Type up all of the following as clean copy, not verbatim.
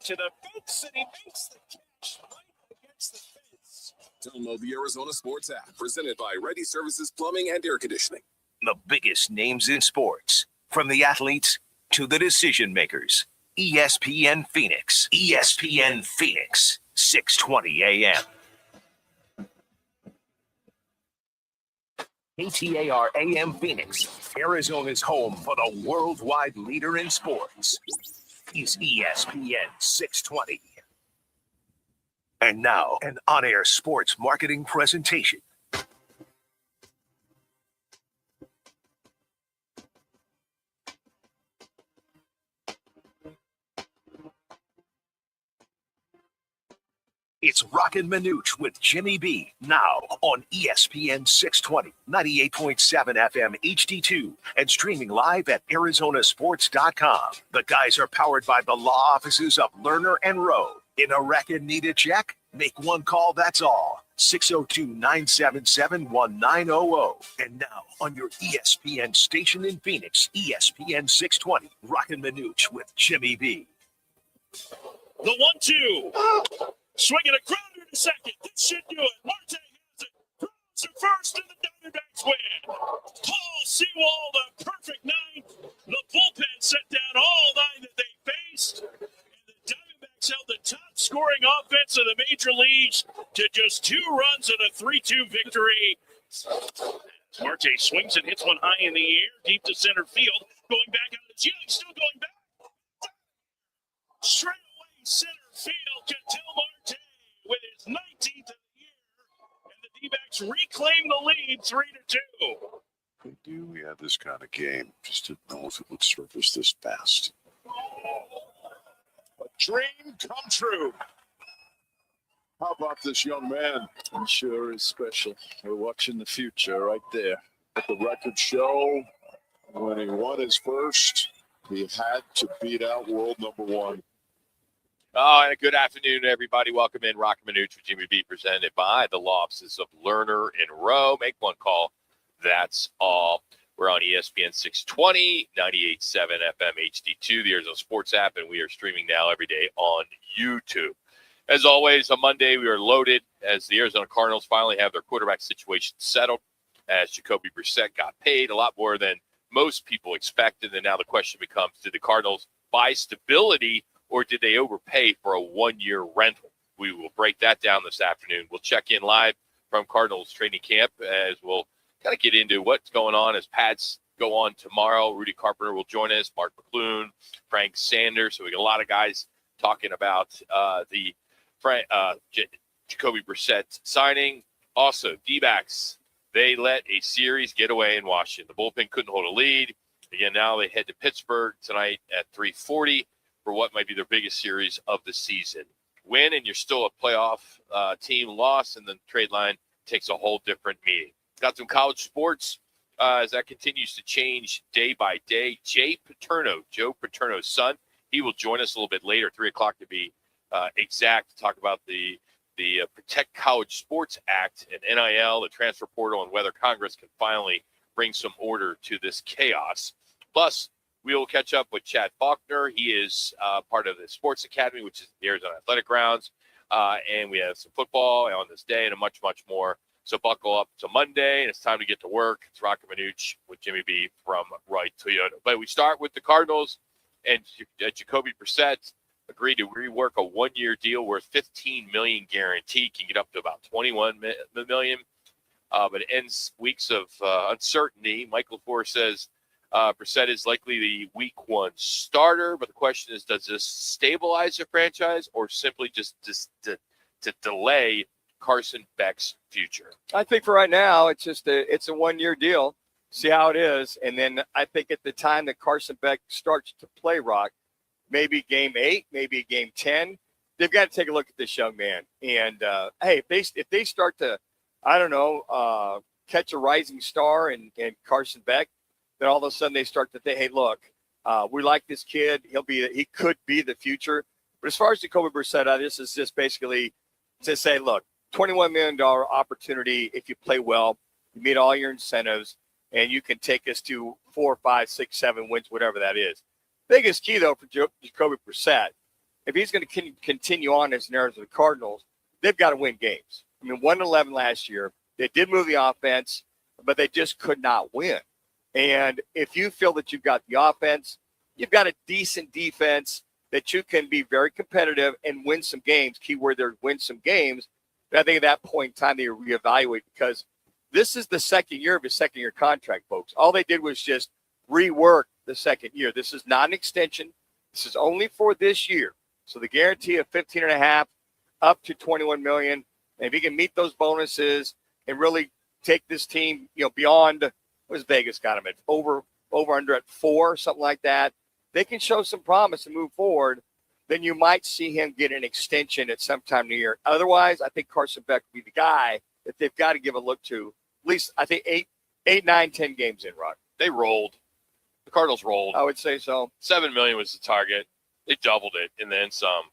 to the fence, and he makes the catch right against the fence. Download the Arizona Sports app, presented by Ready Services Plumbing and Air Conditioning. The biggest names in sports, from the athletes to the decision makers. ESPN Phoenix. ESPN Phoenix, 620 AM. KTAR AM Phoenix, Arizona's home for the worldwide leader in sports, is ESPN 620. And now, an on-air sports marketing presentation. It's Roc and Manuch with Jimmy B, now on ESPN 620, 98.7 FM HD-2, and streaming live at arizonasports.com. The guys are powered by the law offices of Lerner and Rowe. In a wreck and need a check? Make one call, that's all. 602-977-1900. And now, on your ESPN station in Phoenix, ESPN 620, Roc and Manuch with Jimmy B. The 1-2. Swinging a grounder to second. This should do it. Marte has it. Throws to first, and the Diamondbacks win. Paul Sewald, a perfect ninth. The bullpen set down all nine that they faced. And the Diamondbacks held the top-scoring offense of the major leagues to just 2 runs and a 3-2 victory. Marte swings and hits one high in the air, deep to center field. Going back out of the Young, still going back. Straight away center field, Ketel Marte with his 19th of the year, and the D-backs reclaim the lead 3-2. We knew we had this kind of game, just didn't know if it would surface this fast. A dream come true. How about this young man? He sure is special. We're watching the future right there. Let the record show when he won his first, he had to beat out world number 1. Oh, and a good afternoon, everybody. Welcome in Roc and Manuch with Jimmy B, presented by the law offices of Lerner and Rowe. Make one call. That's all. We're on ESPN 620, 98.7 FM HD2, the Arizona Sports app, and we are streaming now every day on YouTube. As always, on Monday, we are loaded as the Arizona Cardinals finally have their quarterback situation settled, as Jacoby Brissett got paid a lot more than most people expected. And now the question becomes, did the Cardinals buy stability, or did they overpay for a 1-year rental? We will break that down this afternoon. We'll check in live from Cardinals training camp as we'll kind of get into what's going on as pads go on tomorrow. Rudy Carpenter will join us, Mark McClune, Frank Sanders. So we got a lot of guys talking about Jacoby Brissett signing. Also, D-backs, they let a series get away in Washington. The bullpen couldn't hold a lead. Again, now they head to Pittsburgh tonight at 3:40. For what might be their biggest series of the season. Win, and you're still a playoff team. Loss, and the trade line takes a whole different meaning. Got some college sports as that continues to change day by day. Joe Paterno's son, he will join us a little bit later, 3 o'clock to be exact, to talk about the Protect College Sports Act and NIL, the transfer portal, and whether Congress can finally bring some order to this chaos. Plus, we will catch up with Chad Faulkner. He is part of the Sports Academy, which is the Arizona Athletic Grounds. And we have some football on this day and much, much more. So buckle up. It's a Monday, and it's time to get to work. It's Roc and Manuch with Jimmy B from Wright Toyota. But we start with the Cardinals, and Jacoby Brissett agreed to rework a 1-year deal worth $15 million guaranteed. Can get up to about $21 million. But it ends weeks of uncertainty. Mike LaFleur says Brissett is likely the week 1 starter, but the question is, does this stabilize the franchise or simply just to delay Carson Beck's future? I think for right now, it's a 1-year deal. See how it is. And then I think at the time that Carson Beck starts to play Roc, maybe game 8, maybe game 10, they've got to take a look at this young man. And, hey, if they start to, catch a rising star in Carson Beck, then all of a sudden they start to think, hey, look, we like this kid. He could be the future. But as far as Jacoby Brissett, this is just basically to say, look, $21 million opportunity. If you play well, you meet all your incentives, and you can take us to 4, 5, 6, 7 wins, whatever that is. Biggest key, though, for Jacoby Brissett if he's going to continue on as narrative of the Cardinals, they've got to win games. I mean, 1-11 last year. They did move the offense, but they just could not win. And if you feel that you've got the offense, you've got a decent defense that you can be very competitive and win some games. Keyword there, win some games. But I think at that point in time, they reevaluate because this is the second year of his second-year contract, folks. All they did was just rework the second year. This is not an extension. This is only for this year. So the guarantee of $15.5 up to $21 million. And if he can meet those bonuses and really take this team, beyond what was Vegas got him at over under at 4, something like that. They can show some promise and move forward. Then you might see him get an extension at some time in the year. Otherwise, I think Carson Beck would be the guy that they've got to give a look to. At least I think 8, 9, 10 games in, Roc. They rolled. The Cardinals rolled. I would say so. $7 million was the target. They doubled it and then some.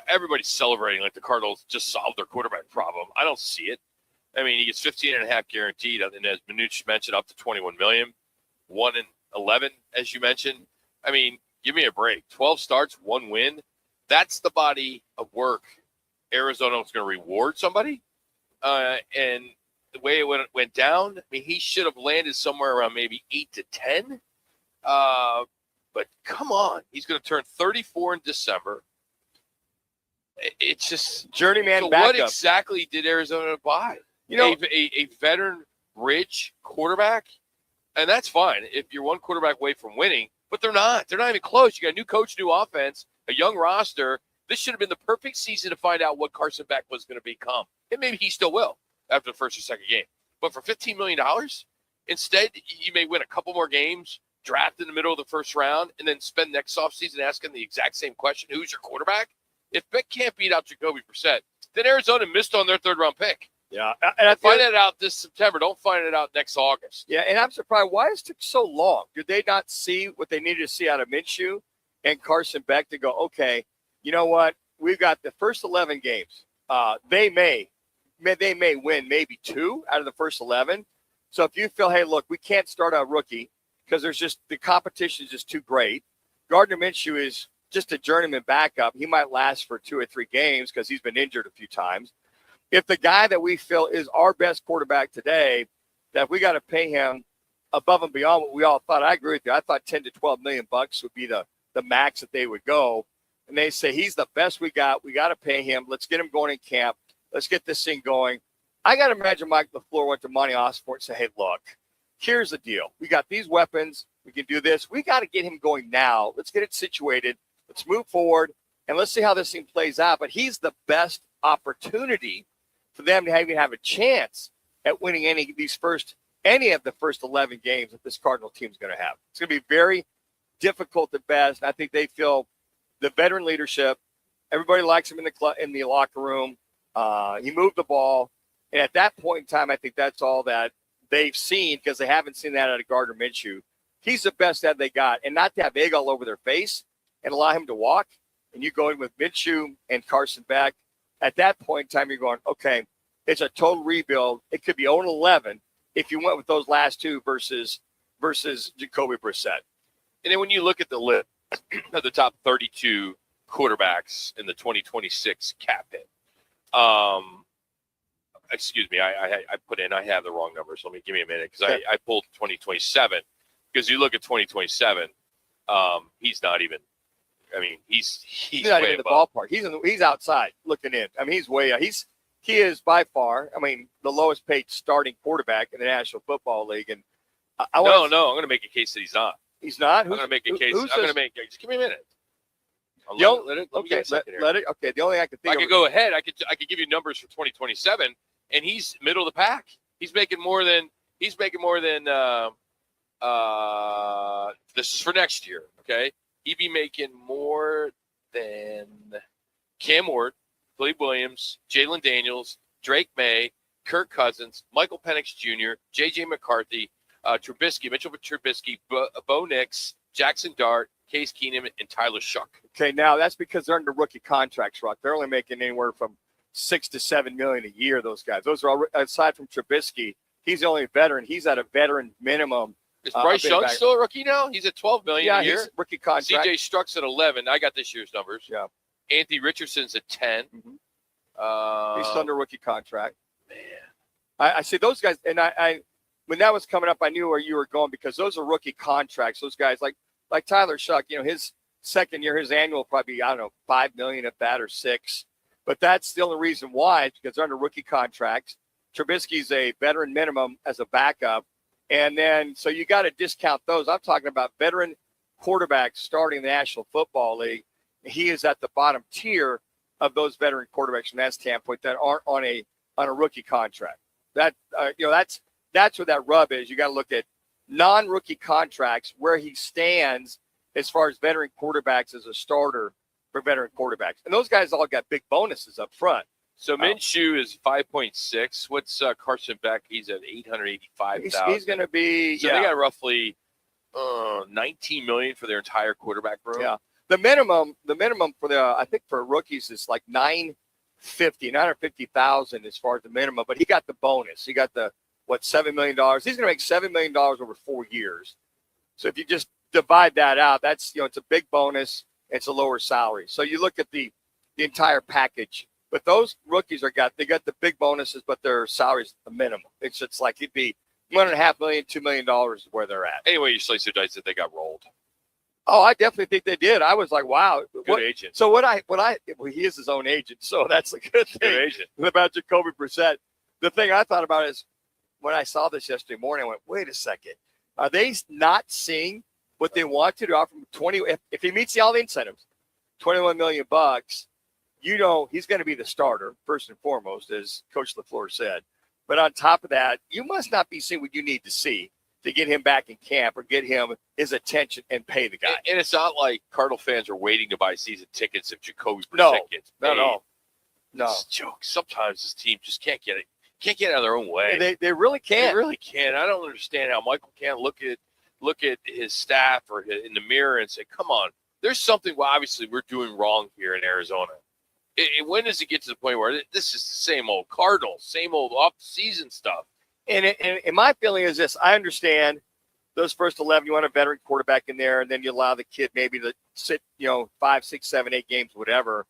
Everybody's celebrating like the Cardinals just solved their quarterback problem. I don't see it. I mean, he gets $15.5 guaranteed, and as Manuch mentioned, up to $21 million. 1-11, as you mentioned. I mean, give me a break. 12 starts, 1 win. That's the body of work Arizona was going to reward somebody. And the way it went down, I mean, he should have landed somewhere around maybe 8 to 10. But come on, he's going to turn 34 in December. It's just journeyman so backup. What exactly did Arizona buy? A veteran, rich quarterback, and that's fine if you're one quarterback away from winning. But they're not. They're not even close. You got a new coach, new offense, a young roster. This should have been the perfect season to find out what Carson Beck was going to become, and maybe he still will after the first or second game. But for $15 million, instead you may win a couple more games, draft in the middle of the first round, and then spend next offseason asking the exact same question: who's your quarterback? If Beck can't beat out Jacoby Brissett, then Arizona missed on their third-round pick. Yeah, and I find it out this September. Don't find it out next August. Yeah, and I'm surprised why it took so long. Did they not see what they needed to see out of Minshew and Carson Beck to go, okay, you know what? We've got the first 11 games. They may win maybe 2 out of the first 11. So if you feel, hey, look, we can't start a rookie because there's just the competition is just too great. Gardner Minshew is just a journeyman backup. He might last for 2 or 3 games because he's been injured a few times. If the guy that we feel is our best quarterback today, that we got to pay him above and beyond what we all thought. I agree with you. I thought 10 to 12 million bucks would be the max that they would go. And they say he's the best we got. We got to pay him. Let's get him going in camp. Let's get this thing going. I got to imagine Mike LaFleur went to Monty Osborne and said, hey, look, here's the deal. We got these weapons. We can do this. We got to get him going now. Let's get it situated. Let's move forward, and let's see how this thing plays out. But he's the best opportunity for them to even have a chance at winning any of the first 11 games that this Cardinal team is going to have. It's going to be very difficult at best. I think they feel the veteran leadership. Everybody likes him in the locker room. He moved the ball, and at that point in time, I think that's all that they've seen because they haven't seen that out of Gardner Minshew. He's the best that they got, and not to have egg all over their face and allow him to walk, and you go in with Minshew and Carson Beck. At that point in time, you're going, okay, it's a total rebuild. It could be 0-11 if you went with those last 2 versus Jacoby Brissett. And then when you look at the list of the top 32 quarterbacks in the 2026 cap hit, excuse me, I have the wrong numbers. Give me a minute because I pulled 2027 because you look at 2027, he's not even. I mean, he's not way even in the above. ballpark. He's outside looking in. I mean, he's way out. He is by far, I mean, the lowest paid starting quarterback in the National Football League. And I'm going to make a case that he's not. He's not. I'm going to make a case. Just give me a minute. Let it. Okay. The only thing I could think. I could go ahead. I could give you numbers for 2027, and he's middle of the pack. He's making more than. This is for next year. Okay. He'd be making more than Cam Ward, Philip Williams, Jalen Daniels, Drake May, Kirk Cousins, Michael Penix Jr., J.J. McCarthy, Mitchell Trubisky, Bo Nix, Jackson Dart, Case Keenum, and Tyler Shuck. Okay, now that's because they're under rookie contracts, Roc. They're only making anywhere from $6 to $7 million a year. Those guys. Those are all, aside from Trubisky. He's the only veteran. He's at a veteran minimum. Is Bryce Young still a rookie now? He's at $12 million a year. He's rookie contract. CJ Strzok's at 11. I got this year's numbers. Yeah. Anthony Richardson's at 10. He's under rookie contract. Man. I see those guys, and I when that was coming up, I knew where you were going because those are rookie contracts. Those guys like Tyler Shuck, his second year, his annual probably, I don't know, $5 million at that or $6 million. But that's still the reason why, because they're under rookie contracts. Trubisky's a veteran minimum as a backup. And then, so you got to discount those. I'm talking about veteran quarterbacks starting in the National Football League. He is at the bottom tier of those veteran quarterbacks from that standpoint that aren't on a rookie contract. That that's where that rub is. You got to look at non-rookie contracts, where he stands as far as veteran quarterbacks as a starter for veteran quarterbacks. And those guys all got big bonuses up front. So Minshew is 5.6. What's Carson Beck? He's at 885,000. He's going to be. So they got roughly $19 million for their entire quarterback room. Yeah. The minimum for I think for rookies is like $950,000 as far as the minimum, but he got the bonus. He got the $7 million. He's going to make $7 million over 4 years. So if you just divide that out, that's it's a big bonus. It's a lower salary. So you look at the entire package. But those rookies they got the big bonuses, but their salary's the minimum. It's like it'd be $1.5 million, $2 million is where they're at. Anyway, you slice or dice that they got rolled. Oh, I definitely think they did. I was like, wow. Good agent. So he is his own agent, so that's a good thing. Good agent. About Jacoby Brissett. The thing I thought about is when I saw this yesterday morning, I went, wait a second. Are they not seeing what they want to do? Offer him 20. If he meets all the incentives, $21 million, he's going to be the starter first and foremost, as Coach LaFleur said. But on top of that, you must not be seeing what you need to see to get him back in camp or get him his attention and pay the guy. And it's not like Cardinal fans are waiting to buy season tickets if Jacoby Brissett gets paid. No. It's a joke. Sometimes this team just can't get out of their own way. They really can't. They really can't. I don't understand how Michael can't look at his staff or in the mirror and say, come on, there's something obviously we're doing wrong here in Arizona. When does it get to the point where this is the same old Cardinals, same old off-season stuff? And my feeling is this. I understand those first 11, you want a veteran quarterback in there, and then you allow the kid maybe to sit, 5, 6, 7, 8 games, whatever.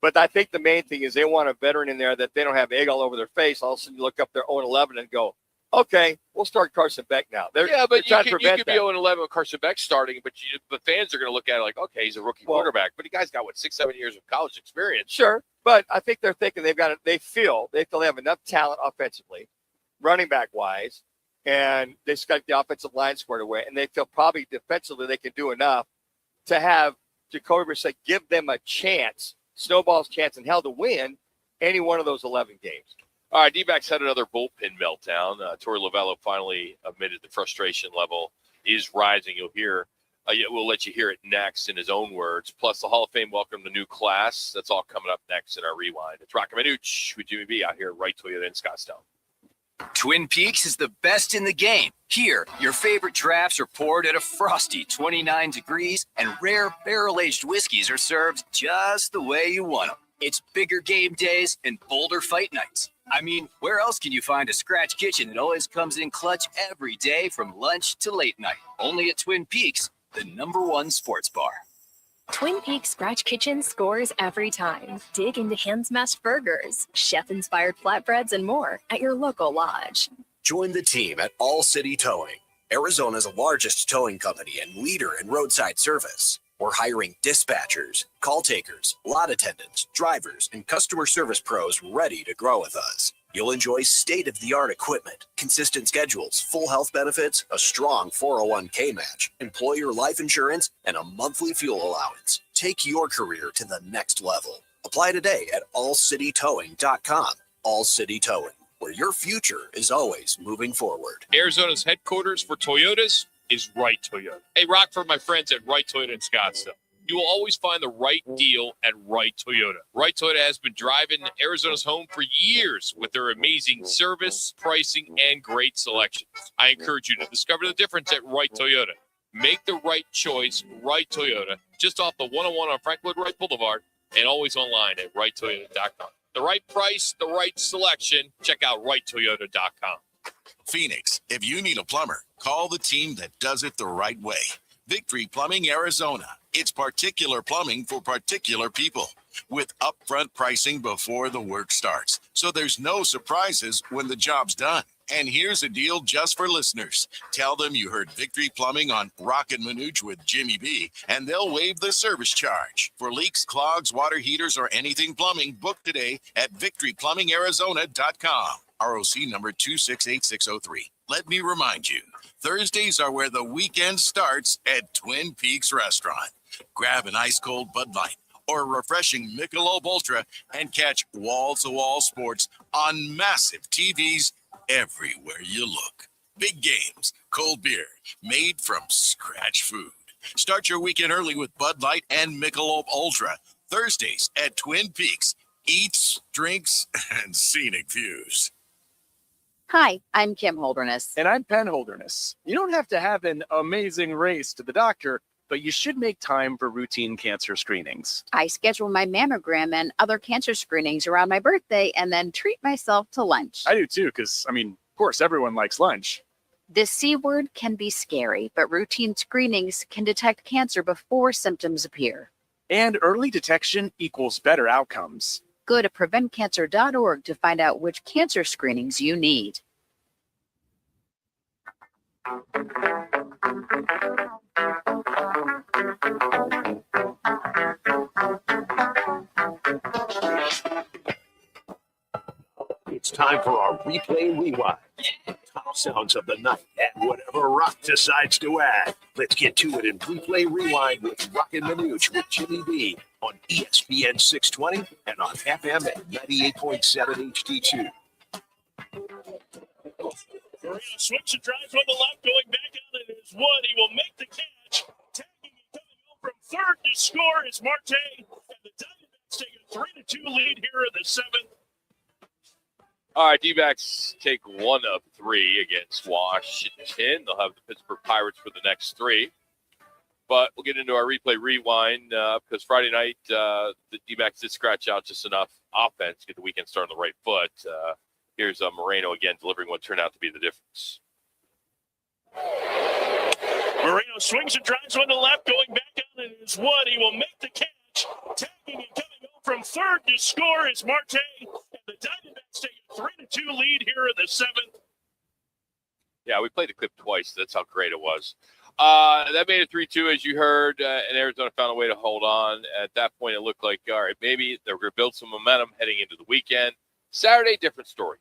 But I think the main thing is they want a veteran in there that they don't have egg all over their face. All of a sudden you look up their 0-11 and go, okay, we'll start Carson Beck now. But you could be 0-11 with Carson Beck starting, but fans are going to look at it like, okay, he's a rookie quarterback, but the guy's got 6-7 years of college experience. Sure, but I think they're thinking they feel they have enough talent offensively, running back wise, and they just got the offensive line squared away, and they feel probably defensively they can do enough to have Jacoby Brissett give them a chance, snowball's chance in hell to win any one of those 11 games. All right, D-backs had another bullpen meltdown. Torey Lovello finally admitted the frustration level is rising. You'll hear, we'll let you hear it next in his own words. Plus, the Hall of Fame welcome the new class. That's all coming up next in our rewind. It's Roc and Manuch with Jimmy B out here at Wright Toyota in Scottsdale. Twin Peaks is the best in the game. Here, your favorite drafts are poured at a frosty 29 degrees, and rare barrel-aged whiskeys are served just the way you want them. It's bigger game days and bolder fight nights. I mean, where else can you find a scratch kitchen that always comes in clutch every day from lunch to late night? Only at Twin Peaks, the #1 sports bar. Twin Peaks Scratch Kitchen scores every time. Dig into hand-smashed burgers, chef-inspired flatbreads, and more at your local lodge. Join the team at All City Towing, Arizona's largest towing company and leader in roadside service. We're hiring dispatchers, call takers, lot attendants, drivers, and customer service pros ready to grow with us. You'll enjoy state-of-the-art equipment, consistent schedules, full health benefits, a strong 401k match, employer life insurance, and a monthly fuel allowance. Take your career to the next level. Apply today at allcitytowing.com. All City Towing, where your future is always moving forward. Arizona's headquarters for Toyotas is Wright Toyota. Hey, Rock, for my friends at Wright Toyota in Scottsdale. You will always find the right deal at Wright Toyota. Wright Toyota has been driving Arizona's home for years with their amazing service, pricing, and great selections. I encourage you to discover the difference at Wright Toyota. Make the right choice, Wright Toyota, just off the 101 on Frank Lloyd Wright Boulevard, and always online at WrightToyota.com. The right price, the right selection. Check out WrightToyota.com. Phoenix, if you need a plumber, call the team that does it the right way. Victory Plumbing Arizona. It's particular plumbing for particular people with upfront pricing before the work starts. So there's no surprises when the job's done. And here's a deal just for listeners. Tell them you heard Victory Plumbing on Roc and Manuch with Jimmy B, and they'll waive the service charge. For leaks, clogs, water heaters, or anything plumbing, book today at victoryplumbingarizona.com. ROC number 268603. Let me remind you, Thursdays are where the weekend starts at Twin Peaks Restaurant. Grab an ice-cold Bud Light or a refreshing Michelob Ultra and catch wall-to-wall sports on massive TVs everywhere you look. Big games, cold beer, made from scratch food. Start your weekend early with Bud Light and Michelob Ultra. Thursdays at Twin Peaks. Eats, drinks, and scenic views. Hi, I'm Kim Holderness. And I'm Penn Holderness. You don't have to have an amazing race to the doctor, but you should make time for routine cancer screenings. I schedule my mammogram and other cancer screenings around my birthday and then treat myself to lunch. I do too, because, of course, everyone likes lunch. This C word can be scary, but routine screenings can detect cancer before symptoms appear. And early detection equals better outcomes. Go to preventcancer.org to find out which cancer screenings you need. It's time for our replay rewind. Top sounds of the night and whatever Roc decides to add. Let's get to it in replay rewind with Roc and Manuch with Jimmy B on ESPN 620 and on FM at 98.7 HD-2. Paterno swings and drives on the left, going back out it is Wood. He will make the catch. Tagging and coming home from third to score is Marte. And the Diamondbacks take a 3-2 lead here in the seventh. All right, D-backs take 1 of 3 against Washington. They'll have the Pittsburgh Pirates for the next 3. But we'll get into our replay rewind because Friday night, the D-backs did scratch out just enough offense to get the weekend started on the right foot. Here's Moreno again delivering what turned out to be the difference. Moreno swings and drives on the left, going back out it is Wood. He will make the catch. Tagging and coming home from third to score is Marte. And the Diamondbacks take a 3-2 lead here in the seventh. Yeah, we played the clip twice. That's how great it was. That made it 3-2, as you heard, and Arizona found a way to hold on. At that point, it looked like, all right, maybe they're going to build some momentum heading into the weekend. Saturday, different story.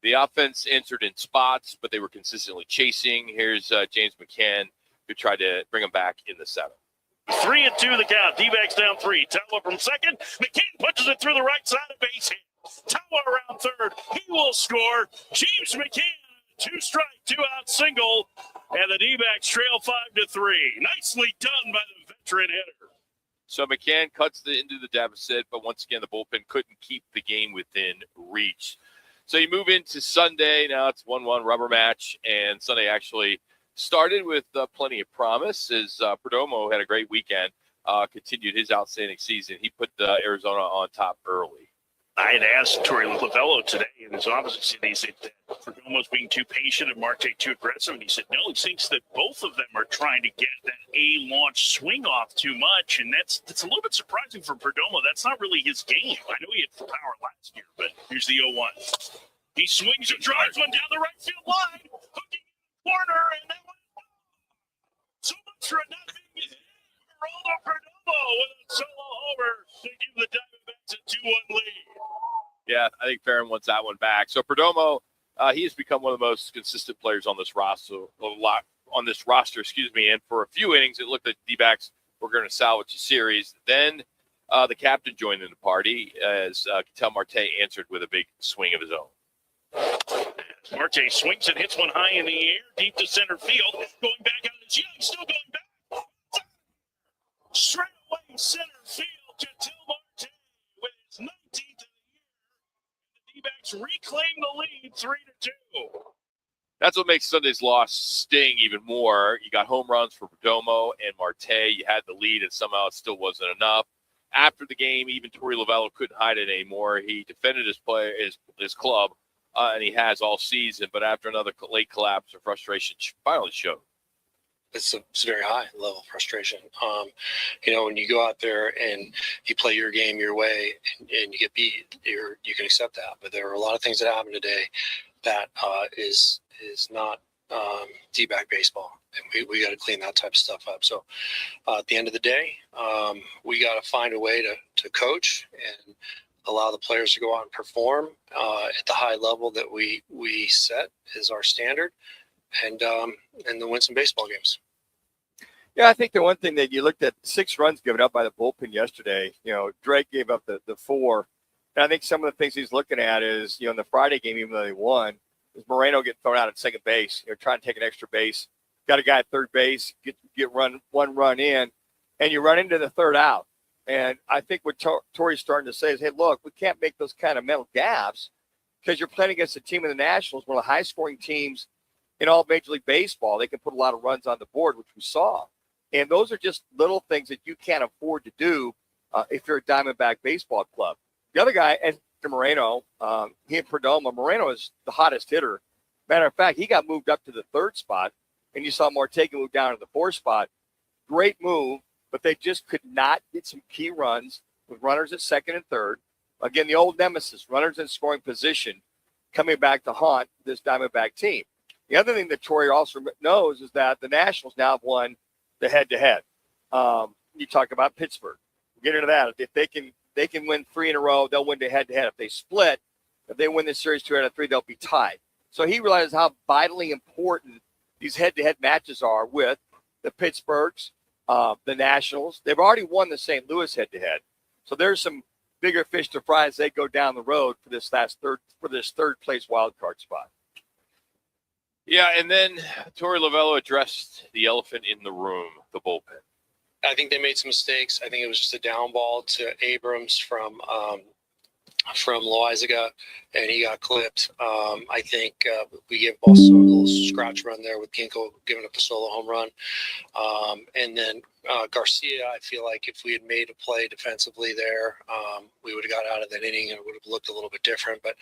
The offense answered in spots, but they were consistently chasing. Here's James McCann, who tried to bring them back in the seventh. 3-2 the count. D-backs down 3. Tawa from second. McCann punches it through the right side of base hit. Tawa around third. He will score. James McCann, 2-strike, 2-out single. And the D-backs trail 5-3. Nicely done by the veteran hitter. So McCann cuts into the deficit, but once again, the bullpen couldn't keep the game within reach. So you move into Sunday. Now it's 1-1 rubber match, and Sunday actually started with plenty of promise as Perdomo had a great weekend, continued his outstanding season. He put Arizona on top early. I had asked Torey Lovello today in his office, and he said that Perdomo's being too patient and Marte too aggressive. And he said, no, he thinks that both of them are trying to get that A-launch swing off too much. And that's a little bit surprising for Perdomo. That's not really his game. I know he had full power last year, but here's the 0-1. He swings and drives one down the right field line, hooking in the corner, and that one. So much for not being his Geraldo Perdomo with a solo homer to give the Diamondbacks a 2-1 lead. Yeah, I think Farron wants that one back. So Perdomo, he has become one of the most consistent players on this roster. And for a few innings, it looked like the D-backs were going to salvage the series. Then the captain joined in the party as Ketel Marte answered with a big swing of his own. Marte swings and hits one high in the air, deep to center field. Going back out of the Young, still going back. Straight away center field, Ketel Marte with his 19th of the year. The D-backs reclaim the lead 3-2. That's what makes Sunday's loss sting even more. You got home runs for Perdomo and Marte. You had the lead, and somehow it still wasn't enough. After the game, even Torey Lovello couldn't hide it anymore. He defended his club, and he has all season. But after another late collapse, the frustration finally showed. it's a very high level of frustration. When you go out there and you play your game your way and you get beat, you can accept that. But there are a lot of things that happened today that is not D-back baseball, and we got to clean that type of stuff up. So at the end of the day, we got to find a way to coach and allow the players to go out and perform at the high level that we set as our standard, and then win some baseball games. Yeah, I think the one thing that you looked at, 6 runs given up by the bullpen yesterday. Drake gave up the 4. And I think some of the things he's looking at is, in the Friday game, even though they won, is Moreno getting thrown out at second base, trying to take an extra base. Got a guy at third base, get one run in, and you run into the third out. And I think what Torrey's starting to say is, hey, look, we can't make those kind of mental gaps because you're playing against a team in the Nationals, one of the high-scoring teams in all Major League Baseball. They can put a lot of runs on the board, which we saw. And those are just little things that you can't afford to do if you're a Diamondback baseball club. The other guy, Ed Moreno, he and Perdomo. Moreno is the hottest hitter. Matter of fact, he got moved up to the 3rd spot, and you saw Mortega move down to the 4th spot. Great move, but they just could not get some key runs with runners at 2nd and 3rd. Again, the old nemesis, runners in scoring position, coming back to haunt this Diamondback team. The other thing that Torrey also knows is that the Nationals now have won the head-to-head. You talk about Pittsburgh. We'll get into that. If they can win 3 in a row, they'll win the head-to-head. If they split, if they win this series 2 out of 3, they'll be tied. So he realizes how vitally important these head-to-head matches are with the Pittsburghs, the Nationals. They've already won the St. Louis head-to-head. So there's some bigger fish to fry as they go down the road for this third place wild card spot. Yeah, and then Torey Lovello addressed the elephant in the room, the bullpen. I think they made some mistakes. I think it was just a down ball to Abrams from Loizaga, and he got clipped. I think we gave also a little scratch run there with Ginkgo giving up a solo home run. And then Garcia, I feel like if we had made a play defensively there, we would have got out of that inning and it would have looked a little bit different. But,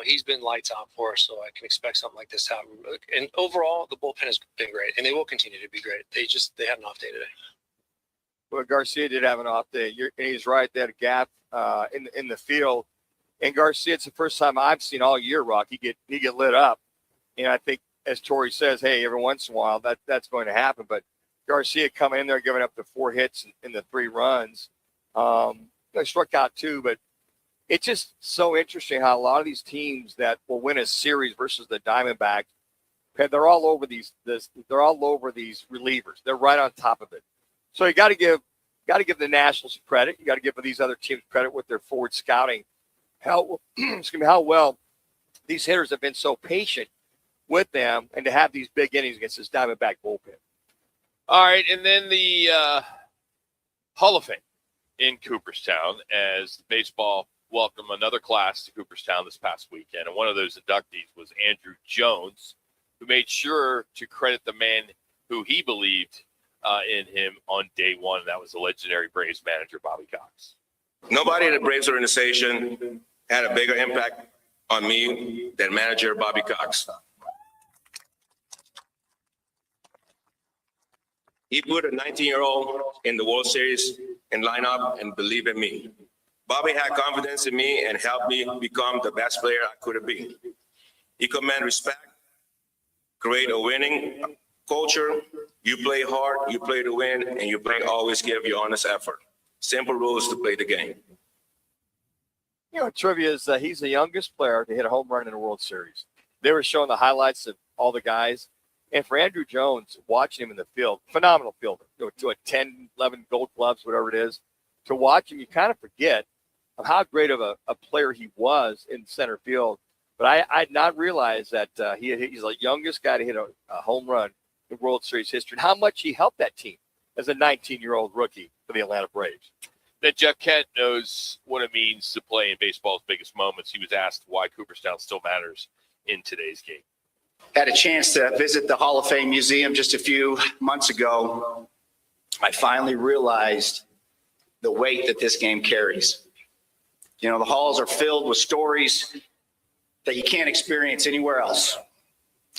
he's been lights out for us, so I can expect something like this to happen. And overall, the bullpen has been great, and they will continue to be great. They had an off day today. Well, Garcia did have an off day. And he's right. They had a gap in the field. And Garcia, it's the first time I've seen all year, Rock, he get lit up. And I think, as Torrey says, hey, every once in a while that's going to happen. But Garcia coming in there, giving up the 4 hits in the 3 runs. They struck out 2, but it's just so interesting how a lot of these teams that will win a series versus the Diamondbacks, they're all over these relievers. They're right on top of it. So you got to give the Nationals credit. You got to give these other teams credit with their forward scouting. How well these hitters have been so patient with them, and to have these big innings against this Diamondback bullpen. All right, and then the Hall of Fame in Cooperstown, as baseball welcomed another class to Cooperstown this past weekend, and one of those inductees was Andrew Jones, who made sure to credit the man who he believed in him on day one, and that was the legendary Braves manager, Bobby Cox. Nobody in the Braves organization had a bigger impact on me than manager Bobby Cox. He put a 19-year-old in the World Series in lineup and believed in me. Bobby had confidence in me and helped me become the best player I could have been. He commanded respect, create a winning culture. You play hard, you play to win, and you play always give your honest effort. Simple rules to play the game. Trivia is that he's the youngest player to hit a home run in a World Series. They were showing the highlights of all the guys. And for Andrew Jones, watching him in the field, phenomenal fielder, to a 10, 11 gold gloves, whatever it is, to watch him, you kind of forget of how great of a player he was in center field. But I had not realized that he's the youngest guy to hit a home run in World Series history, and how much he helped that team as a 19-year-old rookie for the Atlanta Braves. That Jeff Kent knows what it means to play in baseball's biggest moments. He was asked why Cooperstown still matters in today's game. Had a chance to visit the Hall of Fame Museum just a few months ago. I finally realized the weight that this game carries. The halls are filled with stories that you can't experience anywhere else.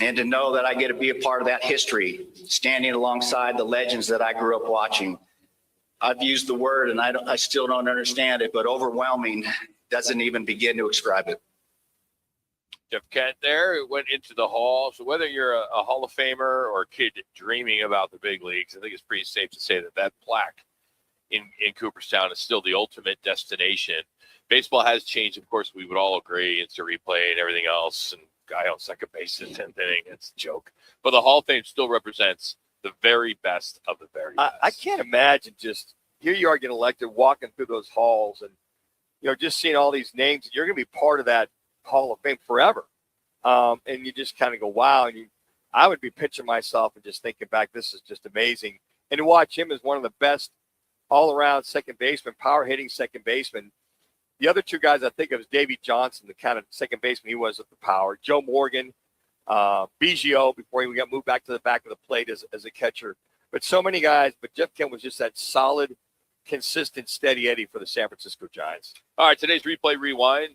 and to know that I get to be a part of that history, standing alongside the legends that I grew up watching. I've used the word, and I still don't understand it, but overwhelming doesn't even begin to describe it. Jeff Kent there went into the hall. So whether you're a Hall of Famer or a kid dreaming about the big leagues, I think it's pretty safe to say that plaque in Cooperstown is still the ultimate destination. Baseball has changed, of course, we would all agree. Instant replay and everything else, and guy on second base in the 10th inning, it's a joke. But the Hall of Fame still represents the very best of the very best. I can't imagine just here you are getting elected, walking through those halls, and just seeing all these names. You're going to be part of that Hall of Fame forever, and you just kind of go, wow. And I would be picturing myself and just thinking back, this is just amazing. And to watch him as one of the best all-around second baseman, power-hitting second baseman. The other two guys I think of is Davey Johnson, the kind of second baseman he was with the power. Joe Morgan, Biggio, before he got moved back to the back of the plate as a catcher. But so many guys, but Jeff Kent was just that solid, consistent, steady Eddie for the San Francisco Giants. All right, today's Replay Rewind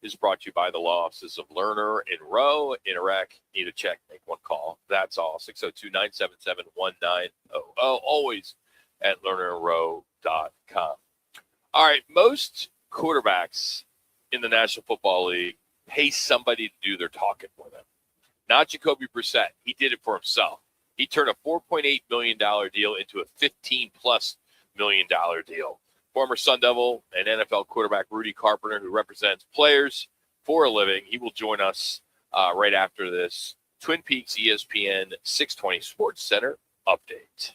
is brought to you by the law offices of Lerner and Rowe. Interact, need a check, make one call. That's all, 602-977-1900. Always at lernerandrowe.com. All right, most quarterbacks in the National Football League pay somebody to do their talking for them. Not Jacoby Brissett. He did it for himself. He turned a $4.8 million deal into a $15+ million deal. Former Sun Devil and NFL quarterback Rudy Carpenter, who represents players for a living, he will join us right after this Twin Peaks ESPN 620 Sports Center update.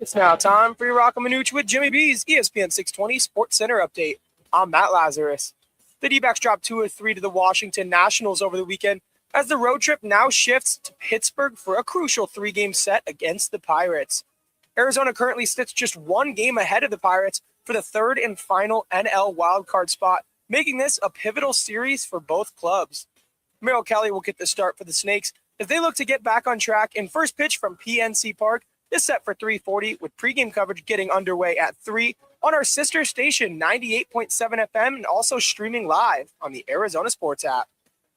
It's now time for your Roc and Manuch with Jimmy B's ESPN 620 Sports Center update. I'm Matt Lazarus. The D-backs dropped 2 of 3 to the Washington Nationals over the weekend as the road trip now shifts to Pittsburgh for a crucial 3-game set against the Pirates. Arizona currently sits just 1 game ahead of the Pirates for the 3rd and final NL wildcard spot, making this a pivotal series for both clubs. Merrill Kelly will get the start for the Snakes as they look to get back on track, and first pitch from PNC Park is set for 3:40, with pregame coverage getting underway at 3 on our sister station 98.7 FM and also streaming live on the Arizona Sports app.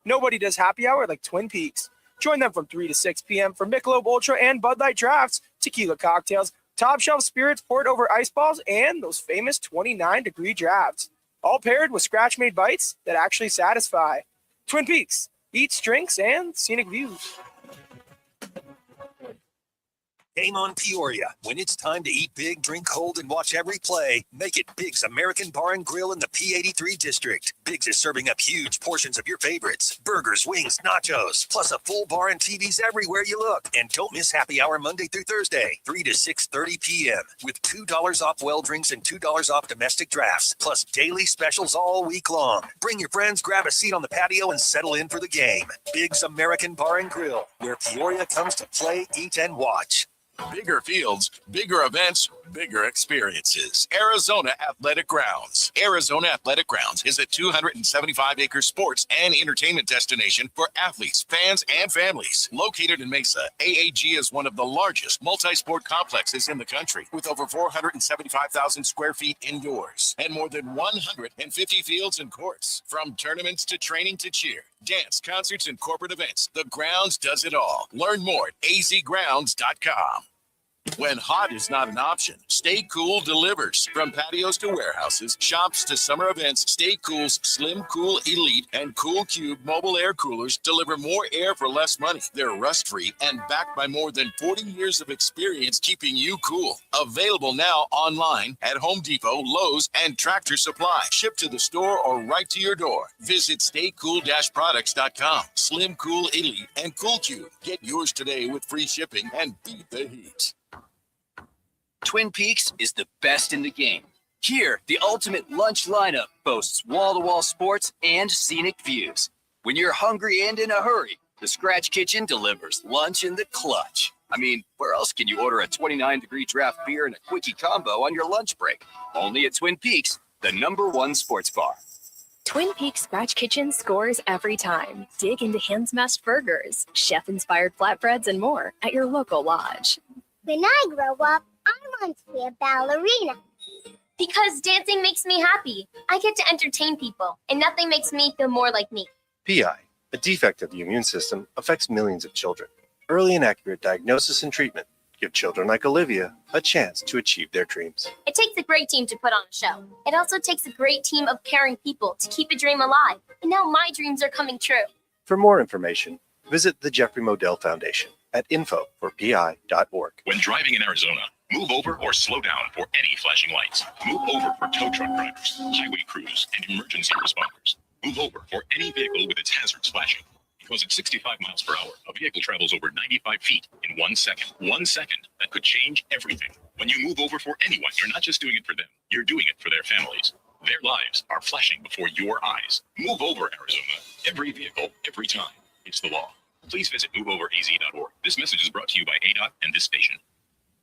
Nobody does happy hour like Twin Peaks. Join them from 3 to 6 p.m. for Michelob Ultra and Bud Light drafts, tequila cocktails, top shelf spirits poured over ice balls, and those famous 29-degree drafts. All paired with scratch-made bites that actually satisfy. Twin Peaks, eats, drinks, and scenic views. Game on Peoria. When it's time to eat big, drink cold, and watch every play, make it Big's American Bar and Grill in the P83 district. Big's is serving up huge portions of your favorites. Burgers, wings, nachos, plus a full bar and TVs everywhere you look. And don't miss happy hour Monday through Thursday, 3 to 6:30 p.m. with $2 off well drinks and $2 off domestic drafts, plus daily specials all week long. Bring your friends, grab a seat on the patio, and settle in for the game. Big's American Bar and Grill, where Peoria comes to play, eat, and watch. Bigger fields, bigger events, bigger experiences. Arizona Athletic Grounds. Arizona Athletic Grounds is a 275-acre sports and entertainment destination for athletes, fans, and families. Located in Mesa, AAG is one of the largest multi-sport complexes in the country, with over 475,000 square feet indoors and more than 150 fields and courts. From tournaments to training to cheer, dance, concerts, and corporate events, the grounds does it all. Learn more at azgrounds.com. When hot is not an option, Stay Cool delivers. From patios to warehouses, shops to summer events, Stay Cool's Slim Cool Elite and Cool Cube mobile air coolers deliver more air for less money. They're rust-free and backed by more than 40 years of experience keeping you cool. Available now online at Home Depot, Lowe's, and Tractor Supply. Shipped to the store or right to your door. Visit staycool-products.com. Slim Cool Elite and Cool Cube. Get yours today with free shipping and beat the heat. Twin Peaks is the best in the game. Here, the ultimate lunch lineup boasts wall-to-wall sports and scenic views. When you're hungry and in a hurry, the Scratch Kitchen delivers lunch in the clutch. I mean, where else can you order a 29-degree draft beer and a quickie combo on your lunch break? Only at Twin Peaks, the #1 sports bar. Twin Peaks Scratch Kitchen scores every time. Dig into hand-smashed burgers, chef-inspired flatbreads, and more at your local lodge. When I grow up, I want to be a ballerina. Because dancing makes me happy. I get to entertain people, and nothing makes me feel more like me. PI, a defect of the immune system, affects millions of children. Early and accurate diagnosis and treatment give children like Olivia a chance to achieve their dreams. It takes a great team to put on a show. It also takes a great team of caring people to keep a dream alive. And now my dreams are coming true. For more information, visit the Jeffrey Modell Foundation at info4pi.org. When driving in Arizona, move over or slow down for any flashing lights. Move over for tow truck drivers, highway crews, and emergency responders. Move over for any vehicle with its hazards flashing. Because at 65 miles per hour, a vehicle travels over 95 feet in 1 second. 1 second that could change everything. When you move over for anyone, you're not just doing it for them, you're doing it for their families. Their lives are flashing before your eyes. Move over, Arizona. Every vehicle, every time. It's the law. Please visit moveoveraz.org. This message is brought to you by ADOT and this station.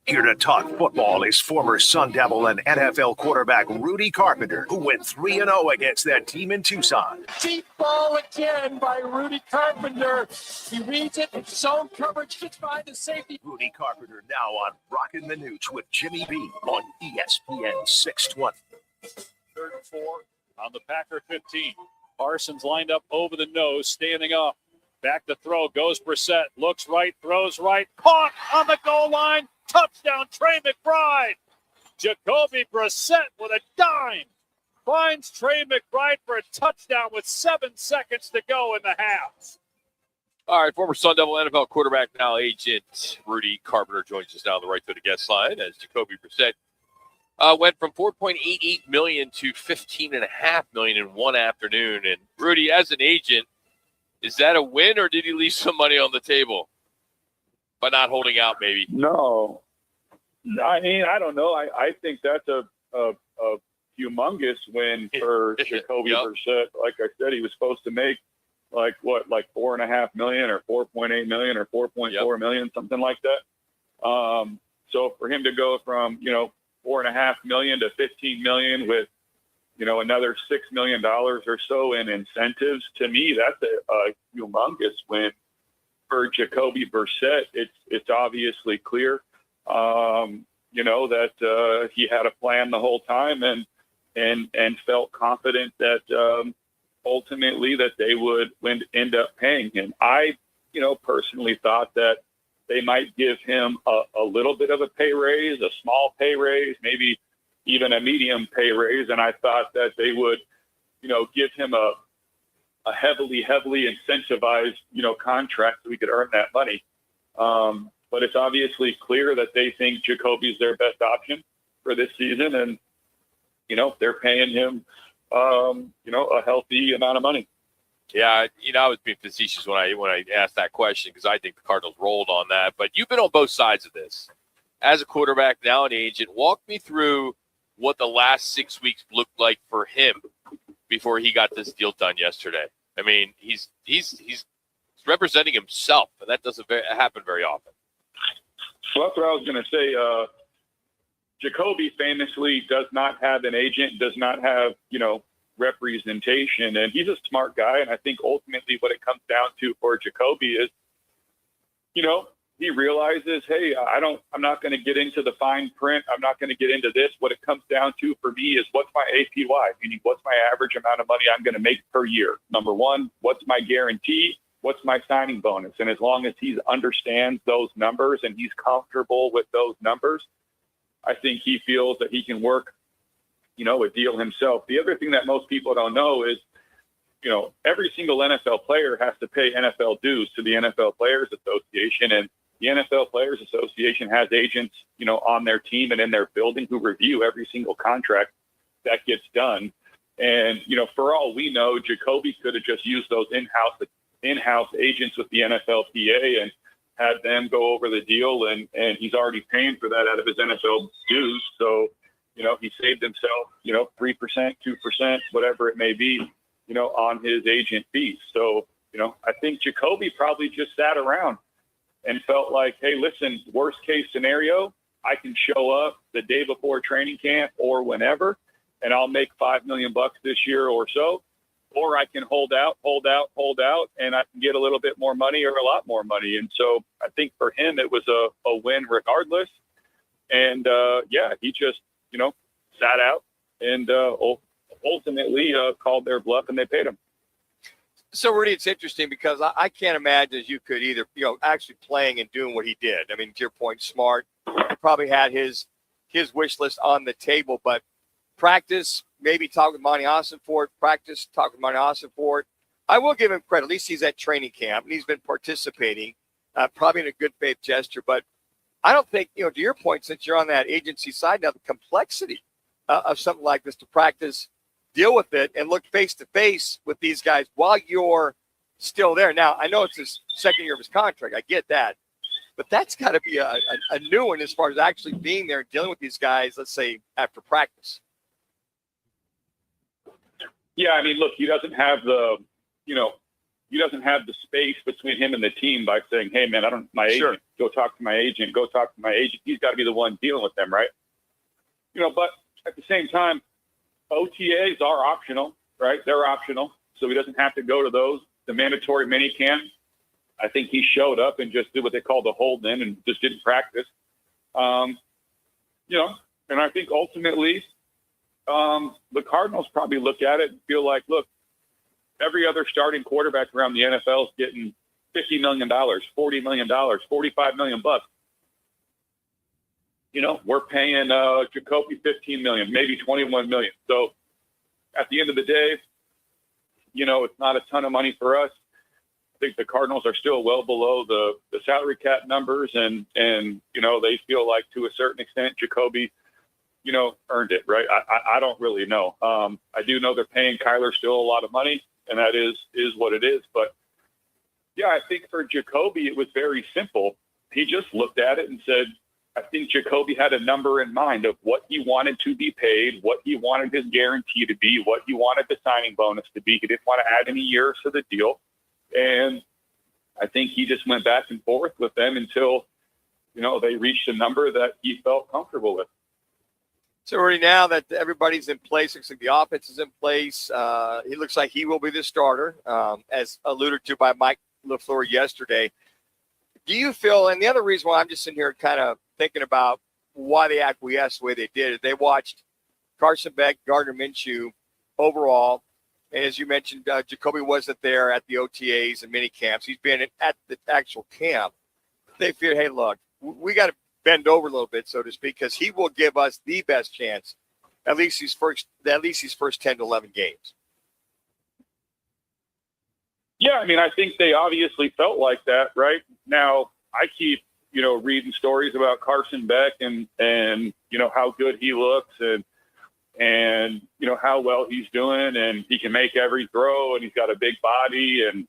Here to talk football is former Sun Devil and NFL quarterback Rudy Carpenter, who went 3-0 against that team in Tucson. Deep ball again by Rudy Carpenter. He reads it, zone coverage, gets behind the safety. Rudy Carpenter now on Roc and Manuch with Jimmy B on ESPN 620. 3rd and 4 on the Packer 15. Parsons lined up over the nose, standing up. Back to throw, goes Brissett, looks right, throws right, caught on the goal line. Touchdown, Trey McBride. Jacoby Brissett with a dime finds Trey McBride for a touchdown with 7 seconds to go in the half. All right, former Sun Devil NFL quarterback, now agent Rudy Carpenter joins us now on the right to the guest line as Jacoby Brissett went from $4.88 million to $15.5 million in one afternoon. And Rudy, as an agent, is that a win or did he leave some money on the table by not holding out? Maybe. No, I mean I don't know. I think that's a humongous win for Jacoby Brissett. Like I said, he was supposed to make like $4.5 million or $4.8 million or $4.4 million, something like that. So for him to go from $4.5 million to $15 million with another $6 million or so in incentives, to me that's a humongous win for Jacoby Brissett. It's obviously clear that he had a plan the whole time and felt confident that ultimately that they would end up paying him. I personally thought that they might give him a little bit of a pay raise, a small pay raise, maybe even a medium pay raise. And I thought that they would, give him a heavily incentivized, contract so we could earn that money. But it's obviously clear that they think Jacoby's their best option for this season. And, they're paying him, a healthy amount of money. Yeah, I was being facetious when I asked that question because I think the Cardinals rolled on that. But you've been on both sides of this. As a quarterback, now an agent, walk me through what the last 6 weeks looked like for him before he got this deal done yesterday. I mean, he's representing himself, and that doesn't happen very often. Well, that's what I was going to say. Jacoby famously does not have an agent, does not have, representation, and he's a smart guy. And I think ultimately what it comes down to for Jacoby is, he realizes, hey, I'm not going to get into the fine print. I'm not going to get into this. What it comes down to for me is what's my APY, meaning what's my average amount of money I'm going to make per year. Number one, what's my guarantee? What's my signing bonus? And as long as he understands those numbers and he's comfortable with those numbers, I think he feels that he can work, a deal himself. The other thing that most people don't know is, every single NFL player has to pay NFL dues to the NFL Players Association. And the NFL Players Association has agents, on their team and in their building who review every single contract that gets done. And, for all we know, Jacoby could have just used those in-house agents with the NFLPA and had them go over the deal. And he's already paying for that out of his NFL dues. So, he saved himself, 3%, 2%, whatever it may be, on his agent fees. So, I think Jacoby probably just sat around and felt like, hey, listen, worst case scenario, I can show up the day before training camp or whenever, and I'll make $5 million this year or so, or I can hold out, and I can get a little bit more money or a lot more money. And so I think for him, it was a win regardless. And he just, sat out, and ultimately called their bluff, and they paid him. So, Rudy, it's interesting because I can't imagine you could either, actually playing and doing what he did. I mean, to your point, smart. He probably had his wish list on the table, but practice, maybe talk with Monty Austin for it, practice, talk with Monty Austin for it. I will give him credit. At least he's at training camp, and he's been participating, probably in a good faith gesture. But I don't think, to your point, since you're on that agency side now, the complexity of something like this to practice, deal with it, and look face-to-face with these guys while you're still there. Now, I know it's his second year of his contract. I get that. But that's got to be a new one as far as actually being there and dealing with these guys, let's say, after practice. Yeah, I mean, look, he doesn't have the space between him and the team by saying, hey, man, agent, go talk to my agent, go talk to my agent. He's got to be the one dealing with them, right? But at the same time, OTAs are optional, right? They're optional. So he doesn't have to go to those. The mandatory mini camp, I think he showed up and just did what they call the hold in and just didn't practice. And I think ultimately the Cardinals probably look at it and feel like, look, every other starting quarterback around the NFL is getting $50 million, $40 million, $45 million bucks. We're paying Jacoby $15 million, maybe $21 million. So at the end of the day, it's not a ton of money for us. I think the Cardinals are still well below the salary cap numbers, and they feel like to a certain extent Jacoby, earned it, right? I don't really know. I do know they're paying Kyler still a lot of money, and that is what it is. But yeah, I think for Jacoby it was very simple. He just looked at it and said, I think Jacoby had a number in mind of what he wanted to be paid, what he wanted his guarantee to be, what he wanted the signing bonus to be. He didn't want to add any years to the deal. And I think he just went back and forth with them until, they reached a number that he felt comfortable with. So already now that everybody's in place, looks like the offense is in place. He looks like he will be the starter, as alluded to by Mike LaFleur yesterday. Do you feel, and the other reason why I'm just sitting here kind of thinking about why they acquiesced the way they did, they watched Carson Beck, Gardner Minshew overall. And as you mentioned, Jacoby wasn't there at the OTAs and mini camps. He's been at the actual camp. They feared, hey, look, we got to bend over a little bit, so to speak, because he will give us the best chance, at least these first 10 to 11 games. Yeah, I mean, I think they obviously felt like that, right? Now, I keep, reading stories about Carson Beck and how good he looks and how well he's doing, and he can make every throw, and he's got a big body, and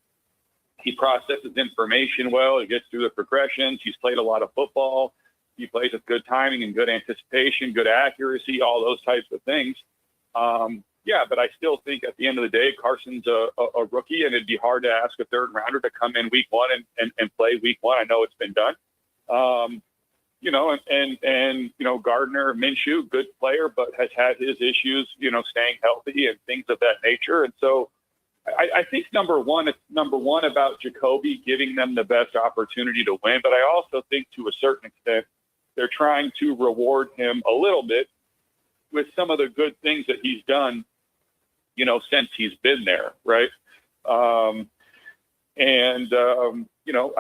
he processes information well. He gets through the progressions. He's played a lot of football. He plays with good timing and good anticipation, good accuracy, all those types of things. Yeah, but I still think at the end of the day, Carson's a rookie, and it'd be hard to ask a third rounder to come in week one and play week one. I know it's been done. Gardner Minshew, good player, but has had his issues, staying healthy and things of that nature. And so I think number one about Jacoby giving them the best opportunity to win. But I also think to a certain extent, they're trying to reward him a little bit with some of the good things that he's done, since he's been there. Right.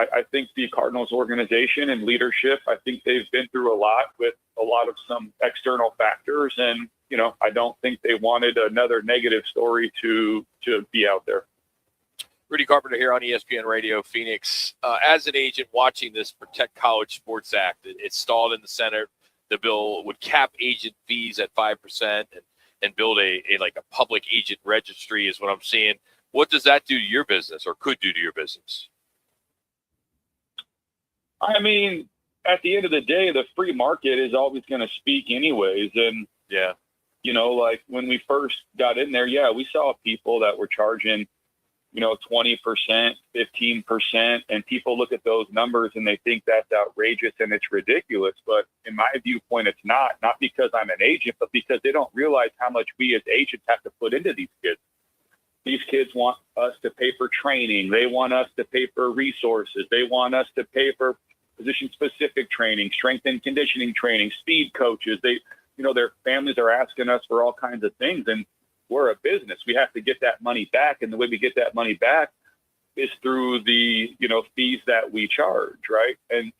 I think the Cardinals organization and leadership, I think they've been through a lot with a lot of some external factors. And, I don't think they wanted another negative story to be out there. Rudy Carpenter here on ESPN Radio Phoenix. As an agent watching this Protect College Sports Act, it stalled in the Senate. The bill would cap agent fees at 5% and build a public agent registry is what I'm seeing. What does that do to your business or could do to your business? I mean, at the end of the day, the free market is always going to speak anyways. And, yeah, when we first got in there, we saw people that were charging, 20%, 15%. And people look at those numbers and they think that's outrageous and it's ridiculous. But in my viewpoint, it's not because I'm an agent, but because they don't realize how much we as agents have to put into these kids. These kids want us to pay for training. They want us to pay for resources. They want us to pay for position-specific training, strength and conditioning training, speed coaches. their families are asking us for all kinds of things, and we're a business. We have to get that money back, and the way we get that money back is through the fees that we charge, right? And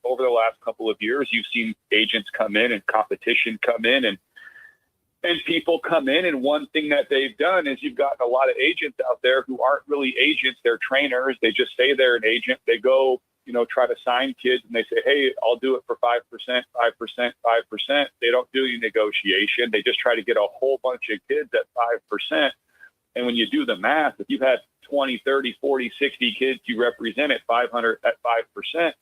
over the last couple of years, you've seen agents come in and competition come in and people come in, and one thing that they've done is you've gotten a lot of agents out there who aren't really agents, they're trainers. They just say they're an agent. They go, try to sign kids, and they say, hey, I'll do it for 5%, 5%, 5%. They don't do any negotiation. They just try to get a whole bunch of kids at 5%. And when you do the math, if you've had 20, 30, 40, 60 kids you represent at 500 at 5%,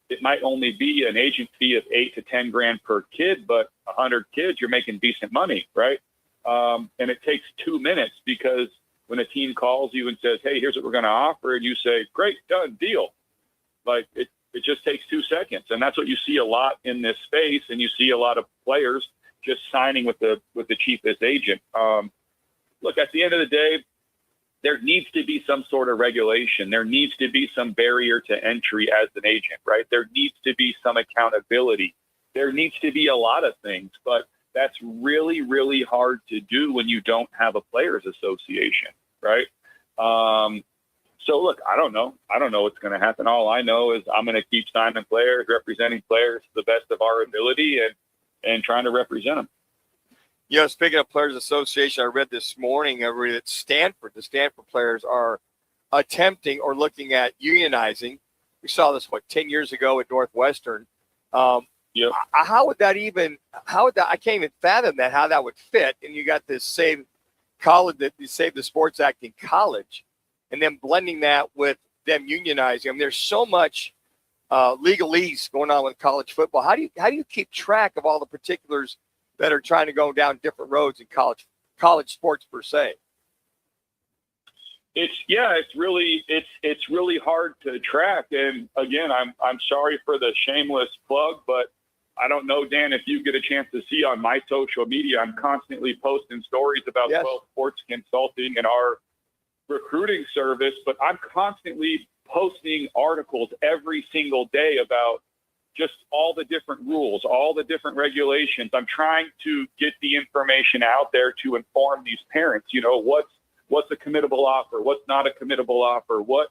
it might only be an agent fee of 8 to 10 grand per kid, but 100 kids, you're making decent money, right? And it takes 2 minutes, because when a team calls you and says, hey, here's what we're going to offer, and you say, great, done, deal. Like it just takes 2 seconds. And that's what you see a lot in this space. And you see a lot of players just signing with the cheapest agent. Look, at the end of the day, there needs to be some sort of regulation. There needs to be some barrier to entry as an agent, right? There needs to be some accountability. There needs to be a lot of things, but that's really, really hard to do when you don't have a players association, right? So look, I don't know. I don't know what's going to happen. All I know is I'm going to keep signing players, representing players to the best of our ability, and trying to represent them. Speaking of Players Association, I read this morning that the Stanford players are attempting or looking at unionizing. We saw this, 10 years ago at Northwestern. How would that I can't even fathom that, how that would fit. And you got this same college, that you Save the Sports Act in college, and then blending that with them unionizing. I mean, there's so much legalese going on with college football. How do you keep track of all the particulars that are trying to go down different roads in college sports per se? It's really hard to track. And again, I'm sorry for the shameless plug, but I don't know, Dan, if you get a chance to see on my social media, I'm constantly posting stories about 12 Sports Consulting and our recruiting service, but I'm constantly posting articles every single day about just all the different rules, all the different regulations. I'm trying to get the information out there to inform these parents, what's a committable offer? What's not a committable offer? What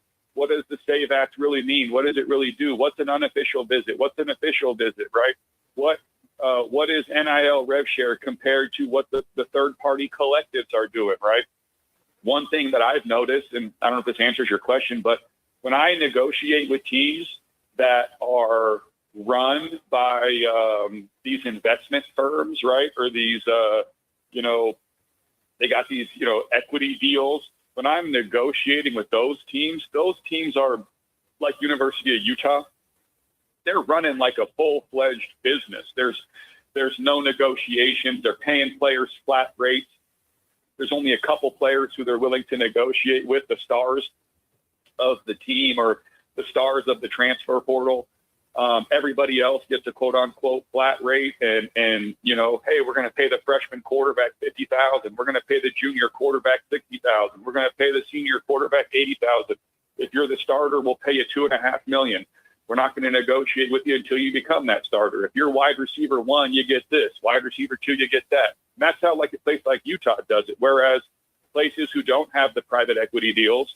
does the SAVE Act really mean? What does it really do? What's an unofficial visit? What's an official visit, right? What is NIL rev share compared to what the third-party collectives are doing, right? One thing that I've noticed, and I don't know if this answers your question, but when I negotiate with teams that are run by these investment firms, right? Or these, they got these, equity deals. When I'm negotiating with those teams are like University of Utah. They're running like a full-fledged business. There's no negotiations. They're paying players flat rates. There's only a couple players who they're willing to negotiate with, the stars of the team or the stars of the transfer portal. Everybody else gets a quote unquote flat rate and hey, we're going to pay the freshman quarterback $50,000. We're going to pay the junior quarterback $60,000. We're going to pay the senior quarterback $80,000. If you're the starter, we'll pay you $2.5 million. We're not going to negotiate with you until you become that starter. If you're wide receiver 1, you get this. Wide receiver 2, you get that. And that's how like a place like Utah does it. Whereas places who don't have the private equity deals,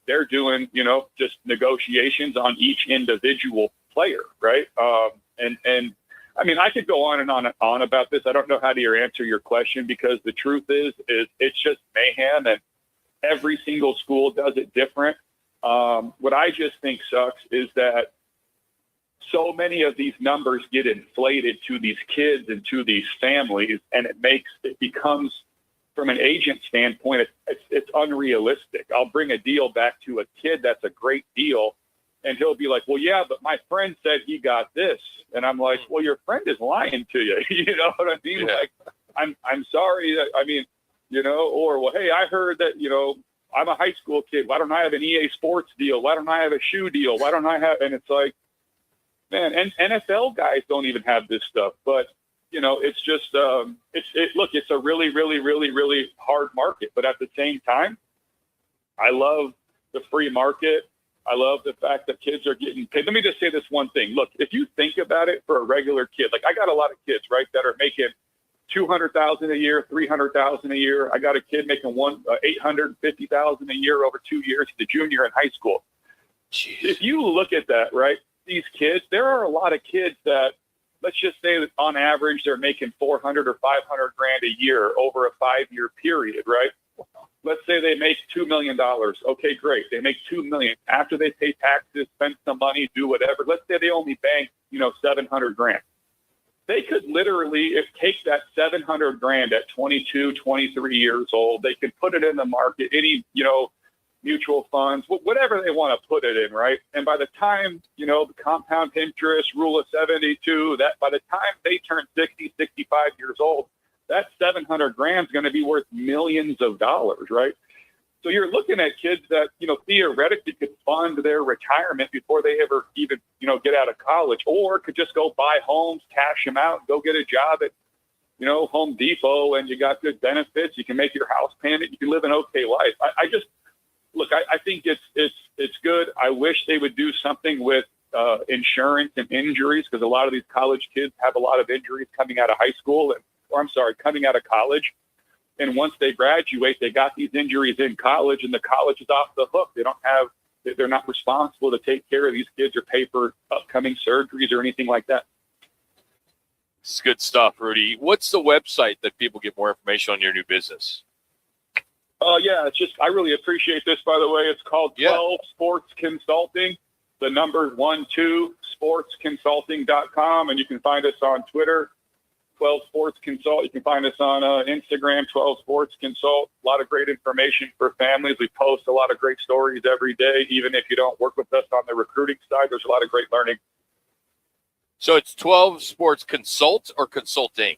they're doing, just negotiations on each individual player, right? And I mean, I could go on and on about this. I don't know how to answer your question, because the truth is it's just mayhem, and every single school does it different. What I just think sucks is that so many of these numbers get inflated to these kids and to these families, and it becomes, from an agent standpoint, it's unrealistic. I'll bring a deal back to a kid that's a great deal, and he'll be like, well, yeah, but my friend said he got this. And I'm like, well, your friend is lying to you. You know what I mean? Yeah. Like, I'm sorry that, I mean, or, well, hey, I heard that, I'm a high school kid. Why don't I have an EA Sports deal? Why don't I have a shoe deal? Why don't I have, and it's like, man, and NFL guys don't even have this stuff, but it's just, look, it's a really, really, really, really hard market, but at the same time, I love the free market. I love the fact that kids are getting paid. Let me just say this one thing. Look, if you think about it for a regular kid, like I got a lot of kids, right, that are making $200,000 a year, $300,000 a year. I got a kid making $850,000 a year over 2 years. He's a junior in high school. Jeez. If you look at that, right, these kids, there are a lot of kids that, let's just say that on average they're making 400 or 500 grand a year over a 5-year period, right? Let's say they make $2 million. Okay, great. They make $2 million after they pay taxes, spend some money, do whatever. Let's say they only bank, 700 grand. They could literally take that 700 grand at 22, 23 years old. They could put it in the market, any, mutual funds, whatever they want to put it in, right? And by the time, the compound interest, rule of 72, that by the time they turn 60, 65 years old, that 700 grand is going to be worth millions of dollars, right? So you're looking at kids that, theoretically could fund their retirement before they ever even, get out of college, or could just go buy homes, cash them out, go get a job at, Home Depot, and you got good benefits. You can make your house payment. You can live an okay life. I think it's good. I wish they would do something with insurance and injuries, because a lot of these college kids have a lot of injuries coming out of high school, coming out of college. And once they graduate, they got these injuries in college, and the college is off the hook. They're not responsible to take care of these kids or pay for upcoming surgeries or anything like that. It's good stuff, Rudy. What's the website that people get more information on your new business? I really appreciate this, by the way. It's called 12 Sports Consulting, the number 12 sportsconsulting.com. And you can find us on Twitter, 12 Sports Consult. You can find us on Instagram, 12 Sports Consult. A lot of great information for families. We post a lot of great stories every day. Even if you don't work with us on the recruiting side, there's a lot of great learning. So it's 12 Sports Consult or Consulting?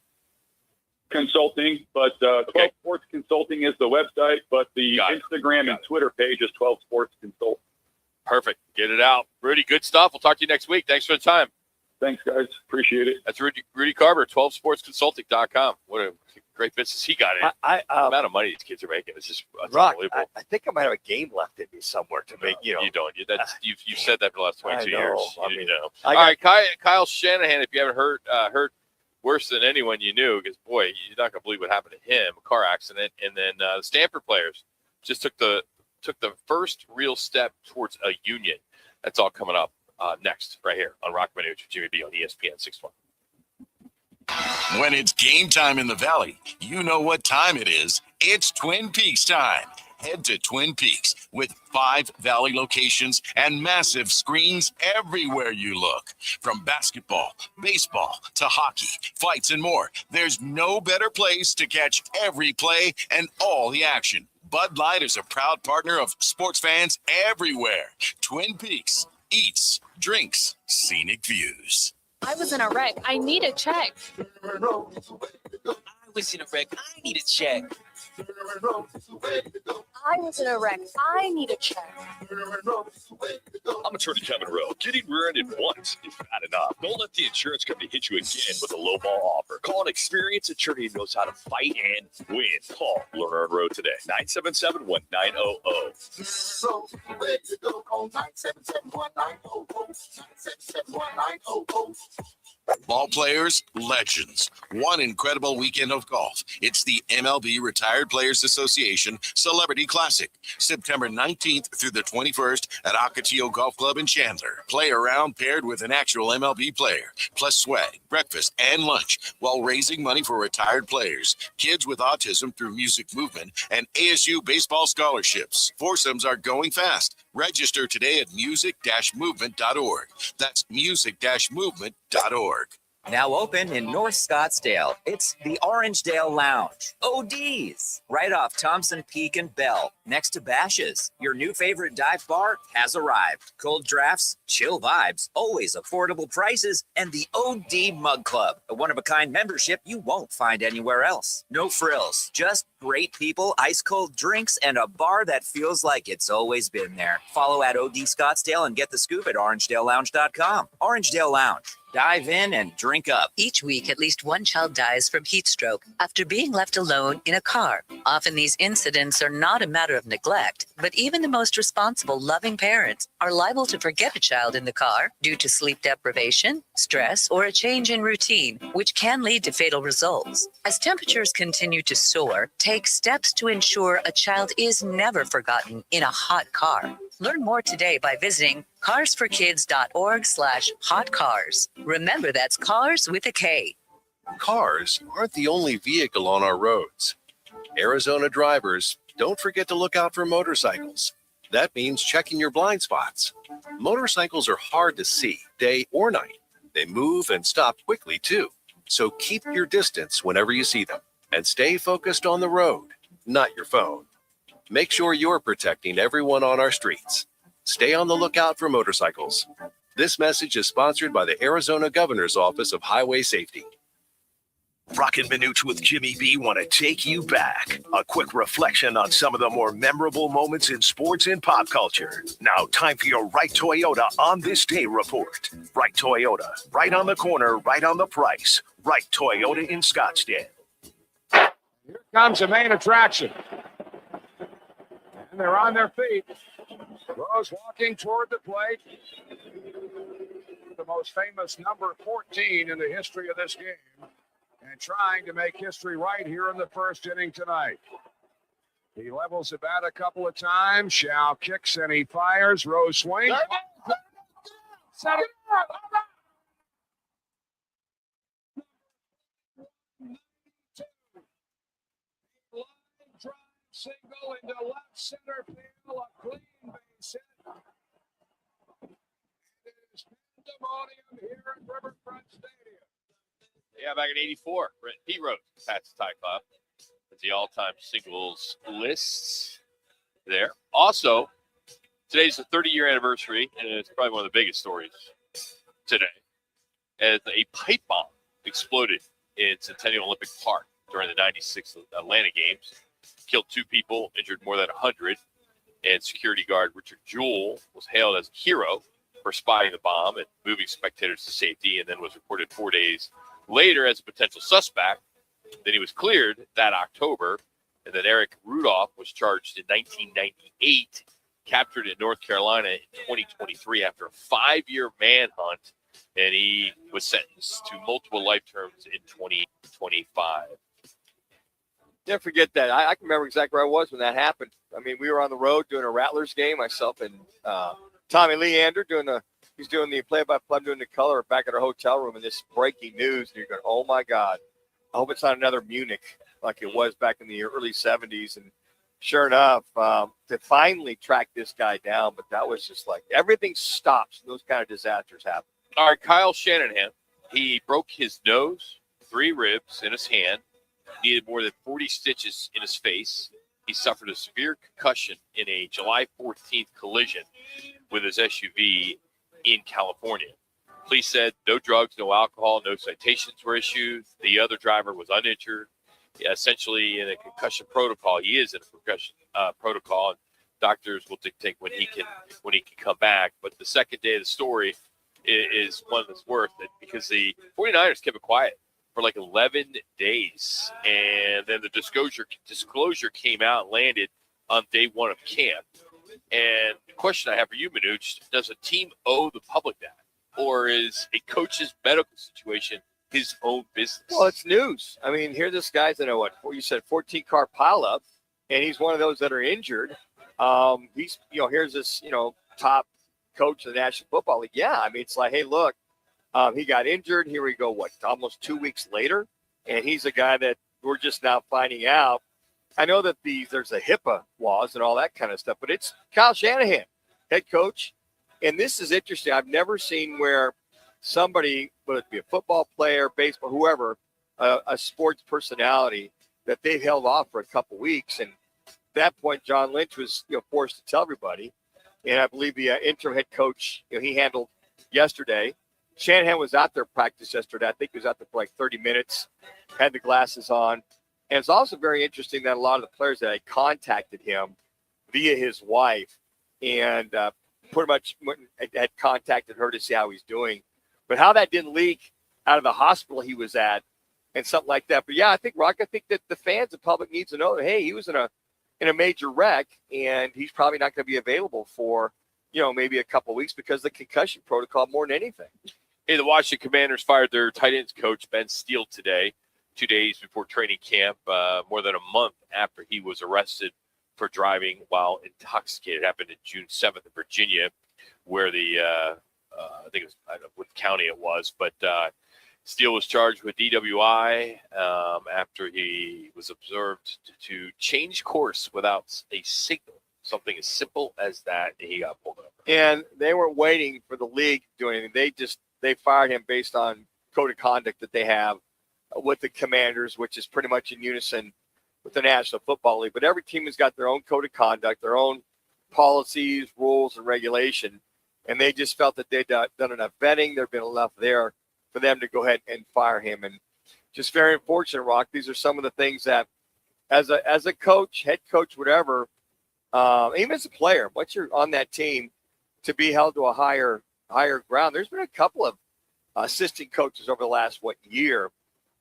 Consulting, but 12 Sports Consulting is the website, but the Instagram and Twitter page is 12 Sports Consult. Perfect. Get it out. Rudy, good stuff. We'll talk to you next week. Thanks for the time. Thanks, guys. Appreciate it. That's Rudy Carver, 12sportsconsulting.com. What a great business he got in. The amount of money these kids are making is just unbelievable. I think I might have a game left in me somewhere to make, You don't. You've said that for the last 22 years. All right, Kyle Shanahan, if you haven't heard worse than anyone you knew, because, boy, you're not going to believe what happened to him, a car accident. And then the Stanford players just took the first real step towards a union. That's all coming up next right here on Roc Manuch with Jimmy B on ESPN 620. When it's game time in the Valley, you know what time it is. It's Twin Peaks time. Head to Twin Peaks with 5 Valley locations and massive screens everywhere you look. From basketball, baseball, to hockey, fights, and more, there's no better place to catch every play and all the action. Bud Light is a proud partner of sports fans everywhere. Twin Peaks, eats, drinks, scenic views. I was in a wreck. I need a check. I was in a wreck. I need a check. I was in a wreck. I need a check. I'm attorney Kevin Rowe. Getting rear-ended once is bad enough. Don't let the insurance company hit you again with a lowball offer. Call an experienced attorney who knows how to fight and win. Call Lerner and Rowe today. 977-1900. Ball players, legends. One incredible weekend of golf. It's the MLB Retired Players Association Celebrity Classic, September 19th through the 21st at Ocotillo Golf Club in Chandler. Play around paired with an actual MLB player, plus swag, breakfast, and lunch while raising money for retired players, kids with autism through music movement, and ASU baseball scholarships. Foursomes are going fast. Register today at music-movement.org. That's music-movement.org. Now open in North Scottsdale. It's the Orangedale Lounge. ODs. Right off Thompson Peak and Bell. Next to Bash's. Your new favorite dive bar has arrived. Cold drafts, chill vibes, always affordable prices, and the OD Mug Club. A one-of-a-kind membership you won't find anywhere else. No frills. Just great people, ice-cold drinks, and a bar that feels like it's always been there. Follow at OD Scottsdale and get the scoop at orangedalelounge.com. Orangedale Lounge. Dive in and drink up. Each week, at least one child dies from heat stroke after being left alone in a car. Often these incidents are not a matter of neglect, but even the most responsible, loving parents are liable to forget a child in the car due to sleep deprivation, stress, or a change in routine, which can lead to fatal results. As temperatures continue to soar, take steps to ensure a child is never forgotten in a hot car. Learn more today by visiting carsforkids.org/hotcars. Remember, that's cars with a K. Cars aren't the only vehicle on our roads. Arizona drivers, don't forget to look out for motorcycles. That means checking your blind spots. Motorcycles are hard to see, day or night. They move and stop quickly, too. So keep your distance whenever you see them. And stay focused on the road, not your phone. Make sure you're protecting everyone on our streets. Stay on the lookout for motorcycles. This message is sponsored by the Arizona Governor's Office of Highway Safety. Roc and Manuch with Jimmy B want to take you back. A quick reflection on some of the more memorable moments in sports and pop culture. Now, time for your Right Toyota on this day report. Right Toyota, right on the corner, right on the price. Right Toyota in Scottsdale. Here comes the main attraction. And they're on their feet. Rose walking toward the plate. The most famous number 14 in the history of this game. And trying to make history right here in the first inning tonight. He levels the bat a couple of times. Shao kicks and he fires. Rose swings. Set it up. Single into left center field, a clean base hit. It is pandemonium here at Riverfront Stadium. Yeah, back in '84, Pete Rose pats the tie club. That's the all-time singles list there. Also, today's the 30-year anniversary, and it's probably one of the biggest stories today, as a pipe bomb exploded in Centennial Olympic Park during the '96 Atlanta Games. Killed 2 people, injured more than 100, and security guard Richard Jewell was hailed as a hero for spotting the bomb and moving spectators to safety, and then was reported 4 days later as a potential suspect. Then he was cleared that October, and then Eric Rudolph was charged in 1998, captured in North Carolina in 2023 after a 5-year manhunt, and he was sentenced to multiple life terms in 2025. Never forget that. I can remember exactly where I was when that happened. I mean, we were on the road doing a Rattlers game, myself and Tommy Leander he's doing the play-by-play, doing the color back at our hotel room, and this breaking news, and you're going, oh my God, I hope it's not another Munich like it was back in the early 70s. And sure enough, to finally track this guy down, but that was just like everything stops when those kind of disasters happen. All right, Kyle Shanahan, he broke his nose, 3 ribs in his hand, needed more than 40 stitches in his face. He suffered a severe concussion in a July 14th collision with his SUV in California. Police said no drugs, no alcohol, no citations were issued. The other driver was uninjured. Essentially in a concussion protocol. He is in a concussion protocol, and doctors will dictate when he can come back. But the second day of the story is one that's worth it, because the 49ers kept it quiet for like 11 days. And then the disclosure came out and landed on day 1 of camp. And the question I have for you, Manuch, does a team owe the public that? Or is a coach's medical situation his own business? Well, it's news. I mean, here this guy's in a, 14-car pileup, and he's one of those that are injured. He's, here's this, top coach of the National Football League. Yeah, I mean, it's like, hey, look, he got injured. Here we go, almost 2 weeks later? And he's a guy that we're just now finding out. I know that there's a HIPAA laws and all that kind of stuff, but it's Kyle Shanahan, head coach. And this is interesting. I've never seen where somebody, whether it be a football player, baseball, whoever, a sports personality, that they've held off for a couple weeks. And at that point, John Lynch was forced to tell everybody. And I believe the interim head coach, he handled yesterday. Shanahan was out there practice yesterday. I think he was out there for like 30 minutes, had the glasses on. And it's also very interesting that a lot of the players that had contacted him via his wife and pretty much had contacted her to see how he's doing, But how that didn't leak out of the hospital he was at and something like that. But yeah, I think that the fans, the public needs to know that, hey, he was in a major wreck and he's probably not going to be available for, maybe a couple of weeks because of the concussion protocol more than anything. Hey, the Washington Commanders fired their tight ends coach, Ben Steele, today, 2 days before training camp, more than a month after he was arrested for driving while intoxicated. It happened in June 7th in Virginia, where I think it was, I don't know what county it was, but Steele was charged with DWI after he was observed to change course without a signal. Something as simple as that, he got pulled over. And they weren't waiting for the league to do anything. They fired him based on code of conduct that they have with the Commanders, which is pretty much in unison with the National Football League. But every team has got their own code of conduct, their own policies, rules, and regulation. And they just felt that they'd done enough vetting. There'd been enough there for them to go ahead and fire him. And just very unfortunate, Rock. These are some of the things that, as a coach, head coach, whatever, even as a player, once you're on that team, to be held to a higher ground. There's been a couple of assistant coaches over the last year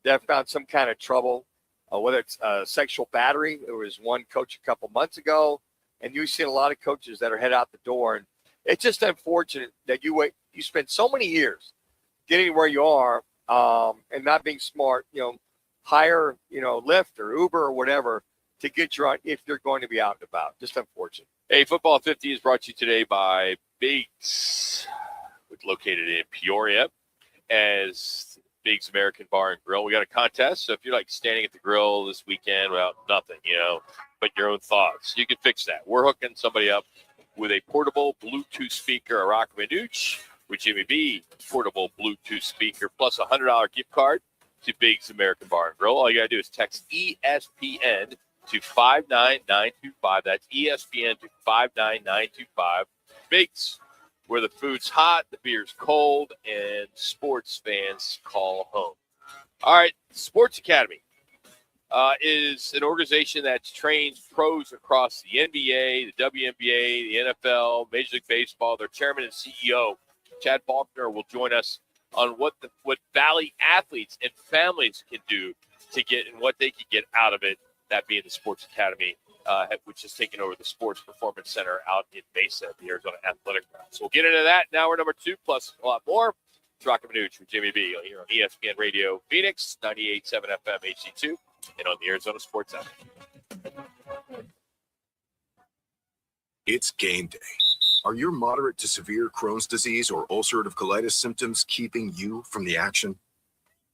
that have found some kind of trouble, whether it's sexual battery. There was one coach a couple months ago, and you've seen a lot of coaches that are head out the door. And it's just unfortunate that you spend so many years getting where you are and not being smart. Hire Lyft or Uber or whatever to get you on if you're going to be out and about. Just unfortunate. Hey, Football 50 is brought to you today by Biggs, which is located in Peoria, as Biggs American Bar and Grill. We got a contest, so if you're standing at the grill this weekend without nothing, but your own thoughts, you can fix that. We're hooking somebody up with a portable Bluetooth speaker, a Roc Manuch with Jimmy B, portable Bluetooth speaker, plus a $100 gift card to Biggs American Bar and Grill. All you got to do is text ESPN to 59925. That's ESPN to 59925. Biggs, where the food's hot, the beer's cold, and sports fans call home. All right, Sports Academy is an organization that trains pros across the NBA, the WNBA, the NFL, Major League Baseball. Their chairman and CEO, Chad Faulkner, will join us on what Valley athletes and families can do to get and what they can get out of it, that being the Sports Academy, which is taking over the Sports Performance Center out in Mesa, the Arizona Athletic Grounds. So we'll get into that now. We're number 2, plus a lot more. It's Roc and Manuch with Jimmy B here on ESPN Radio Phoenix, 98.7 FM HD2, and on the Arizona Sports App. It's game day. Are your moderate to severe Crohn's disease or ulcerative colitis symptoms keeping you from the action?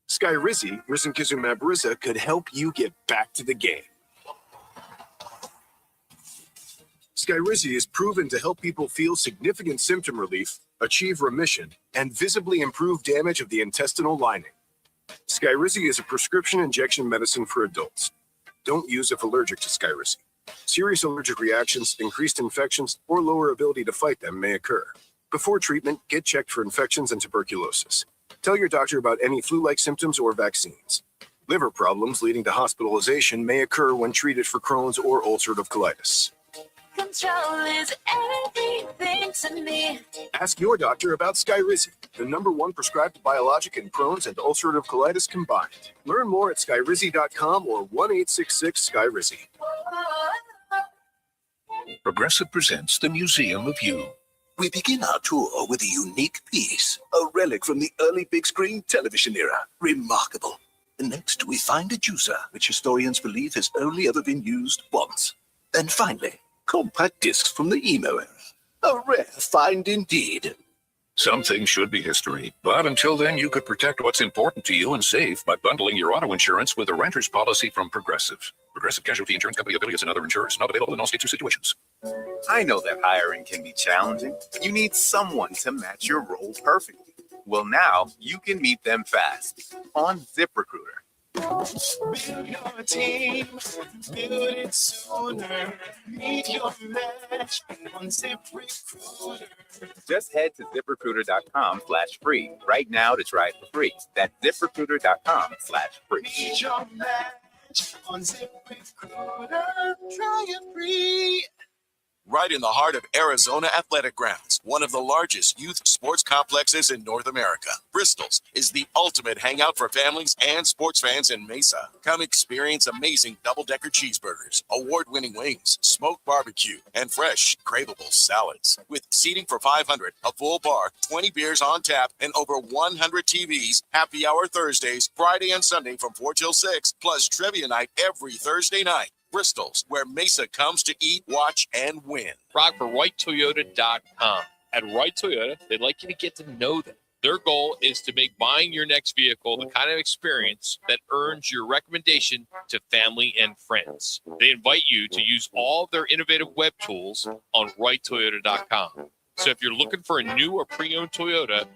Skyrizi, risankizumab Riza, could help you get back to the game. Skyrizi is proven to help people feel significant symptom relief, achieve remission, and visibly improve damage of the intestinal lining. Skyrizi is a prescription injection medicine for adults. Don't use if allergic to Skyrizi. Serious allergic reactions, increased infections, or lower ability to fight them may occur. Before treatment, get checked for infections and tuberculosis. Tell your doctor about any flu-like symptoms or vaccines. Liver problems leading to hospitalization may occur when treated for Crohn's or ulcerative colitis. Control is everything to me. Ask your doctor about Skyrizi, the #1 prescribed biologic in Crohn's and ulcerative colitis combined. Learn more at skyrizi.com or 1-866-SKYRIZI. Progressive presents the Museum of You. We begin our tour with a unique piece, a relic from the early big screen television era. Remarkable. Next, we find a juicer, which historians believe has only ever been used once. And finally, compact discs from the emo era. A rare find indeed. Some things should be history, but until then, you could protect what's important to you and save by bundling your auto insurance with a renter's policy from Progressive. Progressive Casualty Insurance Company affiliates and other insurers, not available in all states or situations. I know that hiring can be challenging. You need someone to match your role perfectly. Well, now you can meet them fast on ZipRecruiter. Build your team, build it sooner. Meet your match on ZipRecruiter. Just head to ZipRecruiter.com/free right now to try it for free. That's ZipRecruiter.com/free. Meet your match on ZipRecruiter. Try it free. right in the heart of Arizona Athletic Grounds, one of the largest youth sports complexes in North America. Bristol's is the ultimate hangout for families and sports fans in Mesa. Come experience amazing double-decker cheeseburgers, award-winning wings, smoked barbecue, and fresh, craveable salads. With seating for 500, a full bar, 20 beers on tap, and over 100 TVs, happy hour Thursdays, Friday and Sunday from 4 till 6, plus trivia night every Thursday night. Bristol's, where Mesa comes to eat, watch, and win. Rock for WrightToyota.com. At Wright Toyota, they'd like you to get to know them. Their goal is to make buying your next vehicle the kind of experience that earns your recommendation to family and friends. They invite you to use all of their innovative web tools on WrightToyota.com. So if you're looking for a new or pre-owned Toyota,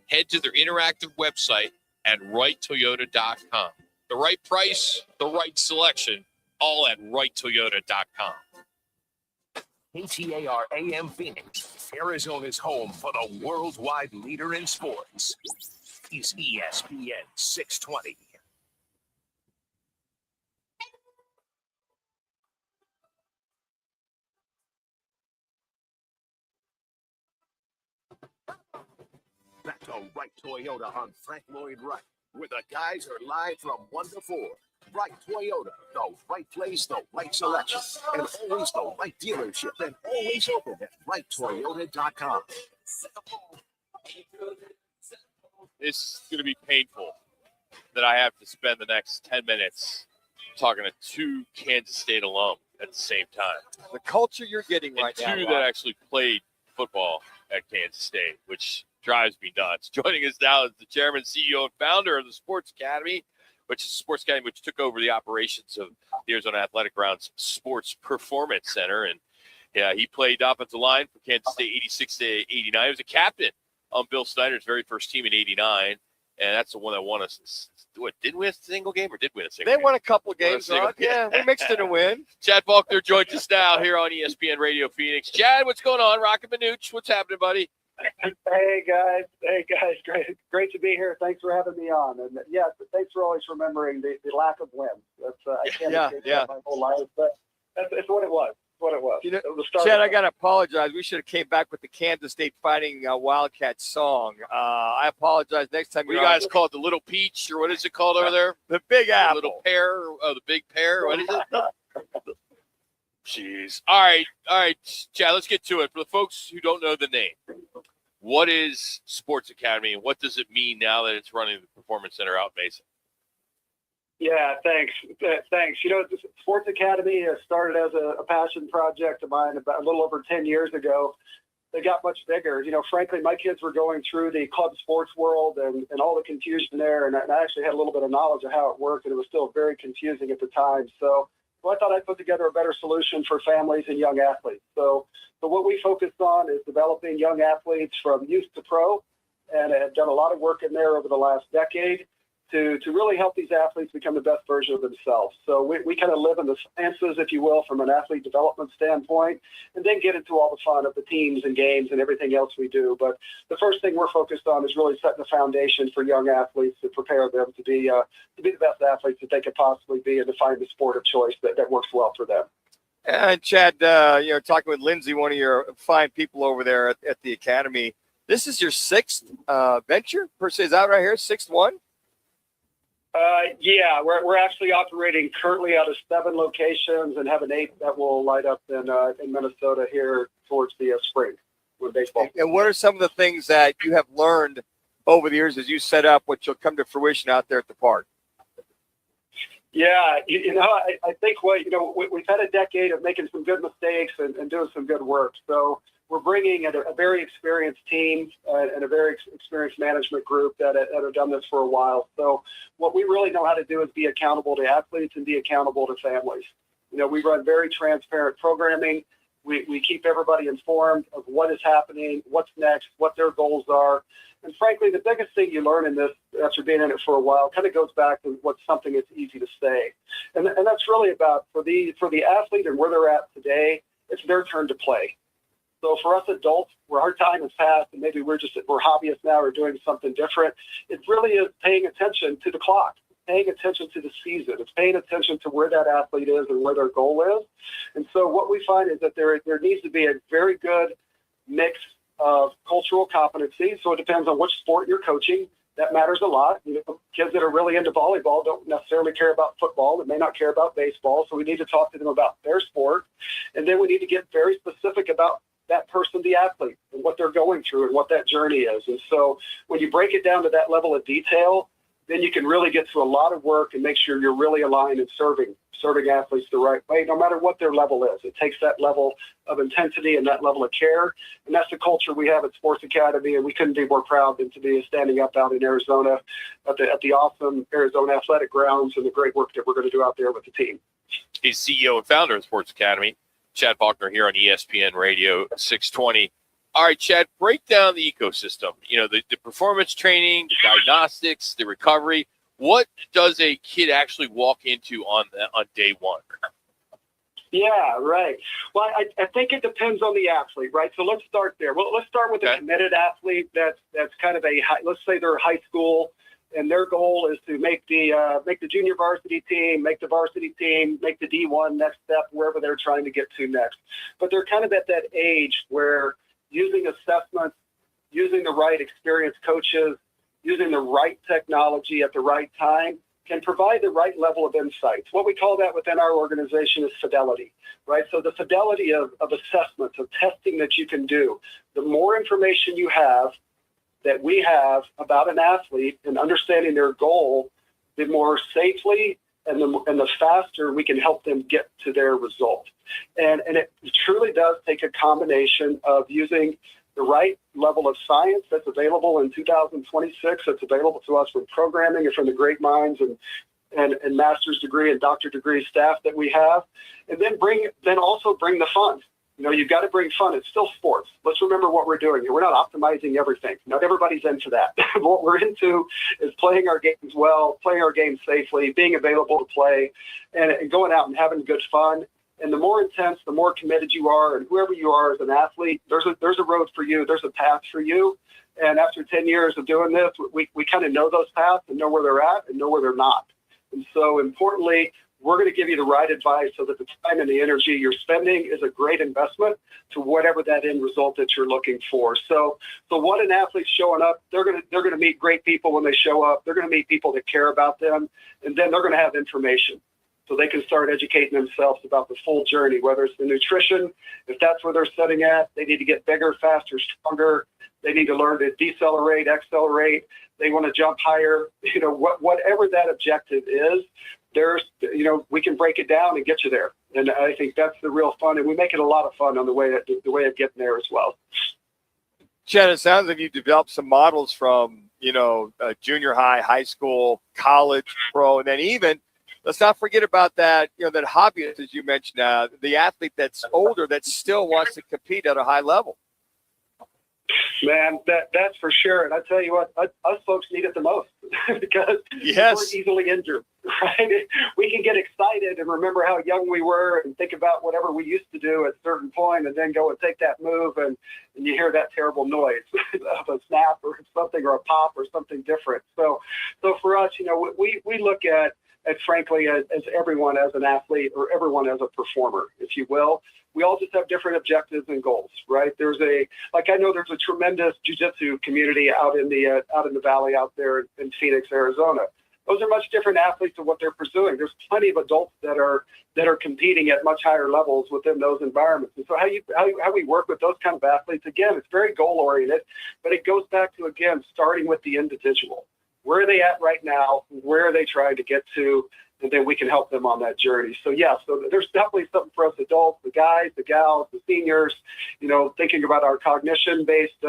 head to their interactive website at WrightToyota.com. The right price, the right selection, all at WrightToyota.com. KTAR AM Phoenix, Arizona's home for the worldwide leader in sports, is ESPN 620. Back to Wright Toyota on Frank Lloyd Wright, where the guys are live from 1 to 4. Wright Toyota, the right place, the right selection, and always the right dealership, and always open at WrightToyota.com. It's going to be painful that I have to spend the next 10 minutes talking to two Kansas State alum at the same time. The culture you're getting right now. Two that actually played football at Kansas State, which drives me nuts. Joining us now is the chairman, CEO, and founder of the Sports Academy, which is Sports Academy, which took over the operations of the Arizona Athletic Grounds Sports Performance Center. And yeah, he played offensive line for Kansas State 86 to 89. He was a captain on Bill Snyder's very first team in 89. And that's the one that won us. What, didn't win a single game or did win a single game? They won a couple of games, Rock. Yeah, we mixed in a win. Chad Faulkner joins us now here on ESPN Radio Phoenix. Chad, what's going on? Roc and Manuch, what's happening, buddy? Hey guys, great to be here. Thanks for having me on, and yes, thanks for always remembering the lack of wins. That's I can't escape that my whole life, but it's what it was. You know, Chad, I gotta apologize. We should have came back with the Kansas State Fighting Wildcats song. I apologize. Next time you guys call it the Little Peach, or what is it called over there? The Big Apple. The Little Pear, the Big Pear. What is it? Jeez. All right, Chad. Let's get to it. For the folks who don't know the name, what is Sports Academy, and what does it mean now that it's running the Performance Center out in Mesa? Yeah, thanks. You know, the Sports Academy started as a passion project of mine about a little over 10 years ago. They got much bigger. You know, frankly, my kids were going through the club sports world and all the confusion there, and I actually had a little bit of knowledge of how it worked, and it was still very confusing at the time. So I thought I'd put together a better solution for families and young athletes. So what we focused on is developing young athletes from youth to pro, and have done a lot of work in there over the last decade to really help these athletes become the best version of themselves. So we kind of live in the sciences, if you will, from an athlete development standpoint, and then get into all the fun of the teams and games and everything else we do. But the first thing we're focused on is really setting the foundation for young athletes to prepare them to be the best athletes that they could possibly be and to find the sport of choice that works well for them. And Chad, talking with Lindsay, one of your fine people over there at the academy, this is your sixth venture per se. Is that right here? Sixth one? Yeah, we're actually operating currently out of 7 locations and have an 8th that will light up in Minnesota here towards the spring with baseball. And what are some of the things that you have learned over the years as you set up what will come to fruition out there at the park? Yeah, I think we've had a decade of making some good mistakes and doing some good work. So we're bringing a very experienced team and a very experienced management group that have done this for a while. So what we really know how to do is be accountable to athletes and be accountable to families. We run very transparent programming. We keep everybody informed of what is happening, what's next, what their goals are. And frankly, the biggest thing you learn in this, after being in it for a while, kind of goes back to what's something that's easy to say. And that's really about, for the athlete and where they're at today, it's their turn to play. So for us adults, where our time has passed and maybe we're hobbyists now or doing something different, it really is paying attention to the clock. paying attention to the season. It's paying attention to where that athlete is and where their goal is. And so what we find is that there needs to be a very good mix of cultural competency. So it depends on which sport you're coaching. That matters a lot. Kids that are really into volleyball don't necessarily care about football. They may not care about baseball. So we need to talk to them about their sport. And then we need to get very specific about that person, the athlete, and what they're going through and what that journey is. And so when you break it down to that level of detail, then you can really get to a lot of work and make sure you're really aligned and serving athletes the right way, no matter what their level is. It takes that level of intensity and that level of care. And that's the culture we have at Sports Academy. And we couldn't be more proud than to be standing up out in Arizona at the awesome Arizona Athletic Grounds and the great work that we're going to do out there with the team. He's CEO and founder of Sports Academy, Chad Faulkner, here on ESPN Radio 620. All right, Chad, break down the ecosystem. The performance training, the diagnostics, the recovery. What does a kid actually walk into on day one? Yeah, right. Well, I think it depends on the athlete, right? So let's start there. Well, let's start with a committed athlete that's kind of let's say they're high school, and their goal is to make the junior varsity team, make the varsity team, make the D1 next step, wherever they're trying to get to next. But they're kind of at that age where using assessments, using the right experienced coaches, using the right technology at the right time can provide the right level of insights. What we call that within our organization is fidelity, right? So the fidelity of assessments, of testing that you can do. The more information you have, that we have about an athlete and understanding their goal, the more safely and the faster we can help them get to their result. And it truly does take a combination of using the right level of science that's available in 2026, that's available to us from programming and from the great minds and master's degree and doctorate degree staff that we have, and then also bring the fun. You've got to bring fun. It's still sports. Let's remember what we're doing here. We're not optimizing everything. Not everybody's into that. What we're into is playing our games well, playing our games safely, being available to play, and going out and having good fun. And the more intense, the more committed you are, and whoever you are as an athlete, there's a road for you. There's a path for you. And after 10 years of doing this, we kind of know those paths and know where they're at and know where they're not. And so importantly, we're going to give you the right advice so that the time and the energy you're spending is a great investment to whatever that end result that you're looking for. So what an athlete's showing up, they're going to meet great people when they show up. They're going to meet people that care about them, and then they're going to have information. So they can start educating themselves about the full journey, whether it's the nutrition, if that's where they're setting at, they need to get bigger, faster, stronger. They need to learn to decelerate, accelerate. They want to jump higher. Whatever that objective is, we can break it down and get you there. And I think that's the real fun. And we make it a lot of fun on the way of getting there as well. Chad, it sounds like you developed some models from, junior high, high school, college, pro, and then even, let's not forget about that, that hobbyist, as you mentioned, the athlete that's older that still wants to compete at a high level. Man, that's for sure. And I tell you what, us folks need it the most because we're easily injured, right? We can get excited and remember how young we were and think about whatever we used to do at a certain point and then go and take that move and you hear that terrible noise of a snap or something or a pop or something different. So for us, we look at frankly, as everyone as an athlete or everyone as a performer, if you will. We all just have different objectives and goals, right? I know there's a tremendous jiu-jitsu community out in the valley out there in Phoenix, Arizona. Those are much different athletes than what they're pursuing. There's plenty of adults that are competing at much higher levels within those environments. And so how we work with those kind of athletes, again, it's very goal-oriented, but it goes back to, again, starting with the individual. Where are they at right now? Where are they trying to get to? And then we can help them on that journey. So there's definitely something for us adults, the guys, the gals, the seniors, thinking about our cognition-based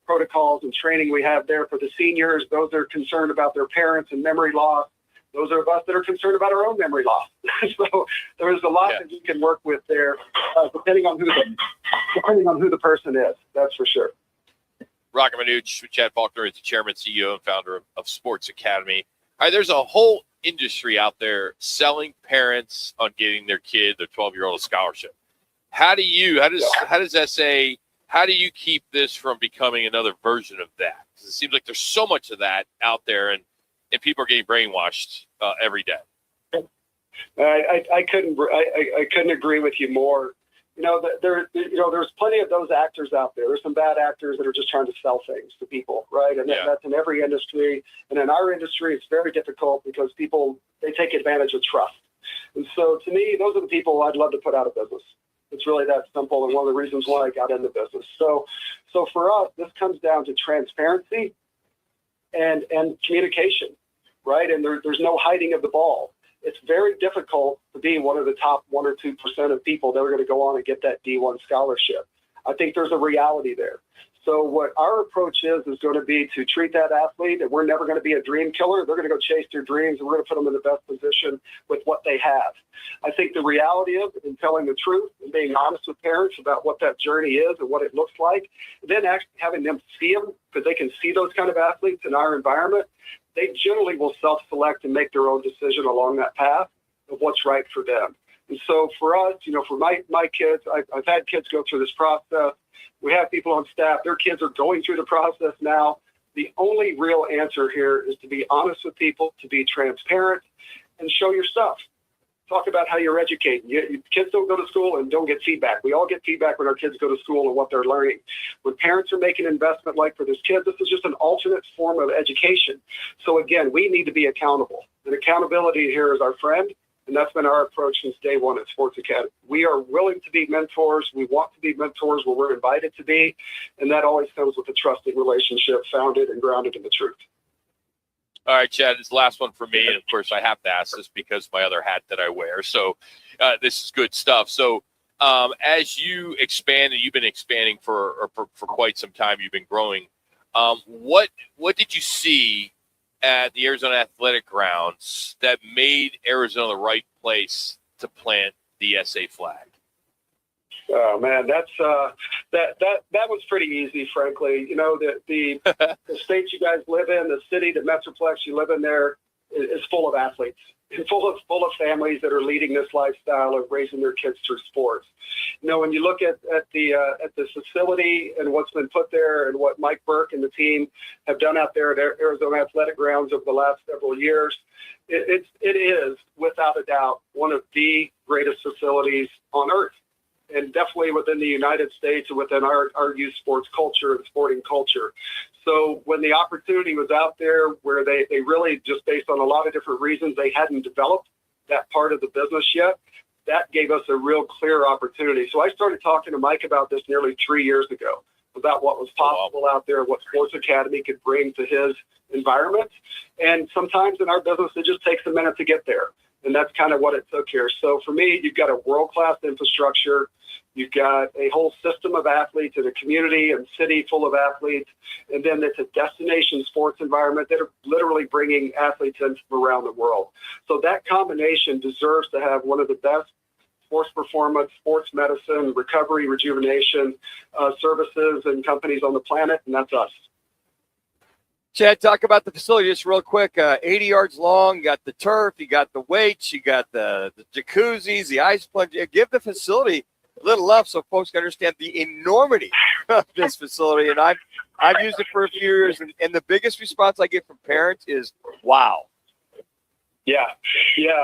protocols and training we have there for the seniors. Those are concerned about their parents and memory loss. Those are of us that are concerned about our own memory loss. So there's a lot that you can work with there, depending on who the person is. That's for sure. Roc and Manuch with Chad Faulkner is the chairman, CEO, and founder of Sports Academy. All right, there's a whole industry out there selling parents on getting their kid, their 12-year-old, a scholarship. How do you keep this from becoming another version of that? Because it seems like there's so much of that out there, and and people are getting brainwashed every day. I couldn't agree with you more. There's plenty of those actors out there. There's some bad actors that are just trying to sell things to people, right? And that's in every industry. And in our industry, it's very difficult because people, they take advantage of trust. And so to me, those are the people I'd love to put out of business. It's really that simple, and one of the reasons why I got into business. So for us, this comes down to transparency and communication, right? And there's no hiding of the ball. It's very difficult to be one of the top 1 or 2% of people that are going to go on and get that D1 scholarship. I think there's a reality there. So what our approach is going to be to treat that athlete, and we're never going to be a dream killer. They're going to go chase their dreams, and we're going to put them in the best position with what they have. I think the reality of it, and telling the truth and being honest with parents about what that journey is and what it looks like, and then actually having them see them, because they can see those kind of athletes in our environment, they generally will self-select and make their own decision along that path of what's right for them. And so for us, for my kids, I've had kids go through this process. We have people on staff, their kids are going through the process now. The only real answer here is to be honest with people, to be transparent, and show your stuff. Talk about how you're educating. Kids don't go to school and don't get feedback. We all get feedback when our kids go to school and what they're learning. When parents are making an investment like for this kid, this is just an alternate form of education. So again, we need to be accountable. And accountability here is our friend. And that's been our approach since day one at Sports Academy. We are willing to be mentors. We want to be mentors where we're invited to be. And that always comes with a trusting relationship founded and grounded in the truth. All right, Chad, this is the last one for me. And, of course, I have to ask this because my other hat that I wear. So this is good stuff. So as you expand, and you've been expanding for quite some time, you've been growing, what did you see at the Arizona Athletic Grounds that made Arizona the right place to plant the SA flag? Oh man, that was pretty easy, frankly. The state you guys live in, the city, the metroplex you live in there is full of athletes, and full of families that are leading this lifestyle of raising their kids through sports. When you look at the facility and what's been put there, and what Mike Burke and the team have done out there at Arizona Athletic Grounds over the last several years, it is without a doubt one of the greatest facilities on earth. And definitely within the United States and within our youth sports culture and sporting culture. So when the opportunity was out there where they really, just based on a lot of different reasons, they hadn't developed that part of the business yet, that gave us a real clear opportunity. So I started talking to Mike about this nearly 3 years ago, about what was possible out there, what Sports Academy could bring to his environment. And sometimes in our business, it just takes a minute to get there. And that's kind of what it took here. So for me, you've got a world-class infrastructure. You've got a whole system of athletes in a community and city full of athletes. And then it's a destination sports environment that are literally bringing athletes in from around the world. So that combination deserves to have one of the best sports performance, sports medicine, recovery, rejuvenation services and companies on the planet, and that's us. Chad, talk about the facility just real quick. 80 yards long, you got the turf, you got the weights, you got the jacuzzis, the ice plunge. Give the facility a little love so folks can understand the enormity of this facility. And I've used it for a few years, and the biggest response I get from parents is, wow. Yeah,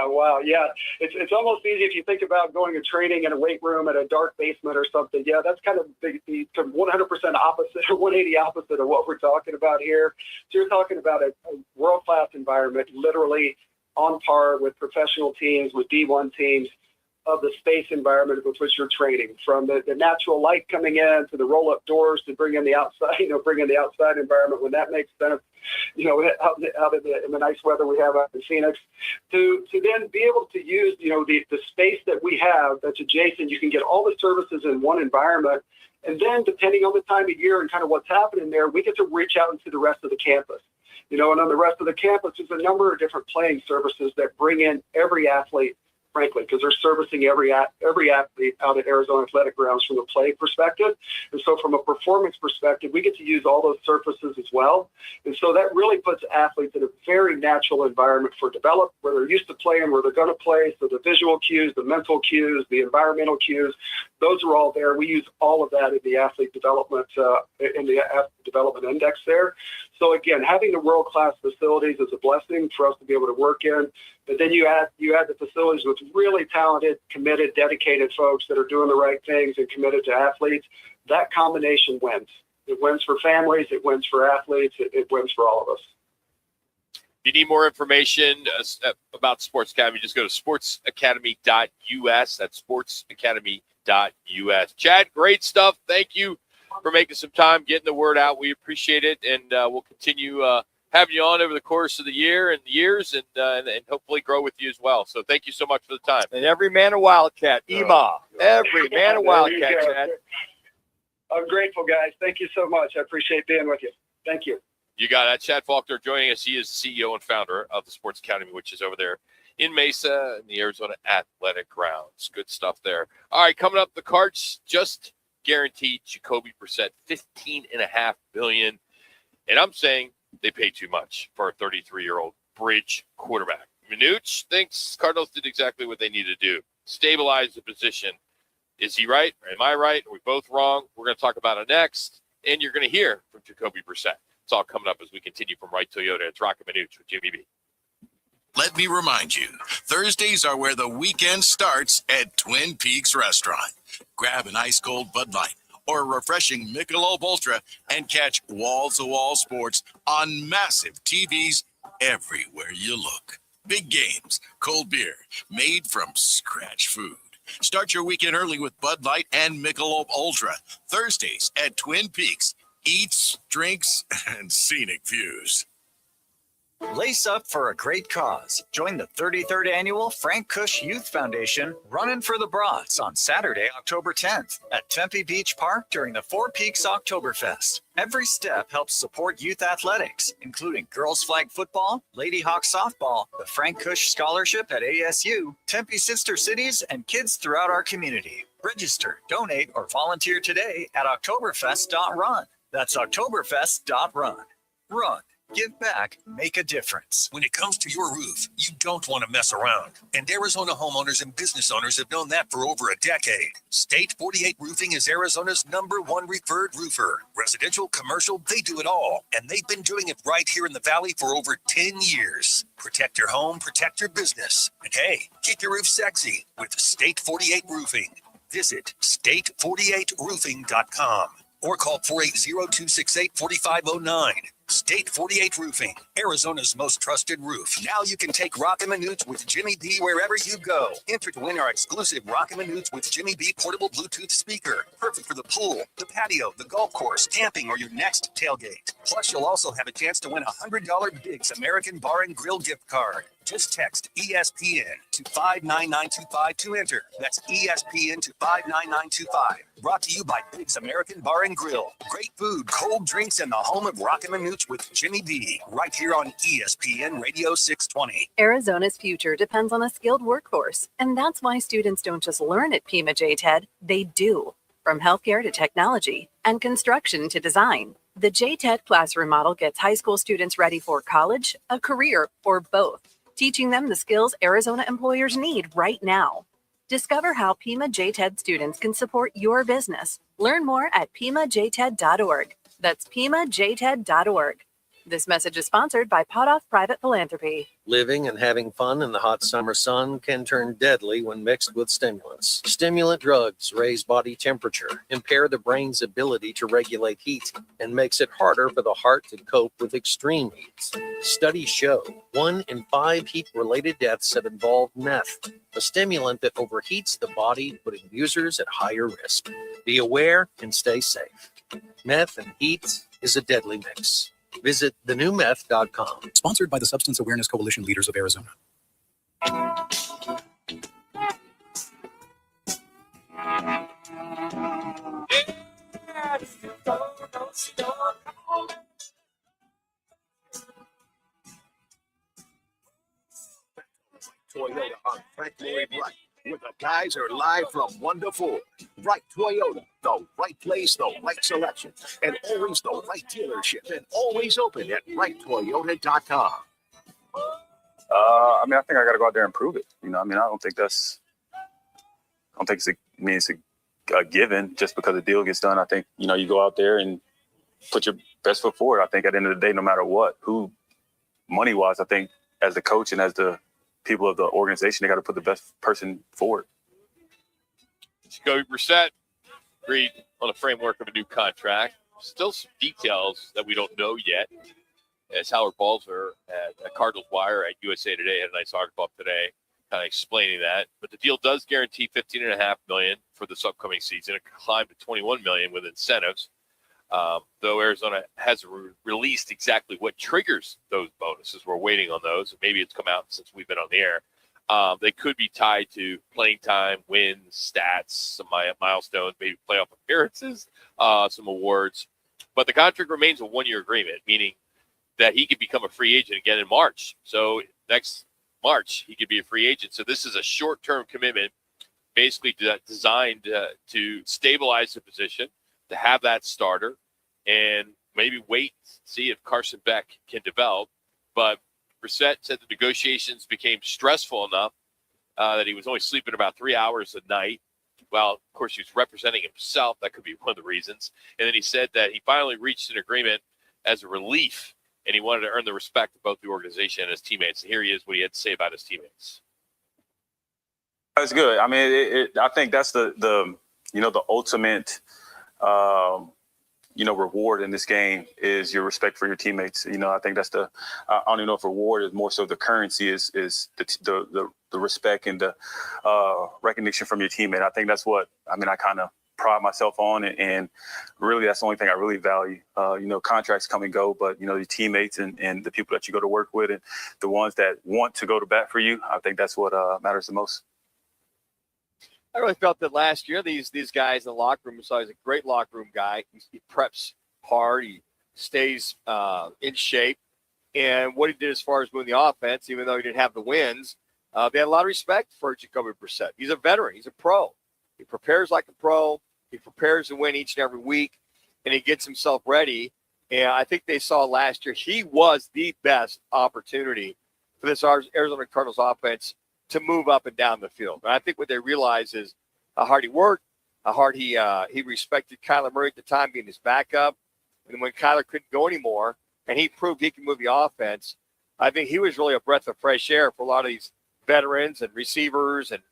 wow, yeah. It's almost easy if you think about going and training in a weight room at a dark basement or something. Yeah, that's kind of the 100% opposite or 180 opposite of what we're talking about here. So you're talking about a world-class environment, literally on par with professional teams, with D1 teams, of the space environment with which you're training, from the natural light coming in to the roll-up doors to bring in the outside, bring in the outside environment when that makes sense, out in the nice weather we have out in Phoenix, to then be able to use, the space that we have that's adjacent. You can get all the services in one environment. And then depending on the time of year and kind of what's happening there, we get to reach out into the rest of the campus. And on the rest of the campus, there's a number of different playing services that bring in every athlete, frankly, because they're servicing every athlete out at Arizona Athletic Grounds from a play perspective. And so from a performance perspective, we get to use all those surfaces as well. And so that really puts athletes in a very natural environment for develop, where they're used to playing, where they're going to play. So the visual cues, the mental cues, the environmental cues, those are all there. We use all of that in the athlete development, in the athlete development index there. So again, having the world-class facilities is a blessing for us to be able to work in. But then you add the facilities with really talented, committed, dedicated folks that are doing the right things and committed to athletes. That combination wins. It wins for families. It wins for athletes. It wins for all of us. If you need more information about Sports Academy, just go to sportsacademy.us. That's sportsacademy.us. Chad, great stuff. Thank you for making some time, getting the word out. We appreciate it, and we'll continue having you on over the course of the year and years, and hopefully grow with you as well. So thank you so much for the time. And every man a Wildcat, EMA. Every man a Wildcat, Chad. I'm grateful, guys. Thank you so much. I appreciate being with you. Thank you. You got that. Chad Faulkner joining us. He is the CEO and founder of the Sports Academy, which is over there in Mesa in the Arizona Athletic Grounds. Good stuff there. All right, coming up, the Cards just guaranteed Jacoby Brissett $15.5 billion. And I'm saying they pay too much for a 33-year-old bridge quarterback. Manuch thinks Cardinals did exactly what they needed to do. Stabilize the position. Is he right? Or am I right? Are we both wrong? We're going to talk about it next. And you're going to hear from Jacoby Brissett. It's all coming up as we continue from Wright Toyota. It's Roc and Manuch with Jimmy B. Let me remind you, Thursdays are where the weekend starts at Twin Peaks Restaurant. Grab an ice-cold Bud Light or a refreshing Michelob Ultra and catch wall-to-wall sports on massive TVs everywhere you look. Big games, cold beer, made from scratch food. Start your weekend early with Bud Light and Michelob Ultra. Thursdays at Twin Peaks. Eats, drinks, and scenic views. Lace up for a great cause. Join the 33rd annual Frank Cush Youth Foundation Running for the Brats on Saturday, October 10th at Tempe Beach Park during the Four Peaks Oktoberfest. Every step helps support youth athletics, including girls flag football, Lady Hawk softball, the Frank Cush Scholarship at ASU, Tempe Sister Cities, and kids throughout our community. Register, donate, or volunteer today at Oktoberfest.run. That's Oktoberfest.run. Run. Give back, make a difference. When it comes to your roof, you don't want to mess around. And Arizona homeowners and business owners have known that for over a decade. State 48 Roofing is Arizona's #1 referred roofer. Residential, commercial, they do it all. And they've been doing it right here in the Valley for over 10 years. Protect your home, protect your business. And hey, keep your roof sexy with State 48 Roofing. Visit state48roofing.com or call 480-268-4509. State 48 Roofing, Arizona's most trusted roof. Now you can take Roc and Manuch with Jimmy B wherever you go. Enter to win our exclusive Roc and Manuch with Jimmy B portable Bluetooth speaker. Perfect for the pool, the patio, the golf course, camping, or your next tailgate. Plus, you'll also have a chance to win a $100 Biggs American Bar and Grill gift card. Just text ESPN to 59925 to enter. That's ESPN to 59925. Brought to you by Biggs American Bar and Grill. Great food, cold drinks, and the home of Roc and Manuch with Jimmy B. Right here on ESPN Radio 620. Arizona's future depends on a skilled workforce, and that's why students don't just learn at Pima JTED, they do. From healthcare to technology and construction to design, the JTED classroom model gets high school students ready for college, a career, or both, teaching them the skills Arizona employers need right now. Discover how Pima JTED students can support your business. Learn more at PimaJTED.org. That's PimaJTED.org. This message is sponsored by Potoff Private Philanthropy. Living and having fun in the hot summer sun can turn deadly when mixed with stimulants. Stimulant drugs raise body temperature, impair the brain's ability to regulate heat, and makes it harder for the heart to cope with extreme heat. Studies show 1 in 5 heat-related deaths have involved meth, a stimulant that overheats the body, putting users at higher risk. Be aware and stay safe. Meth and heat is a deadly mix. Visit thenewmeth.com. Sponsored by the Substance Awareness Coalition Leaders of Arizona. Toyota on Frank Lloyd Wright, where the guys are live from 1 to 4. Right Toyota, the right place, the right selection, and always the right dealership, and always open at righttoyota.com. I think I got to go out there and prove it. I don't think it's a given just because the deal gets done. I think, you go out there and put your best foot forward. I think at the end of the day, no matter what, who money-wise, I think as the coach and as the people of the organization, they got to put the best person forward. Jacoby Brissett agreed on the framework of a new contract. Still some details that we don't know yet. As Howard Balzer at Cardinals Wire at USA Today had a nice article up today kind of explaining that. But the deal does guarantee $15.5 million for this upcoming season. It could climb to $21 million with incentives. Though Arizona hasn't released exactly what triggers those bonuses. We're waiting on those. Maybe it's come out since we've been on the air. They could be tied to playing time, wins, stats, some milestones, maybe playoff appearances, some awards. But the contract remains a one-year agreement, meaning that he could become a free agent again in March. So next March, he could be a free agent. So this is a short-term commitment, basically designed to stabilize the position, to have that starter, and maybe wait, see if Carson Beck can develop. But Brissett said the negotiations became stressful enough that he was only sleeping about 3 hours a night. Well, of course, he was representing himself. That could be one of the reasons. And then he said that he finally reached an agreement as a relief, and he wanted to earn the respect of both the organization and his teammates. And here he is, what he had to say about his teammates. That's good. I mean, I think that's the ultimate, reward in this game is your respect for your teammates. I think that's I don't even know if reward is more so the currency is the respect and the recognition from your teammate. I think that's what, I kind of pride myself on, and really that's the only thing I really value. Contracts come and go, but your teammates and the people that you go to work with and the ones that want to go to bat for you, I think that's what matters the most. I really felt that last year, these guys in the locker room, so he's a great locker room guy. He preps hard. He stays in shape. And what he did as far as moving the offense, even though he didn't have the wins, they had a lot of respect for Jacoby Brissett. He's a veteran. He's a pro. He prepares like a pro. He prepares to win each and every week, and he gets himself ready. And I think they saw last year he was the best opportunity for this Arizona Cardinals offense to move up and down the field. And I think what they realize is how hard he worked, how hard he respected Kyler Murray at the time being his backup. And when Kyler couldn't go anymore and he proved he can move the offense, I think he was really a breath of fresh air for a lot of these veterans and receivers and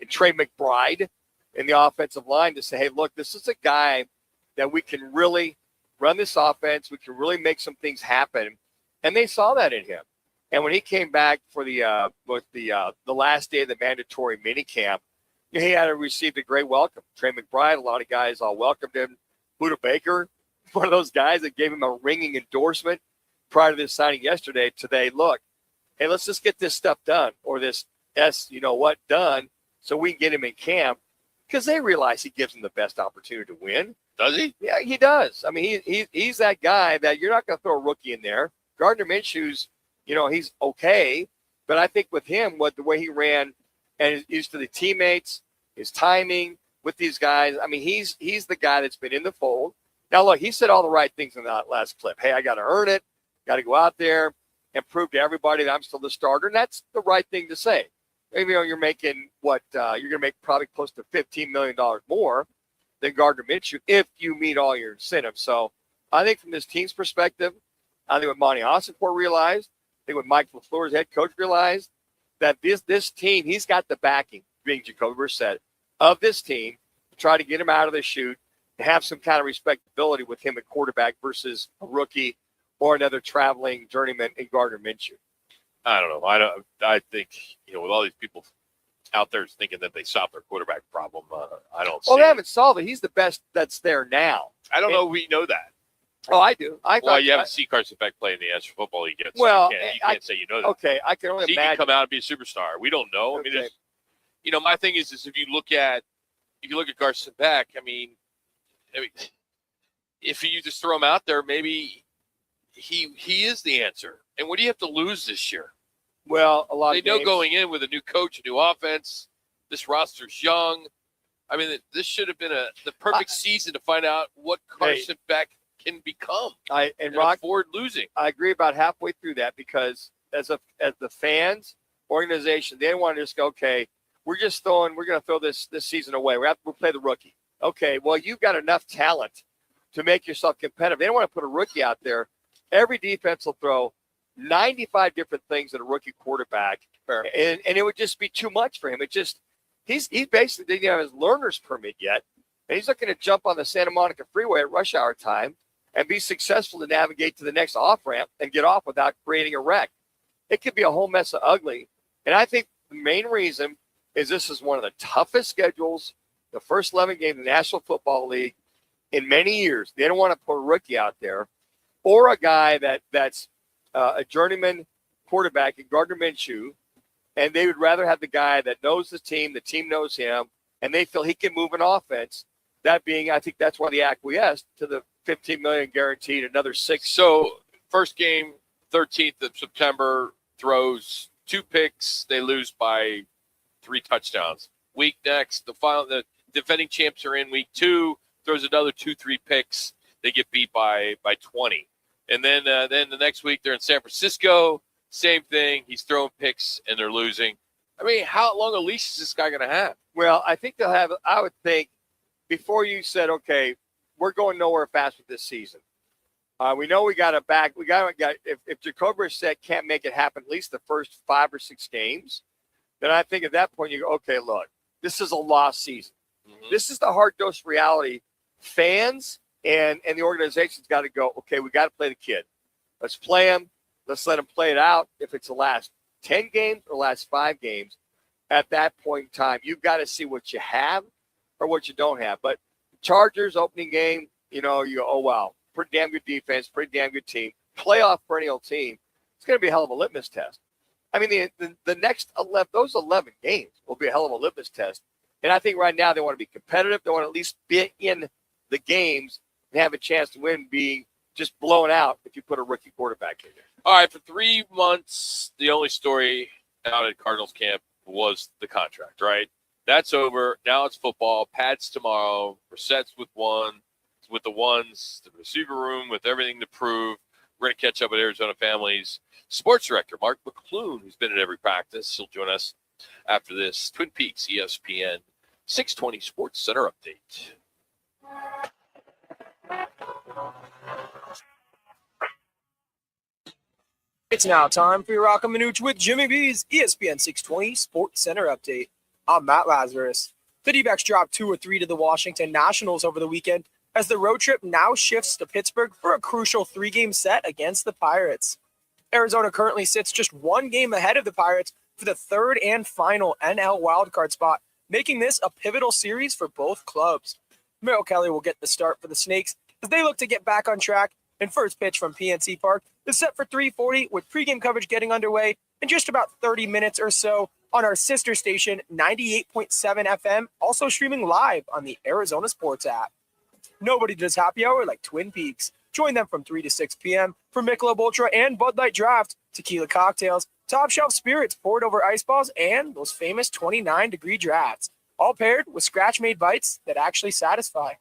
Trey McBride in the offensive line to say, hey, look, this is a guy that we can really run this offense. We can really make some things happen. And they saw that in him. And when he came back for the last day of the mandatory minicamp, he had received a great welcome. Trey McBride, a lot of guys all welcomed him. Buda Baker, one of those guys that gave him a ringing endorsement prior to this signing yesterday. Today, look, hey, let's just get this stuff done, or this done, so we can get him in camp, because they realize he gives them the best opportunity to win. Does he? Yeah, he does. I mean, he's that guy that you're not going to throw a rookie in there. Gardner Minshew's, he's okay, but I think with him, the way he ran and is used to the teammates, his timing with these guys, I mean, he's the guy that's been in the fold. Now, look, he said all the right things in that last clip. Hey, I got to earn it, got to go out there and prove to everybody that I'm still the starter, and that's the right thing to say. Maybe you're making you're going to make probably close to $15 million more than Gardner Minshew if you meet all your incentives. So I think from this team's perspective, I think what Monty Ossenfort realized, I think what Mike LaFleur's head coach realized, that this team, he's got the backing, being Jacoby Brissett, of this team to try to get him out of the chute and have some kind of respectability with him at quarterback versus a rookie or another traveling journeyman in Gardner Minshew. I don't know. I think, with all these people out there thinking that they solved their quarterback problem, I don't see Well, they haven't solved it. He's the best that's there now. I don't know if we know that. Oh, I do. You haven't seen Carson Beck play in the National Football League yet. So well, you can't say you know that. Okay, I can only he imagine. He can come out and be a superstar. We don't know. Okay. I mean, my thing is if you look at Carson Beck, I mean, if you just throw him out there, maybe he is the answer. And what do you have to lose this year? Well, a lot they of know games. Going in with a new coach, a new offense. This roster's young. I mean, this should have been the perfect season to find out what Carson Beck can become. And Roc, afford losing. I agree about halfway through that, because as the fans, organization, they want to just go, okay, we're going to throw this season away. We'll play the rookie. Okay, well, you've got enough talent to make yourself competitive. They don't want to put a rookie out there. Every defense will throw 95 different things at a rookie quarterback, and it would just be too much for him. He's basically didn't have his learner's permit yet, and he's not going to jump on the Santa Monica freeway at rush hour time and be successful to navigate to the next off-ramp and get off without creating a wreck. It could be a whole mess of ugly. And I think the main reason is this is one of the toughest schedules, the first 11 game in the National Football League in many years. They don't want to put a rookie out there or a guy that's a journeyman quarterback in Gardner Minshew, and they would rather have the guy that knows the team knows him, and they feel he can move an offense. That being, I think that's why they acquiesced to the $15 million guaranteed, another $6 million. So first game, 13th of September, throws 2 picks. They lose by 3 touchdowns. Week next, the defending champs are in week 2, throws another 2-3 picks. They get beat by 20. And then the next week they're in San Francisco. Same thing. He's throwing picks and they're losing. I mean, how long a leash is this guy going to have? Well, I think they'll have, I would think, before you said, okay, we're going nowhere fast with this season. We know we got to back. If Jacoby Brissett can't make it happen at least the first 5 or 6 games, then I think at that point you go, okay, look, this is a lost season. Mm-hmm. This is the hard dose reality. Fans and the organization's got to go, okay, we got to play the kid. Let's play him. Let's let him play it out. If it's the last 10 games or last 5 games, at that point in time, you've got to see what you have or what you don't have. But Chargers opening game, you go, oh, wow, pretty damn good defense, pretty damn good team, playoff perennial team. It's going to be a hell of a litmus test. I mean, the next 11, those 11 games will be a hell of a litmus test. And I think right now they want to be competitive. They want to at least be in the games and have a chance to win, being just blown out if you put a rookie quarterback in there. All right, for 3 months, the only story out at Cardinals camp was the contract, right? That's over. Now it's football. Pads tomorrow. Brissett's with the ones, the receiver room with everything to prove. We're going to catch up with Arizona Family's sports director, Mark McClune, who's been at every practice. He'll join us after this Twin Peaks ESPN 620 Sports Center update. It's now time for your Roc and Manuch with Jimmy B's ESPN 620 Sports Center update. I'm Matt Lazarus. The D-backs dropped 2 or 3 to the Washington Nationals over the weekend as the road trip now shifts to Pittsburgh for a crucial 3-game set against the Pirates. Arizona currently sits just 1 game ahead of the Pirates for the 3rd and final NL wildcard spot, making this a pivotal series for both clubs. Merrill Kelly will get the start for the Snakes as they look to get back on track, and first pitch from PNC Park is set for 3:40 with pregame coverage getting underway in just about 30 minutes or so on our sister station 98.7 FM, also streaming live on the Arizona Sports app. Nobody does happy hour like Twin Peaks. Join them from 3 to 6 p.m. for Michelob Ultra and Bud Light Draft, tequila cocktails, top shelf spirits poured over ice balls, and those famous 29-degree drafts, all paired with scratch-made bites that actually satisfy.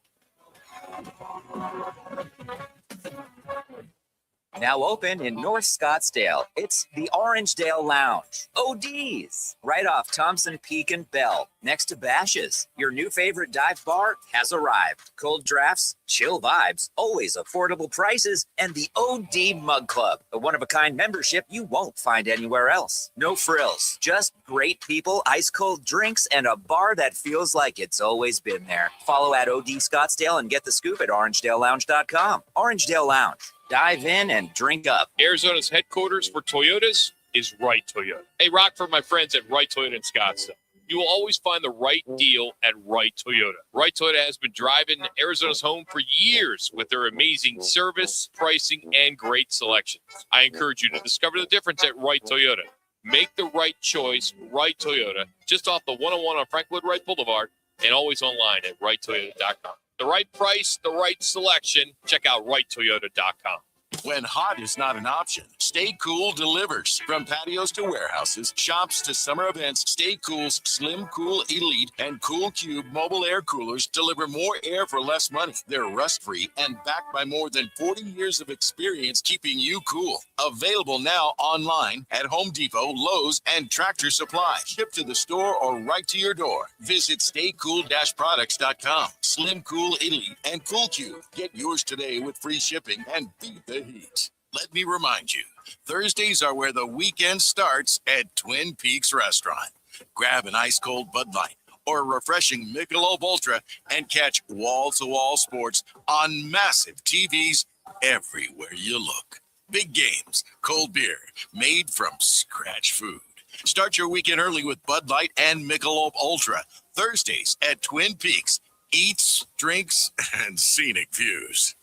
Now open in North Scottsdale, it's the Orangedale Lounge. ODs, right off Thompson Peak and Bell, next to Bash's. Your new favorite dive bar has arrived. Cold drafts, chill vibes, always affordable prices, and the OD Mug Club, a one-of-a-kind membership you won't find anywhere else. No frills, just great people, ice-cold drinks, and a bar that feels like it's always been there. Follow at OD Scottsdale and get the scoop at orangedalelounge.com. Orangedale Lounge. Dive in and drink up. Arizona's headquarters for Toyotas is Wright Toyota. Hey, Rock, for my friends at Wright Toyota in Scottsdale. You will always find the right deal at Wright Toyota. Wright Toyota has been driving Arizona's home for years with their amazing service, pricing, and great selections. I encourage you to discover the difference at Wright Toyota. Make the right choice, Wright Toyota, just off the 101 on Frank Lloyd Wright Boulevard, and always online at wrighttoyota.com. The right price, the right selection. Check out wrighttoyota.com. When hot is not an option, Stay Cool delivers. From patios to warehouses, shops to summer events, Stay Cool's Slim Cool Elite and Cool Cube mobile air coolers deliver more air for less money. They're rust-free and backed by more than 40 years of experience keeping you cool. Available now online at Home Depot, Lowe's, and Tractor Supply. Ship to the store or right to your door. Visit staycool-products.com. Slim Cool Elite and Cool Cube. Get yours today with free shipping and beat the heat. Let me remind you, Thursdays are where the weekend starts at Twin Peaks Restaurant. Grab an ice-cold Bud Light or a refreshing Michelob Ultra and catch wall-to-wall sports on massive TVs everywhere you look. Big games, cold beer, made from scratch food. Start your weekend early with Bud Light and Michelob Ultra. Thursdays at Twin Peaks. Eats, drinks, and scenic views.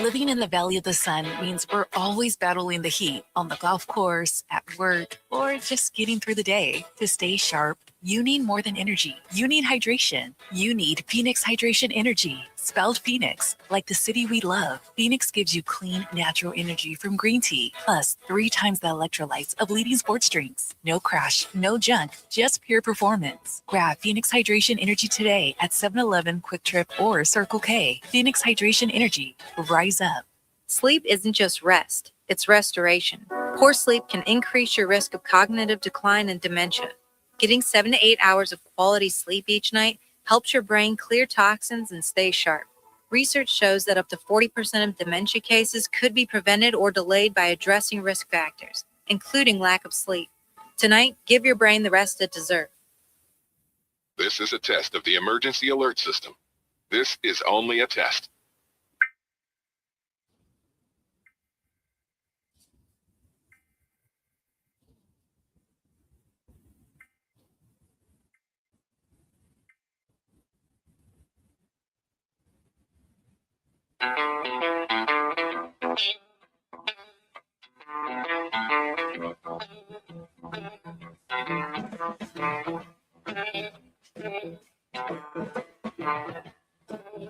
Living in the Valley of the Sun means we're always battling the heat on the golf course, at work, or just getting through the day. To stay sharp, you need more than energy. You need hydration. You need Phoenix Hydration Energy, spelled Phoenix, like the city we love. Phoenix gives you clean, natural energy from green tea, plus 3 times the electrolytes of leading sports drinks. No crash, no junk, just pure performance. Grab Phoenix Hydration Energy today at 7-Eleven, Quick Trip, or Circle K. Phoenix Hydration Energy. Rise up. Sleep isn't just rest, it's restoration. Poor sleep can increase your risk of cognitive decline and dementia. Getting 7 to 8 hours of quality sleep each night helps your brain clear toxins and stay sharp. Research shows that up to 40% of dementia cases could be prevented or delayed by addressing risk factors, including lack of sleep. Tonight, give your brain the rest it deserves. This is a test of the emergency alert system. This is only a test.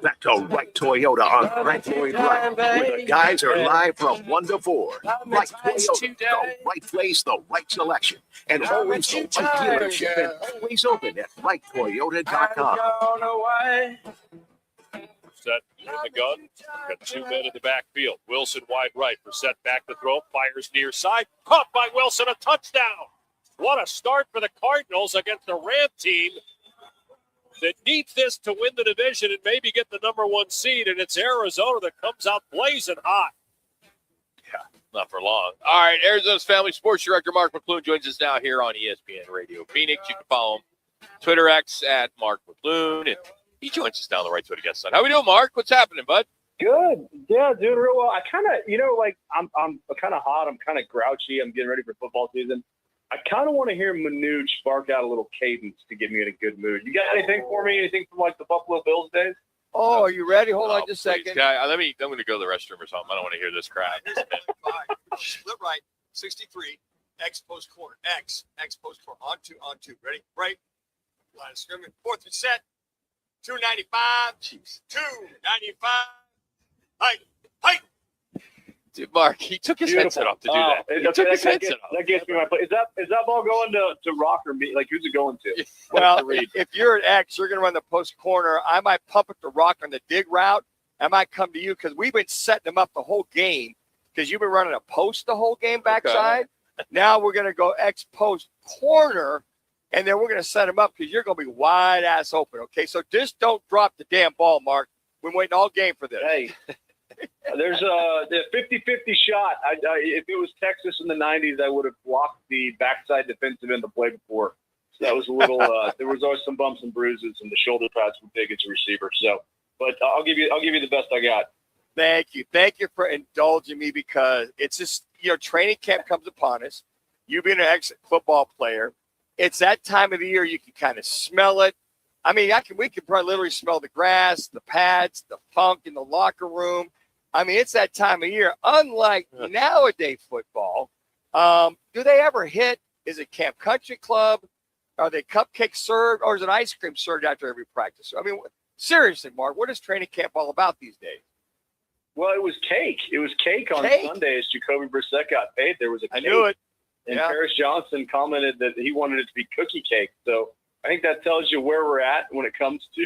Back to Right Toyota on Frank Lloyd Wright, where the guys are live from 1 to 4. Right Toyota, the right place, the right selection, and always the right dealership, and always open at righttoyota.com. Set in the gun. Got 2 men in the backfield. Wilson wide right. Brissett back to throw. Fires near side. Caught by Wilson. A touchdown. What a start for the Cardinals against the Ram team that needs this to win the division and maybe get the number 1 seed. And it's Arizona that comes out blazing hot. Yeah, not for long. All right, Arizona's Family Sports Director Mark McClune joins us now here on ESPN Radio Phoenix. You can follow him Twitter X at Mark McClune, and he joins us down the right to the guest side. How we doing, Mark? What's happening, bud? Good. Yeah, doing real well. I kind of, I'm kind of hot. I'm kind of grouchy. I'm getting ready for football season. I kind of want to hear Manuch bark out a little cadence to get me in a good mood. You got anything for me? Anything from like the Buffalo Bills days? Oh, are you ready? Hold on just a second. I'm going to go to the restroom or something. I don't want to hear this crap. Split right, 63, X post corner, X post corner, on two. Ready? Right. Line of scrimmage. 4th and set. 295. Jeez. 295. Height. Dude, Mark, he took his headset off to do that. That gets me my play. Is that ball going to Roc or me? Like, who's it going to? Well, if you're at X, you're going to run the post corner. I might pump it to Roc on the dig route. I might come to you because we've been setting them up the whole game because you've been running a post the whole game backside. Okay. Now we're going to go X post corner, and then we're going to set them up because you're going to be wide ass open. Okay, so just don't drop the damn ball, Mark. We're waiting all game for this. Hey. There's the 50-50 shot. If it was Texas in the 90s, I would have blocked the backside defensive end the play before. So that was a little. There was always some bumps and bruises, and the shoulder pads were big as a receiver. So, but I'll give you the best I got. Thank you for indulging me because it's just training camp comes upon us. You being an ex-football player, it's that time of the year you can kind of smell it. I mean, we can probably literally smell the grass, the pads, the funk in the locker room. I mean, it's that time of year. Unlike nowadays football, do they ever hit? Is it Camp Country Club? Are they cupcakes served? Or is it ice cream served after every practice? I mean, seriously, Mark, what is training camp all about these days? Well, it was cake. It was cake on Sunday as Jacoby Brissett got paid. There was a cake. I knew it. And Paris Johnson commented that he wanted it to be cookie cake. So I think that tells you where we're at when it comes to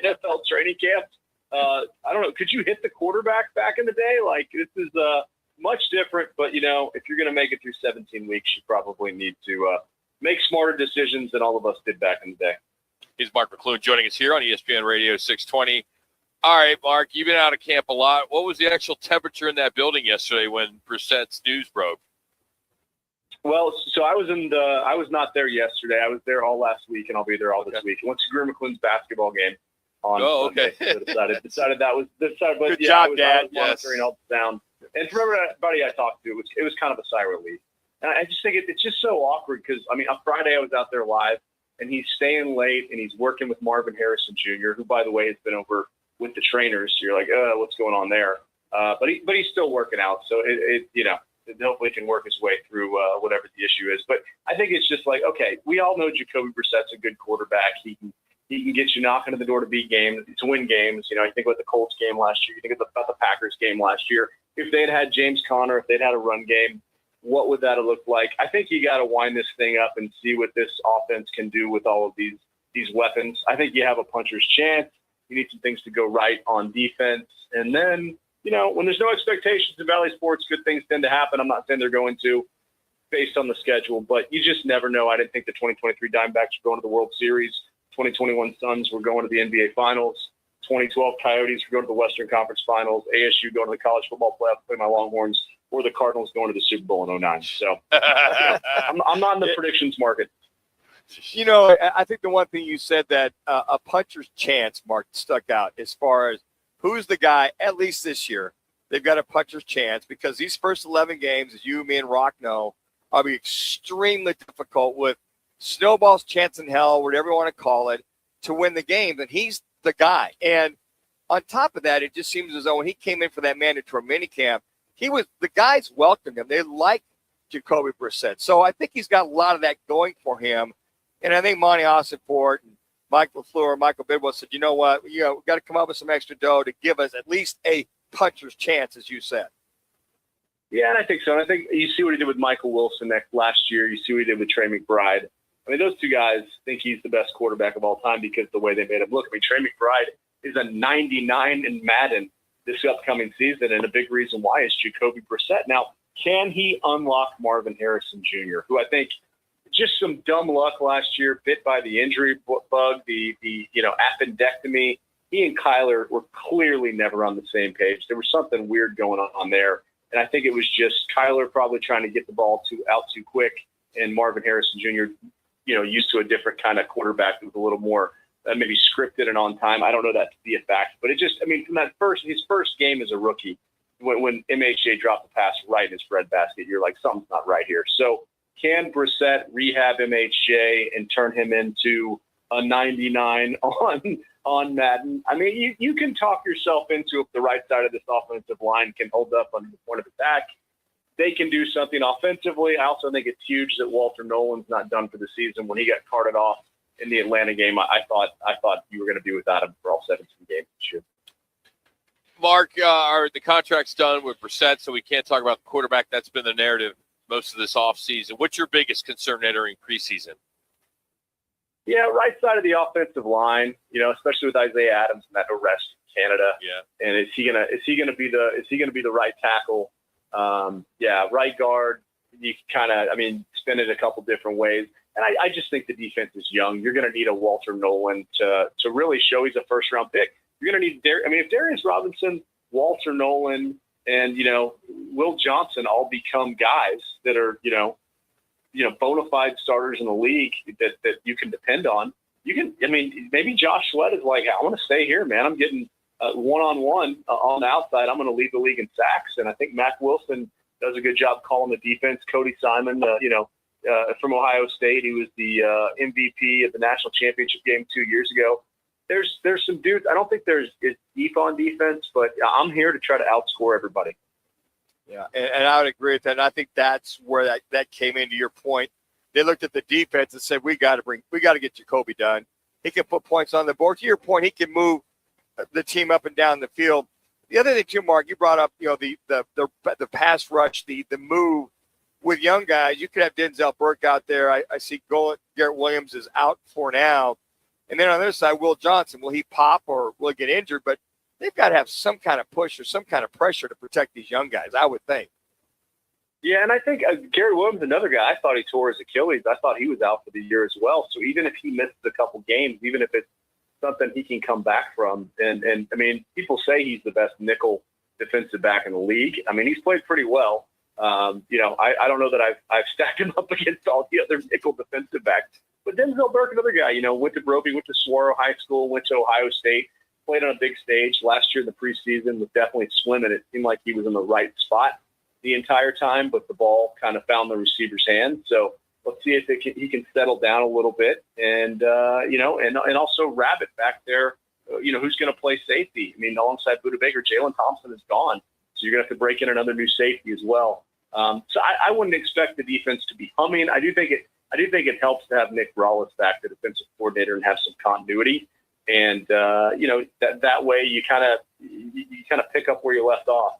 NFL training camps. I don't know. Could you hit the quarterback back in the day? Like, this is much different. But, you know, if you're going to make it through 17 weeks, you probably need to make smarter decisions than all of us did back in the day. Here's Mark McClune joining us here on ESPN Radio 620. All right, Mark, you've been out of camp a lot. What was the actual temperature in that building yesterday when Brissett's news broke? Well, so I was not there yesterday. I was there all last week, and I'll be there all this week. I went to Greer McClune's basketball game on Sunday. So decided that was decided. But Good job, I was Dad. monitoring all the sound. And for everybody I talked to, it was kind of a sigh of relief. And I just think it's just so awkward because, I mean, on Friday I was out there live, and he's staying late, and he's working with Marvin Harrison Jr., who, by the way, has been over with the trainers. So you're like, what's going on there? But he's still working out. So it hopefully can work his way through whatever the issue is. But I think it's just like, okay, we all know Jacoby Brissett's a good quarterback. He can get you knocking on the door to beat games, to win games. You know, you think about the Colts game last year. You think about the Packers game last year. If they'd had James Conner, if they'd had a run game, what would that have looked like? I think you got to wind this thing up and see what this offense can do with all of these weapons. I think you have a puncher's chance. You need some things to go right on defense. And then, you know, when there's no expectations in Valley Sports, good things tend to happen. I'm not saying they're going to based on the schedule, but you just never know. I didn't think the 2023 Diamondbacks were going to the World Series. 2021 Suns were going to the NBA Finals. 2012 Coyotes were going to the Western Conference Finals. ASU going to the College Football Playoff, play my Longhorns, or the Cardinals going to the Super Bowl in 2009. So I'm not in the predictions market. You know, I think the one thing you said that a puncher's chance, Mark, stuck out as far as who's the guy, at least this year, they've got a puncher's chance because these first 11 games, as you, me, and Rock know, are be extremely difficult with snowball's chance in hell, whatever you want to call it, to win the game. And he's the guy. And on top of that, it just seems as though when he came in for that mandatory minicamp, the guys welcomed him. They liked Jacoby Brissett. So I think he's got a lot of that going for him. And I think Monty Ossenfort and Mike LaFleur, Michael Bidwell said, you know what, we've got to come up with some extra dough to give us at least a puncher's chance, as you said. Yeah, and I think so. And I think you see what he did with Michael Wilson last year. You see what he did with Trey McBride. I mean, those two guys think he's the best quarterback of all time because of the way they made him look. I mean, Trey McBride is a 99 in Madden this upcoming season, and a big reason why is Jacoby Brissett. Now, can he unlock Marvin Harrison Jr., who I think just some dumb luck last year, bit by the injury bug, the appendectomy. He and Kyler were clearly never on the same page. There was something weird going on there, and I think it was just Kyler probably trying to get the ball out too quick, and Marvin Harrison Jr., used to a different kind of quarterback that was a little more maybe scripted and on time. I don't know that to be a fact, but it just, I mean, from his first game as a rookie, when MHA dropped the pass right in his breadbasket, you're like, something's not right here. So can Brissett rehab MHJ and turn him into a 99 on Madden? I mean, you can talk yourself into if the right side of this offensive line can hold up under the point of attack. They can do something offensively. I also think it's huge that Walter Nolan's not done for the season. When he got carted off in the Atlanta game, I thought you were going to be without him for all 17 games this year. Mark, are the contract's done with Brissett, so we can't talk about the quarterback? That's been the narrative most of this offseason. What's your biggest concern entering preseason? Yeah, right side of the offensive line, especially with Isaiah Adams and that arrest in Canada. Yeah. And is he gonna be the right tackle? Right guard. You kind of, spin it a couple different ways. And I just think the defense is young. You're going to need a Walter Nolan to really show he's a first-round pick. You're going to need if Darius Robinson, Walter Nolan, and, Will Johnson all become guys that are, bona fide starters in the league that you can depend on. Maybe Josh Sweat is like, I want to stay here, man. I'm getting one-on-one on the outside. I'm going to lead the league in sacks. And I think Mac Wilson does a good job calling the defense. Cody Simon, from Ohio State, he was the MVP of the national championship game 2 years ago. There's some dudes. I don't think it's deep on defense, but I'm here to try to outscore everybody. Yeah, and I would agree with that. And I think that's where that came into your point. They looked at the defense and said, we got to get Jacoby done. He can put points on the board. To your point, he can move the team up and down the field. the other thing too, Mark, you brought up, the pass rush, the move with young guys. You could have Denzel Burke out there. I see Garrett Williams is out for now. And then on the other side, Will Johnson, will he pop or will he get injured? But they've got to have some kind of push or some kind of pressure to protect these young guys, I would think. Yeah, and I think Garrett Williams, another guy, I thought he tore his Achilles. I thought he was out for the year as well. So even if he misses a couple games, even if it's something he can come back from, and I mean, people say he's the best nickel defensive back in the league. I mean, he's played pretty well. I don't know that I've stacked him up against all the other nickel defensive backs. But Denzel Burke, another guy, went to Brophy, went to Saguaro High School, went to Ohio State, played on a big stage last year in the preseason, was definitely swimming. It seemed like he was in the right spot the entire time, but the ball kind of found the receiver's hand. So let's see if he can settle down a little bit. And, and also Rabbit back there, who's going to play safety. I mean, alongside Buda Baker, Jalen Thompson is gone. So you're going to have to break in another new safety as well. So I wouldn't expect the defense to be humming. I do think it helps to have Nick Rawlins back, the defensive coordinator, and have some continuity. And, that way you kind of pick up where you left off.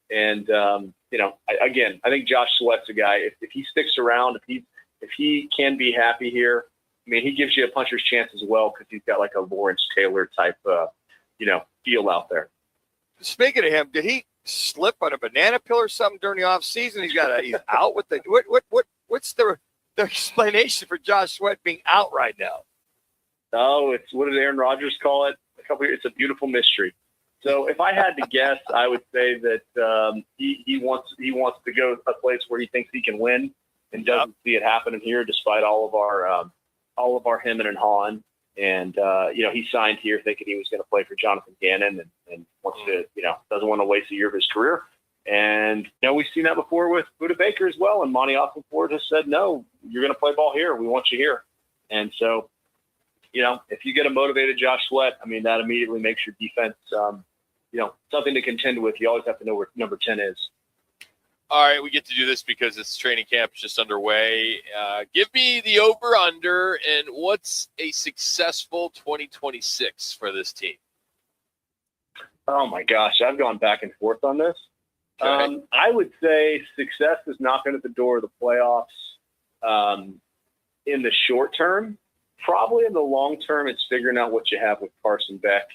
And, I think Josh Sweat's a guy, if he sticks around, if he can be happy here, I mean, he gives you a puncher's chance as well because he's got like a Lawrence Taylor type, feel out there. Speaking of him, did he slip on a banana peel or something during the offseason? He's out with the what's the explanation for Josh Sweat being out right now? Oh, it's what did Aaron Rodgers call it? It's a beautiful mystery. So if I had to guess, I would say that he wants to go a place where he thinks he can win and doesn't see it happening here, despite all of our hemming and hawing. And he signed here thinking he was going to play for Jonathan Gannon and wants to doesn't want to waste a year of his career. And we've seen that before with Buda Baker as well. And Monty Ossenford has said, no, you're going to play ball here. We want you here. And so, if you get a motivated Josh Sweat, I mean, that immediately makes your defense, something to contend with. You always have to know where number 10 is. All right, we get to do this because it's training camp just underway. Give me the over-under, and what's a successful 2026 for this team? Oh, my gosh. I've gone back and forth on this. Okay. I would say success is knocking at the door of the playoffs in the short term. Probably in the long term, it's figuring out what you have with Carson Beck.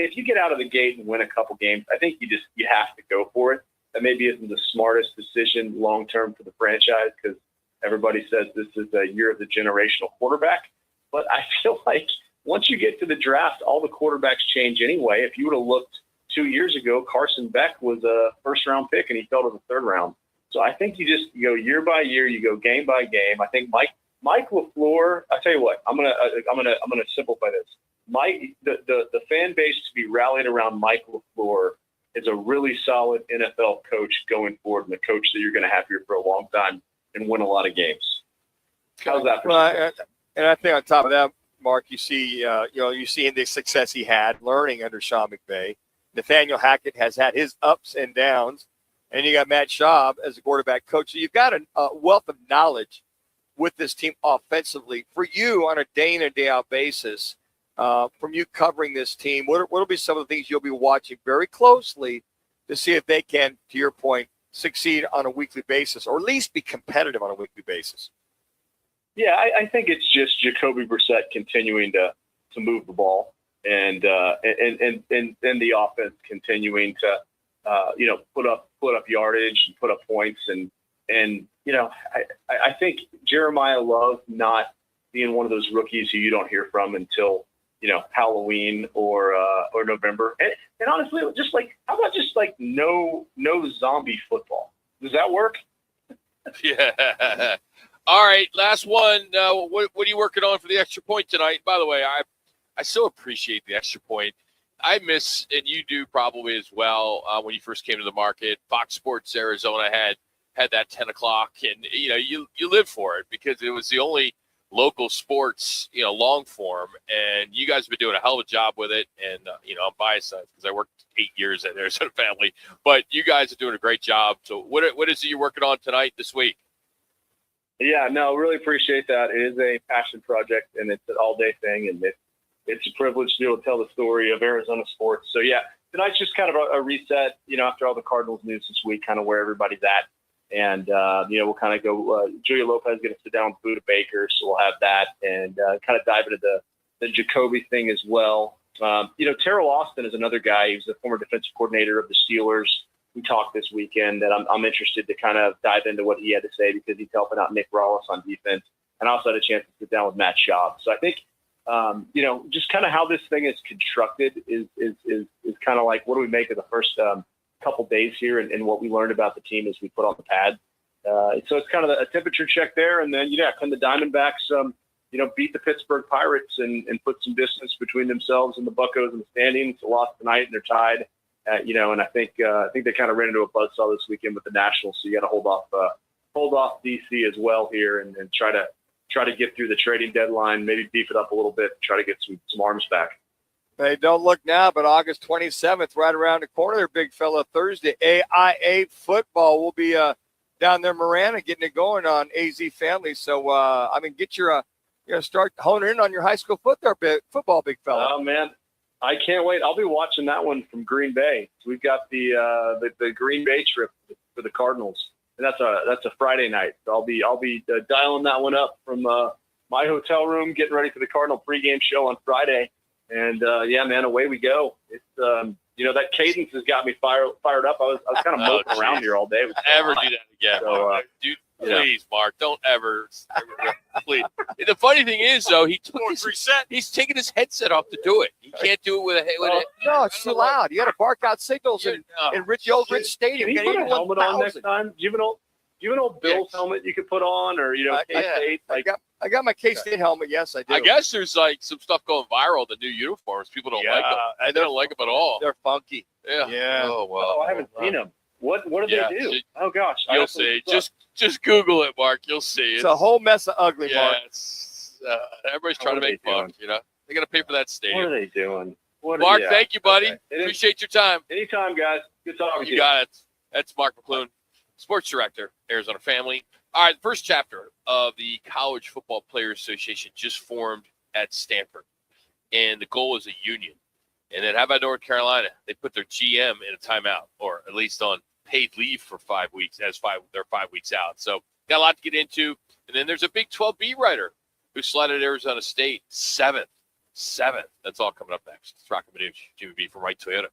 If you get out of the gate and win a couple games, I think you have to go for it. That maybe isn't the smartest decision long term for the franchise because everybody says this is a year of the generational quarterback. But I feel like once you get to the draft, all the quarterbacks change anyway. If you would have looked 2 years ago, Carson Beck was a first-round pick and he fell to the third round. So I think you go year by year, you go game by game. I think Mike LaFleur. I tell you what, I'm gonna simplify this. The fan base to be rallied around Mike LaFleur is a really solid NFL coach going forward, and a coach that you're going to have here for a long time and win a lot of games. How's that? Well, and I think on top of that, Mark, you see in the success he had learning under Sean McVay. Nathaniel Hackett has had his ups and downs, and you got Matt Schaub as a quarterback coach. So you've got a wealth of knowledge with this team offensively for you on a day in and day out basis. From you covering this team, what will be some of the things you'll be watching very closely to see if they can, to your point, succeed on a weekly basis or at least be competitive on a weekly basis? Yeah, I think it's just Jacoby Brissett continuing to move the ball and the offense continuing to put up yardage and put up points and I think Jeremiah Love not being one of those rookies who you don't hear from until Halloween or November. And honestly, how about just no zombie football? Does that work? Yeah. All right, last one. What are you working on for the extra point tonight? By the way, I so appreciate the extra point. I miss, and you do probably as well, when you first came to the market, Fox Sports Arizona had that 10 o'clock, and you live for it because it was the only local sports, long form, and you guys have been doing a hell of a job with it. And I'm biased because I worked 8 years at Arizona Family, but you guys are doing a great job. So what is it you're working on tonight this week? Yeah, no, really appreciate that. It is a passion project and it's an all day thing, and it's a privilege to be able to tell the story of Arizona sports. So yeah, tonight's just kind of a reset, after all the Cardinals news this week, kind of where everybody's at. And, we'll kind of go, Julia Lopez is going to sit down with Buda Baker. So we'll have that and kind of dive into the Jacoby thing as well. Terrell Austin is another guy. He was the former defensive coordinator of the Steelers. We talked this weekend that I'm interested to kind of dive into what he had to say because he's helping out Nick Rawlis on defense. And I also had a chance to sit down with Matt Schaub. So I think, just kind of how this thing is constructed is kind of like, what do we make of the first couple days here and what we learned about the team as we put on the pad. So it's kind of a temperature check there. And then, can the Diamondbacks, beat the Pittsburgh Pirates and put some distance between themselves and the Buccos in the standings. They lost tonight and they're tied. And I think they kind of ran into a buzzsaw this weekend with the Nationals. So you got to hold off DC as well here and try to get through the trading deadline, maybe beef it up a little bit, try to get some arms back. Hey, don't look now, but August 27th, right around the corner there, big fella, Thursday, AIA football. We'll be down there, Marana, getting it going on AZ Family. So, get your start honing in on your high school football, big fella. Oh, man. I can't wait. I'll be watching that one from Green Bay. We've got the Green Bay trip for the Cardinals, and that's a Friday night. So I'll be dialing that one up from my hotel room, getting ready for the Cardinal pregame show on Friday. And away we go. It's that cadence has got me fired up. I was kind of moping around here all day. Ever do that again? So, dude, please, Mark, don't ever. Please. The funny thing is, though, he's taking his headset off to do it. He can't do it with a. No, it's too loud. You got to bark out signals in Rich Stadium. Can you put a helmet on next time? Do you have an old Bills helmet you could put on, or K-State? I got my K-State helmet. Yes, I do. I guess there's some stuff going viral. The new uniforms, people don't like them. They don't like them at all. They're funky. Yeah. Oh well. I haven't seen them. What do they do? Oh gosh. You'll see. Just Google it, Mark. You'll see. It's a whole mess of ugly, Mark. Everybody's trying to make buck. They got to pay for that stadium. What are they doing? Mark, thank you, buddy. Okay. Appreciate your time. Anytime, guys. Good talking to you. You got it. That's Mark McClune, sports director, Arizona Family. All right, the first chapter of the College Football Players Association just formed at Stanford, and the goal is a union. And then how about North Carolina? They put their GM in a timeout, or at least on paid leave for 5 weeks, they're 5 weeks out. So got a lot to get into. And then there's a Big 12 beat writer who slotted Arizona State seventh. That's all coming up next. It's Roc and Manuch, Jimmy B from Wright Toyota.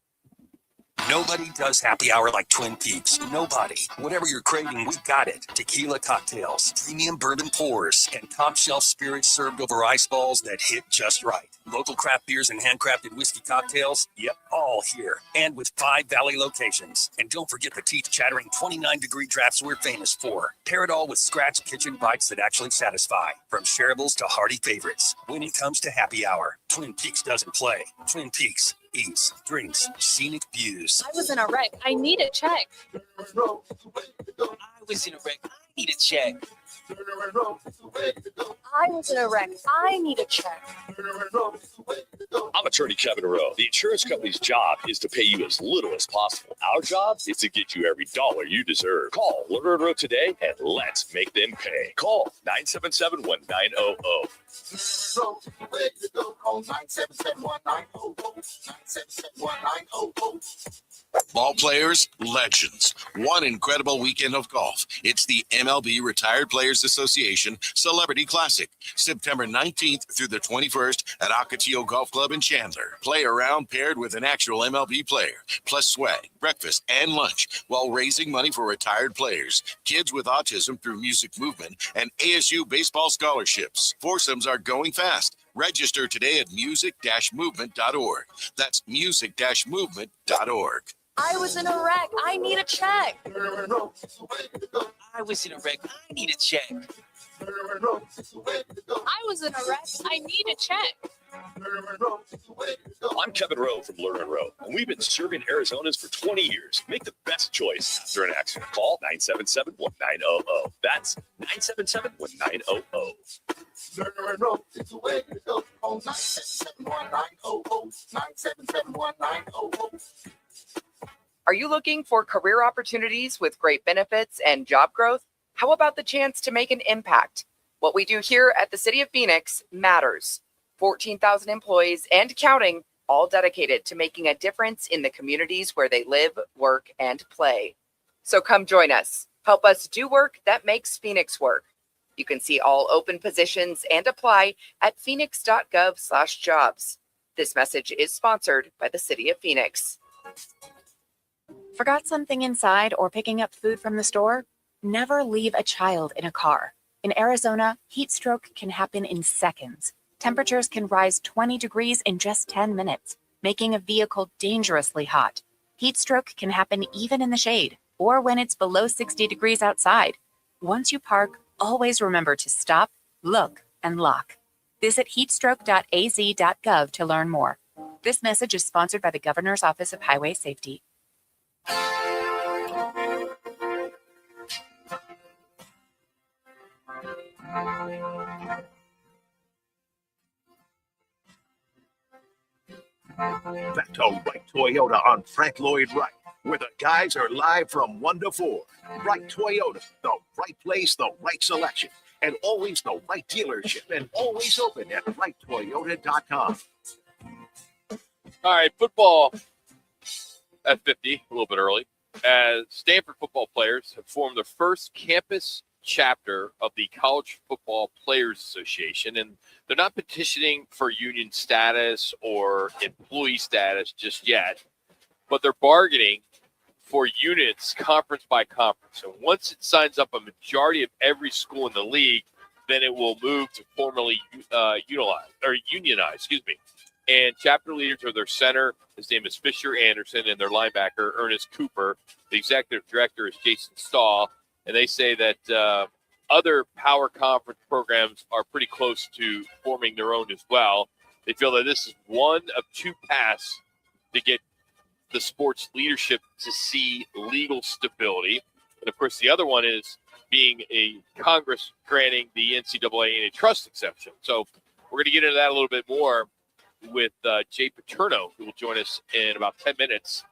Nobody does happy hour like Twin Peaks. Nobody. Whatever you're craving, we got it. Tequila cocktails, premium bourbon pours, and top shelf spirits served over ice balls that hit just right. Local craft beers and handcrafted whiskey cocktails, yep, all here. And with 5 Valley locations. And don't forget the teeth-chattering 29-degree drafts we're famous for. Pair it all with scratch kitchen bites that actually satisfy. From shareables to hearty favorites. When it comes to happy hour, Twin Peaks doesn't play. Twin Peaks. Eats, drinks, scenic views. I was in a wreck. I need a check. I was in a wreck. I need a check. I was in a wreck. I need a check. I'm attorney Kevin Rowe. The insurance company's job is to pay you as little as possible. Our job is to get you every dollar you deserve. Call Lerner & Rowe today and let's make them pay. Call 977-1900. Call 977-1900. Ball players, legends. One incredible weekend of golf. It's the MLB Retired Players Association Celebrity Classic, September 19th through the 21st at Ocotillo Golf Club in Chandler. Play around paired with an actual MLB player, plus swag, breakfast, and lunch, while raising money for retired players, kids with autism through music movement, and ASU baseball scholarships. Foursomes are going fast. Register today at music-movement.org. That's music-movement.org. I was in a wreck. I need a check. I was in a wreck. I need a check. I was in a wreck. I need a check. I'm Kevin Rowe from Lerner & Rowe, and we've been serving Arizonans for 20 years. Make the best choice after an accident. Call 977-1900. That's 977-1900. Lerner & Rowe is the way to go. Call 977-1900. Are you looking for career opportunities with great benefits and job growth? How about the chance to make an impact? What we do here at the City of Phoenix matters. 14,000 employees and counting, all dedicated to making a difference in the communities where they live, work, and play. So come join us. Help us do work that makes Phoenix work. You can see all open positions and apply at phoenix.gov/jobs. This message is sponsored by the City of Phoenix. Forgot something inside or picking up food from the store? Never leave a child in a car. In Arizona, heat stroke can happen in seconds. Temperatures can rise 20 degrees in just 10 minutes, making a vehicle dangerously hot. Heat stroke can happen even in the shade or when it's below 60 degrees outside. Once you park, always remember to stop, look, and lock. Visit heatstroke.az.gov to learn more. This message is sponsored by the Governor's Office of Highway Safety. Back to Wright Toyota on Frank Lloyd Wright, where the guys are live from 1 to 4. Wright Toyota, the right place, the right selection, and always the right dealership, and always open at wrighttoyota.com. All right, football at 50, a little bit early, as Stanford football players have formed the first campus chapter of the College Football Players Association, and they're not petitioning for union status or employee status just yet, but they're bargaining for units conference by conference. So once it signs up a majority of every school in the league, then it will move to formally unionize. And chapter leaders are their center. His name is Fisher Anderson, and their linebacker, Ernest Cooper. The executive director is Jason Stahl. And they say that other power conference programs are pretty close to forming their own as well. They feel that this is one of two paths to get the sports leadership to see legal stability. And, of course, the other one is being a Congress granting the NCAA antitrust exception. So we're going to get into that a little bit more with Jay Paterno, who will join us in about 10 minutes.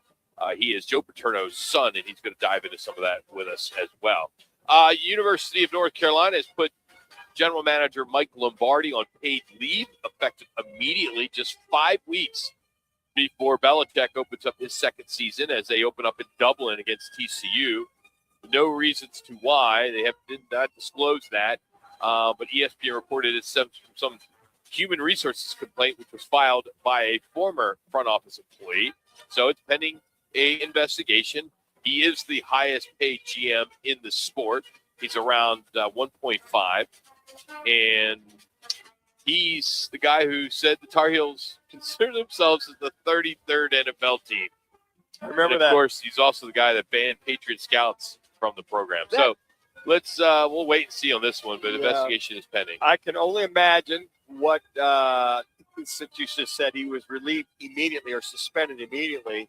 He is Joe Paterno's son, and he's going to dive into some of that with us as well. University of North Carolina has put general manager Mike Lombardi on paid leave, effective immediately, just 5 weeks before Belichick opens up his second season as they open up in Dublin against TCU. No reasons to why. They did not disclose that, but ESPN reported it stems from some human resources complaint, which was filed by a former front office employee. So it's pending an investigation. He is the highest paid GM in the sport. He's around 1.5. And he's the guy who said the Tar Heels consider themselves as the 33rd NFL team. Remember and that. Of course, he's also the guy that banned Patriot Scouts from the program. So let's we'll wait and see on this one, but investigation is pending. I can only imagine what since you just said he was relieved immediately or suspended immediately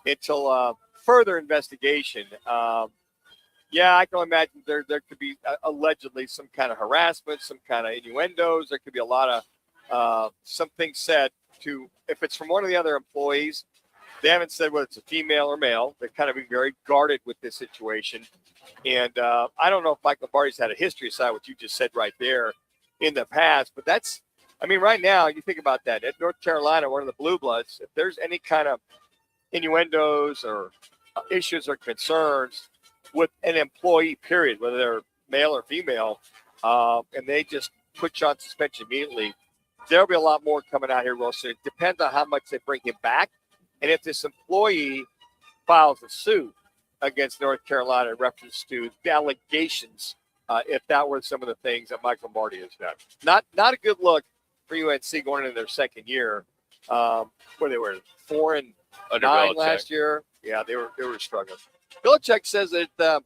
until further investigation. I can imagine there could be allegedly some kind of harassment, some kind of innuendos. There could be a lot of some things said to, if it's from one of the other employees, they haven't said whether it's a female or male. They're kind of being very guarded with this situation. And I don't know if Mike Lombardi's had a history aside what you just said right there in the past, but that's, right now, you think about that. At North Carolina, one of the Blue Bloods, if there's any kind of innuendos or issues or concerns with an employee, period, whether they're male or female, and they just put you on suspension immediately, there'll be a lot more coming out here real soon. It depends on how much they bring him back. And if this employee files a suit against North Carolina in reference to the allegations, if that were some of the things that Mike Lombardi has done. Not a good look for UNC going into their second year, where they were 4-9 last year. Yeah, they were struggling. Belichick says that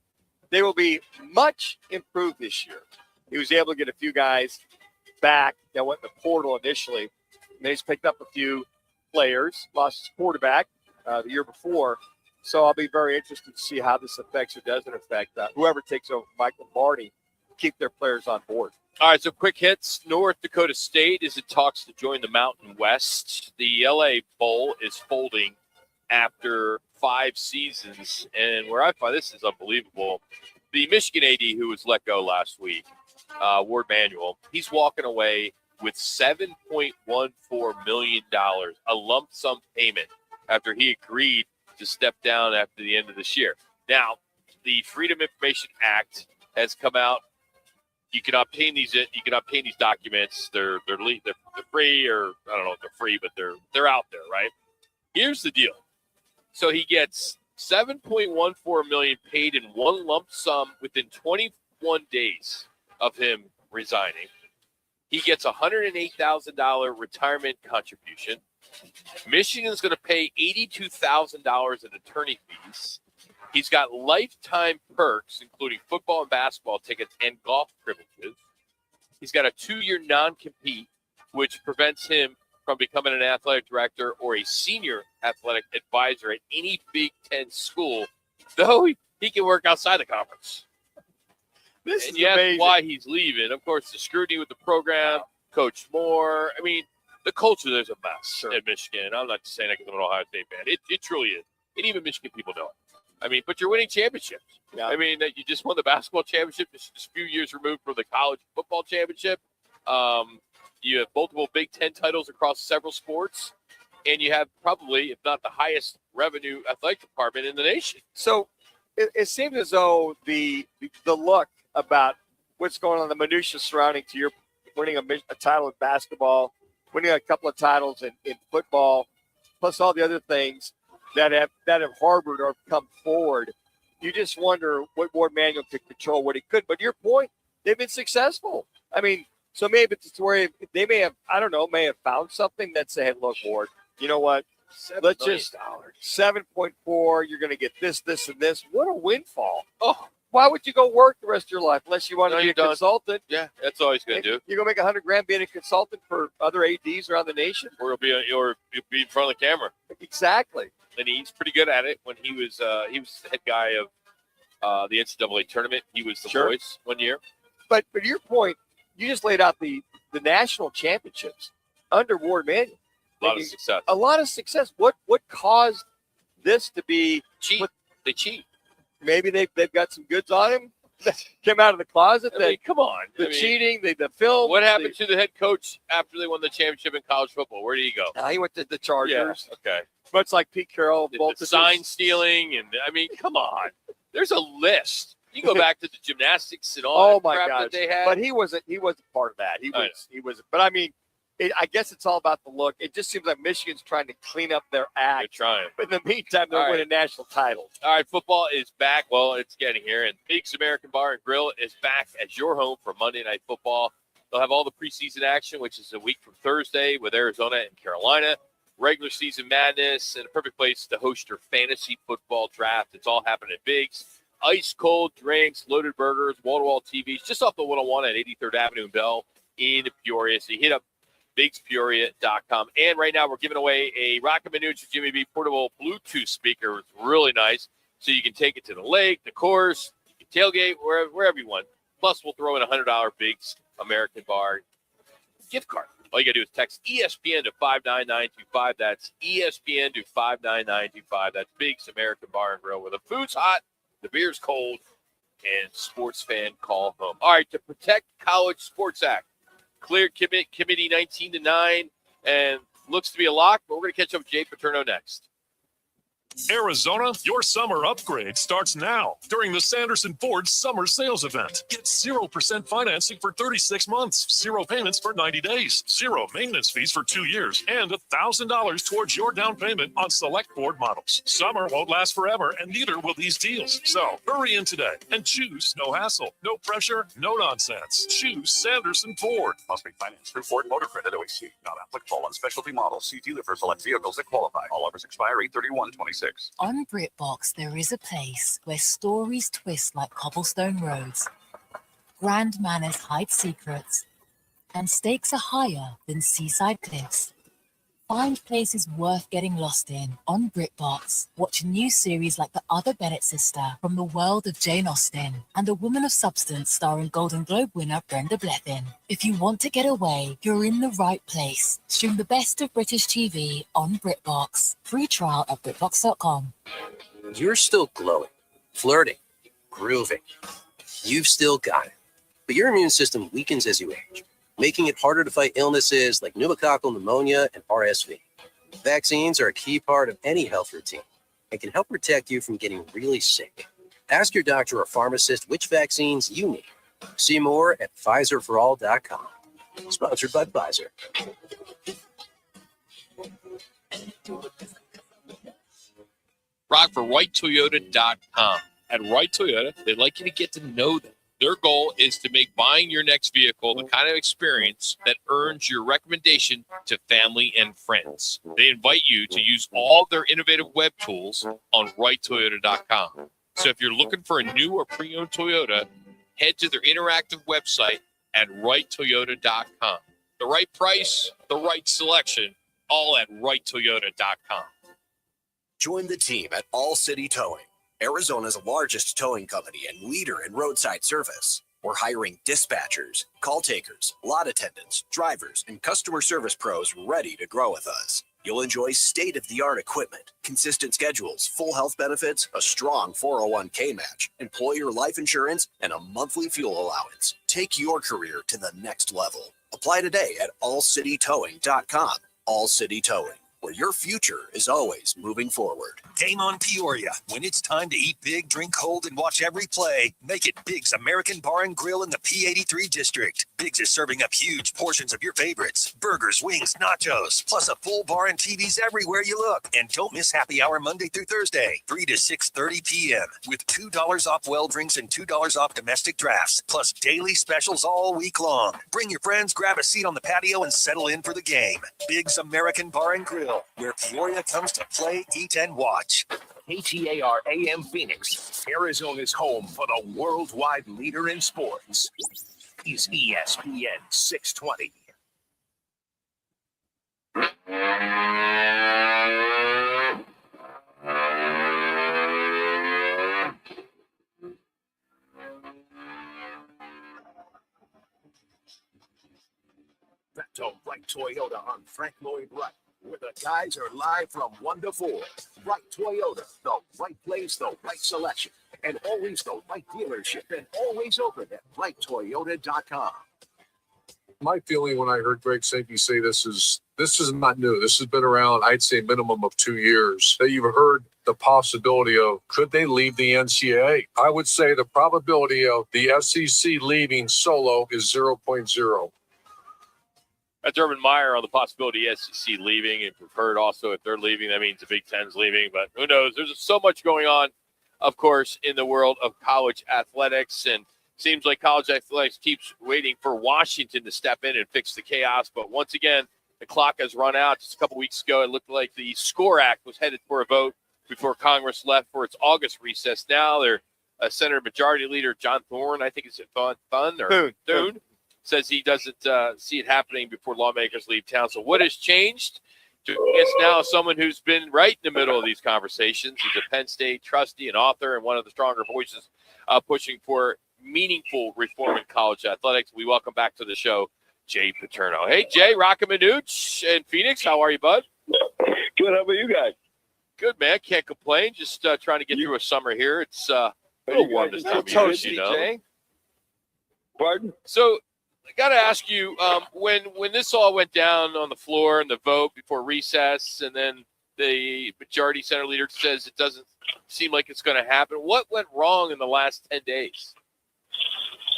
they will be much improved this year. He was able to get a few guys back that went in the portal initially. And he's picked up a few players, lost his quarterback the year before. So I'll be very interested to see how this affects or doesn't affect whoever takes over Mike Lombardi, keep their players on board. All right, so quick hits. North Dakota State is in talks to join the Mountain West. The LA Bowl is folding after 5 seasons. And where I find this is unbelievable, the Michigan AD who was let go last week, Ward Manuel, he's walking away with $7.14 million, a lump sum payment after he agreed to step down after the end of this year. Now, the Freedom of Information Act has come out. You can obtain these documents. They're free, or I don't know if they're free, but they're out there, right? Here's the deal. So he gets $7.14 million paid in one lump sum within 21 days of him resigning. He gets a $108,000 retirement contribution. Michigan's going to pay $82,000 in attorney fees. He's got lifetime perks, including football and basketball tickets and golf privileges. He's got a 2-year non-compete, which prevents him from becoming an athletic director or a senior athletic advisor at any Big Ten school, though he can work outside the conference. This and is you ask amazing. why he's leaving. Of course, the scrutiny with the program, Coach Moore. I mean, the culture there's a mess at Michigan. I'm not just saying that because I'm an Ohio State fan. It truly is. And even Michigan people know it. I mean, but you're winning championships. Yeah. I mean, you just won the basketball championship just a few years removed from the college football championship. You have multiple Big Ten titles across several sports, and you have probably, if not the highest revenue athletic department in the nation. So it seems as though the look about what's going on, the minutiae surrounding to your winning a title in basketball, winning a couple of titles in football, plus all the other things that have harbored or come forward. You just wonder what Ward Manuel could control, what he could. But to your point, they've been successful. I mean, so maybe it's where they may have, I don't know, may have found something that say, hey, look, Ward, you know what? Let's just $7.4. You're going to get this, and this. What a windfall! Oh, why would you go work the rest of your life unless you want to be a consultant? Yeah, that's all he's going to do. You're going to make $100,000 being a consultant for other ADs around the nation, Or you'll be in front of the camera. Exactly. And he's pretty good at it. When he was the head guy of the NCAA tournament, he was the voice one year. But to your point, you just laid out the national championships under Ward Manuel. A lot of success. A lot of success. What caused this to be cheat? They cheat. Maybe they've got some goods on him. Came out of the closet. I mean, come on. The cheating, the film. What happened to the head coach after they won the championship in college football? Where did he go? He went to the Chargers. Yeah, okay. Much like Pete Carroll. The sign stealing, and I mean, come on. There's a list. You go back to the gymnastics and all that crap that they had. But he wasn't part of that. He was. But I mean, I guess it's all about the look. It just seems like Michigan's trying to clean up their act. They're trying. But in the meantime, they're winning national titles. All right, football is back. Well, it's getting here. And Big's American Bar and Grill is back as your home for Monday Night Football. They'll have all the preseason action, which is a week from Thursday with Arizona and Carolina. Regular season madness and a perfect place to host your fantasy football draft. It's all happening at Big's. Ice cold drinks, loaded burgers, wall-to-wall TVs, just off the 101 at 83rd Avenue in Bell in Peoria. So you hit up bigspeoria.com. And right now we're giving away a Roc and Manuch Jimmy B portable Bluetooth speaker. It's really nice. So you can take it to the lake, the course, you can tailgate, wherever you want. Plus, we'll throw in a $100 Big's American Bar gift card. All you got to do is text ESPN to 59925. That's ESPN to 59925. That's Big's American Bar and Grill, where the food's hot, the beer's cold, and sports fan call home. All right, to protect College Sports Act, cleared committee 19-9, and looks to be a lock, but we're going to catch up with Jay Paterno next. Arizona, your summer upgrade starts now during the Sanderson Ford Summer Sales Event. Get 0% financing for 36 months, 0 payments for 90 days, 0 maintenance fees for 2 years, and $1,000 towards your down payment on select Ford models. Summer won't last forever, and neither will these deals. So hurry in today and choose no hassle, no pressure, no nonsense. Choose Sanderson Ford. Must be financed through Ford Motor Credit OAC. Not applicable on specialty models. See dealer for select vehicles that qualify. All offers expire 8/31/26. On BritBox, there is a place where stories twist like cobblestone roads, grand manners hide secrets, and stakes are higher than seaside cliffs. Find places worth getting lost in on BritBox. Watch a new series like The Other Bennett Sister from the world of Jane Austen and A Woman of Substance starring Golden Globe winner Brenda Blethyn. If you want to get away, you're in the right place. Stream the best of British TV on BritBox. Free trial at BritBox.com. You're still glowing, flirting, grooving. You've still got it. But your immune system weakens as you age. making it harder to fight illnesses like pneumococcal pneumonia and RSV. Vaccines are a key part of any health routine and can help protect you from getting really sick. Ask your doctor or pharmacist which vaccines you need. See more at PfizerForAll.com. Sponsored by Pfizer. Rock for RightToyota.com. At Right Toyota, they'd like you to get to know them. Their goal is to make buying your next vehicle the kind of experience that earns your recommendation to family and friends. They invite you to use all their innovative web tools on RightToyota.com. So if you're looking for a new or pre-owned Toyota, head to their interactive website at RightToyota.com. The right price, the right selection, all at RightToyota.com. Join the team at All City Towing, Arizona's largest towing company and leader in roadside service. We're hiring dispatchers, call takers, lot attendants, drivers, and customer service pros ready to grow with us. You'll enjoy state-of-the-art equipment, consistent schedules, full health benefits, a strong 401k match, employer life insurance, and a monthly fuel allowance. Take your career to the next level. Apply today at allcitytowing.com. All City Towing, where your future is always moving forward. Game on Peoria. When it's time to eat big, drink cold, and watch every play, make it Big's American Bar and Grill in the P83 district. Big's is serving up huge portions of your favorites. Burgers, wings, nachos, plus a full bar and TVs everywhere you look. And don't miss happy hour Monday through Thursday, 3 to 6:30 p.m. with $2 off well drinks and $2 off domestic drafts, plus daily specials all week long. Bring your friends, grab a seat on the patio, and settle in for the game. Big's American Bar and Grill, where Peoria comes to play, eat, and watch. KTAR AM Phoenix, Arizona's home for the worldwide leader in sports, is ESPN 620. Back to Right Toyota on Frank Lloyd Wright, where the guys are live from 1 to 4. Right Toyota, the right place, the right selection, and always the right dealership, and always open at RightToyota.com. My feeling when I heard Greg Sankey say this is not new. This has been around, I'd say, minimum of 2 years. That you've heard the possibility of, could they leave the NCAA? I would say the probability of the SEC leaving solo is 0.0. That's Urban Meyer on the possibility of SEC leaving. And we've heard also if they're leaving, that means the Big Ten's leaving. But who knows? There's so much going on, of course, in the world of college athletics. And seems like college athletics keeps waiting for Washington to step in and fix the chaos. But once again, the clock has run out. Just a couple weeks ago, it looked like the SCORE Act was headed for a vote before Congress left for its August recess. Now their Senate Majority Leader John Thune, I think it's Thune, says he doesn't see it happening before lawmakers leave town. So what has changed? Joining us now, someone who's been right in the middle of these conversations. He's a Penn State trustee and author and one of the stronger voices pushing for meaningful reform in college athletics. We welcome back to the show, Jay Paterno. Hey, Jay, Roc and Manuch in Phoenix. How are you, bud? Good. How about you guys? Good, man. Can't complain. Just trying to get through a summer here. It's a little warm this time of year, you know. Jay? Pardon? So I got to ask you, when this all went down on the floor and the vote before recess, and then the majority Senate leader says it doesn't seem like it's going to happen, what went wrong in the last 10 days?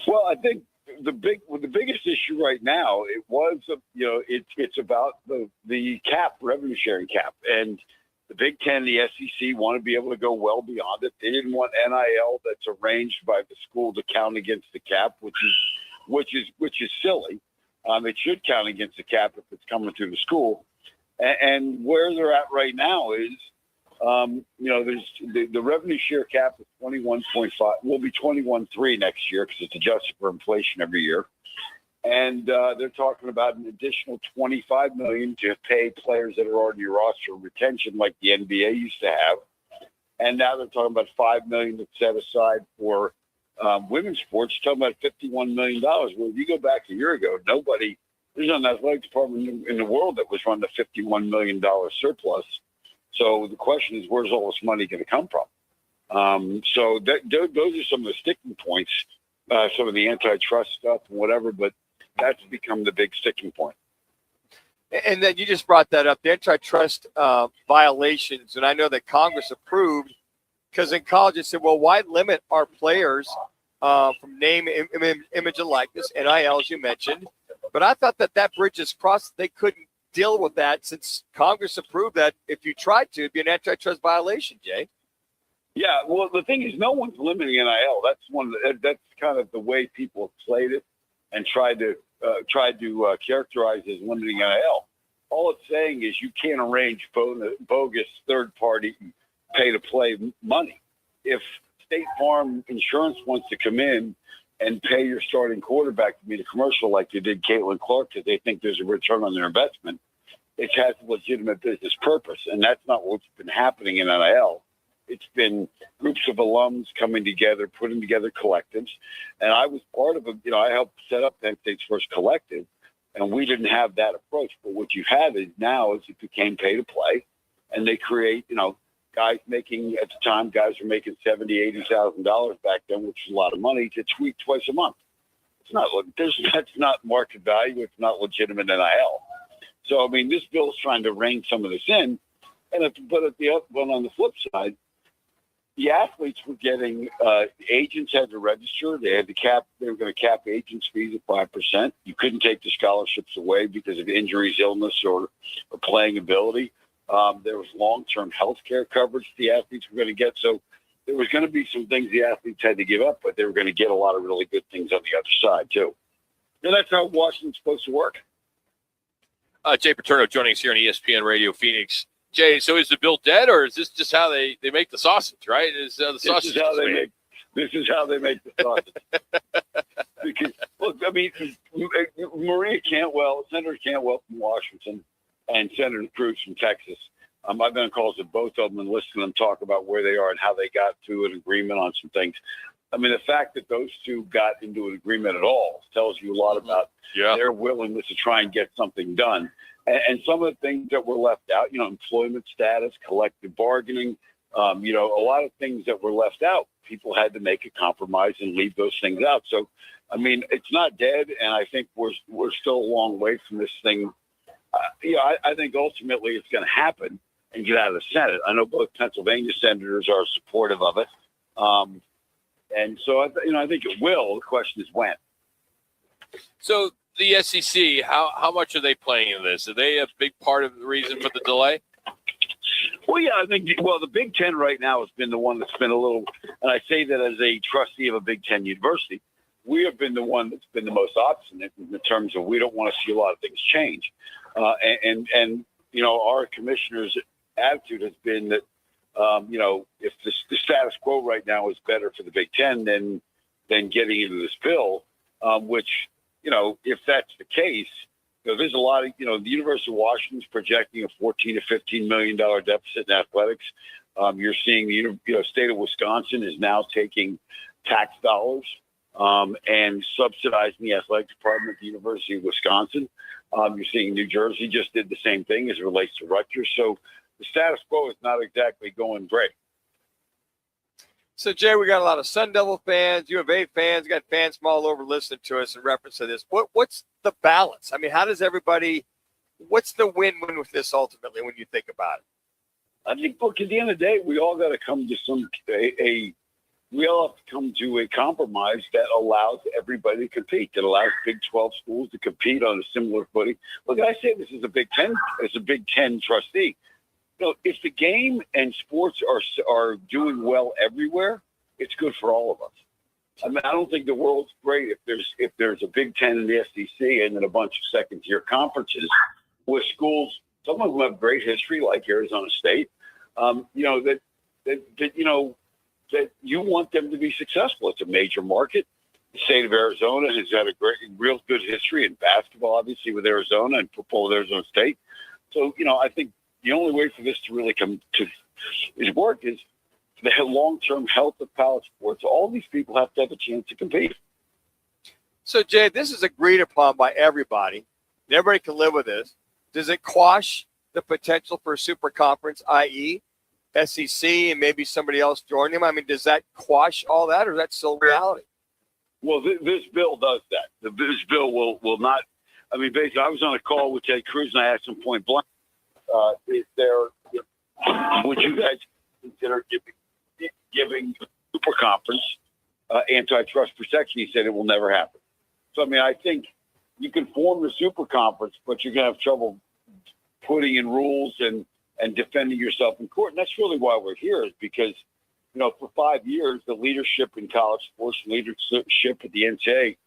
Well, I think the biggest issue right now, it was, it's about the cap, revenue sharing cap, and the Big Ten, the SEC want to be able to go well beyond it. They didn't want NIL that's arranged by the school to count against the cap, which is silly. It should count against the cap if it's coming through the school. And where they're at right now is, there's the revenue share cap is 21.5. Will be 21.3 next year because it's adjusted for inflation every year. And they're talking about an additional $25 million to pay players that are already your roster retention, like the NBA used to have. And now they're talking about $5 million that's set aside for women's sports. Talking about $51 million. Well, if you go back a year ago, there's an athletic department in the world that was running a $51 million surplus. So the question is, where's all this money going to come from? Those are some of the sticking points, some of the antitrust stuff and whatever. But that's become the big sticking point. And then you just brought that up, the antitrust violations. And I know that Congress approved, because in college it said, well, why limit our players from name, image, and likeness, NIL, as you mentioned. But I thought that bridge is crossed. They couldn't deal with that since Congress approved that if you tried to, it'd be an antitrust violation, Jay. Yeah, well, the thing is, no one's limiting NIL. That's kind of the way people have played it and tried to characterize as limiting NIL. All it's saying is you can't arrange bogus third-party pay-to-play money. If State Farm Insurance wants to come in and pay your starting quarterback to be the commercial like they did Caitlin Clark because they think there's a return on their investment, it has a legitimate business purpose, and that's not what's been happening in NIL. It's been groups of alums coming together, putting together collectives, and I was part of I helped set up Penn State's first collective, and we didn't have that approach. But what you have is now is it became pay to play, and they create, guys making, at the time, guys were making $70,000, $80,000 back then, which is a lot of money, to tweet twice a month. That's not market value. It's not legitimate NIL. So, I mean, this bill is trying to rein some of this in. But on the flip side, the athletes were getting, agents had to register. They were going to cap agents' fees at 5%. You couldn't take the scholarships away because of injuries, illness, or playing ability. There was long-term health care coverage the athletes were going to get. So there was going to be some things the athletes had to give up, but they were going to get a lot of really good things on the other side, too. And that's how Washington's supposed to work. Jay Paterno joining us here on ESPN Radio Phoenix. Jay, so is the bill dead, or is this just how they make the sausage, right? This is how they make the sausage. Because, look, I mean, Senator Cantwell from Washington and Senator Cruz from Texas, I've been on calls with both of them and listening to them talk about where they are and how they got to an agreement on some things. I mean, the fact that those two got into an agreement at all tells you a lot about their willingness to try and get something done. And some of the things that were left out, employment status, collective bargaining, a lot of things that were left out, people had to make a compromise and leave those things out. So, I mean, it's not dead, and I think we're still a long way from this thing. I think ultimately it's going to happen and get out of the Senate. I know both Pennsylvania senators are supportive of it. And so, I think it will. The question is when. So the SEC, how much are they playing in this? Are they a big part of the reason for the delay? Well, yeah, I think, the Big Ten right now has been the one that's been a little, and I say that as a trustee of a Big Ten university, we have been the one that's been the most obstinate in terms of we don't want to see a lot of things change. And our commissioner's attitude has been that, if the status quo right now is better for the Big Ten than getting into this bill, which, if that's the case, there's a lot of, the University of Washington's projecting a $14 to $15 million deficit in athletics. You're seeing the state of Wisconsin is now taking tax dollars and subsidizing the athletic department at the University of Wisconsin. You're seeing New Jersey just did the same thing as it relates to Rutgers. So the status quo is not exactly going great. So, Jay, we got a lot of Sun Devil fans, U of A fans, got fans from all over listening to us in reference to this. What's the balance? I mean, what's the win-win with this ultimately when you think about it? I think, look, at the end of the day, we all got to come to we all have to come to a compromise that allows everybody to compete, that allows Big 12 schools to compete on a similar footing. Look, I say this is a Big Ten, as a Big Ten trustee. If the game and sports are doing well everywhere, it's good for all of us. I mean, I don't think the world's great if there's a Big Ten in the SEC and then a bunch of second-tier conferences with schools. Some of them have great history, like Arizona State. That you want them to be successful. It's a major market. The state of Arizona has had a real good history in basketball, obviously, with Arizona, and football with Arizona State. So, I think the only way for this to really come to work is the long-term health of college sports. All these people have to have a chance to compete. So, Jay, this is agreed upon by everybody. Everybody can live with this. Does it quash the potential for a super conference, i.e., SEC and maybe somebody else joining them? I mean, does that quash all that, or is that still reality? Well, this bill does that. This bill will not. I mean, basically, I was on a call with Ted Cruz, and I asked him point blank, would you guys consider giving Super Conference antitrust protection? He said it will never happen. So, I mean, I think you can form the Super Conference, but you're going to have trouble putting in rules and defending yourself in court. And that's really why we're here, is because, for 5 years, the leadership in college sports, leadership at the NCAA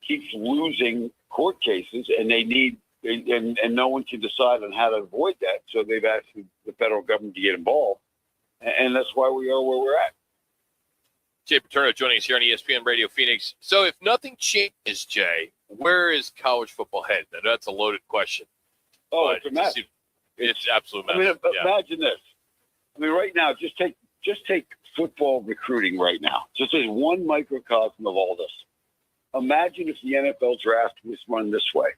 keeps losing court cases, and they need, and no one can decide on how to avoid that. So they've asked the federal government to get involved. And that's why we are where we're at. Jay Paterno joining us here on ESPN Radio Phoenix. So if nothing changes, Jay, where is college football headed? That's a loaded question. Oh, it's a mess. It's absolute mess. I mean, imagine this. I mean, right now, just take football recruiting right now. Just as one microcosm of all this. Imagine if the NFL draft was run this way.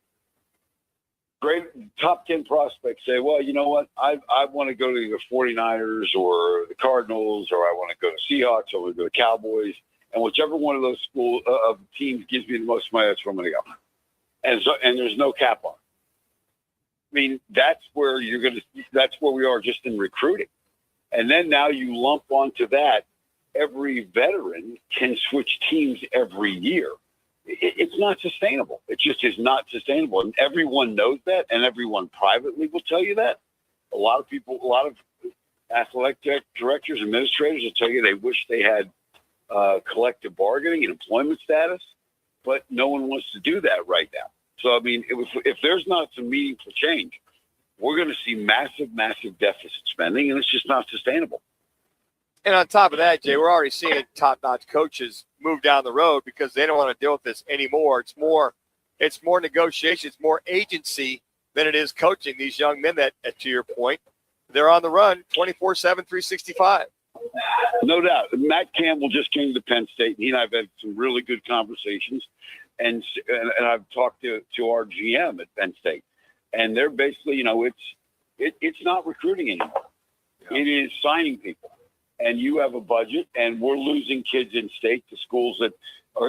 Great top 10 prospects say, well, you know what? I want to go to the 49ers or the Cardinals, or I want to go to Seahawks, or I want to go to Cowboys. And whichever one of those of teams gives me the most money, that's where I'm going to go. And there's no cap on it. I mean, that's where we are just in recruiting. And then now you lump onto that, every veteran can switch teams every year. It's not sustainable. It just is not sustainable. And everyone knows that, and everyone privately will tell you that. A lot of athletic directors, administrators will tell you they wish they had collective bargaining and employment status, but no one wants to do that right now. So, I mean, if there's not some meaningful change, we're going to see massive, massive deficit spending, and it's just not sustainable. And on top of that, Jay, we're already seeing top-notch coaches move down the road because they don't want to deal with this anymore. It's more negotiation, it's more agency than it is coaching these young men that, to your point, they're on the run 24/7, 365. No doubt. Matt Campbell just came to Penn State, and he and I have had some really good conversations. And I've talked to our GM at Penn State, and they're basically, it's not recruiting anymore. Yeah. It is signing people. And you have a budget, and we're losing kids in state to schools that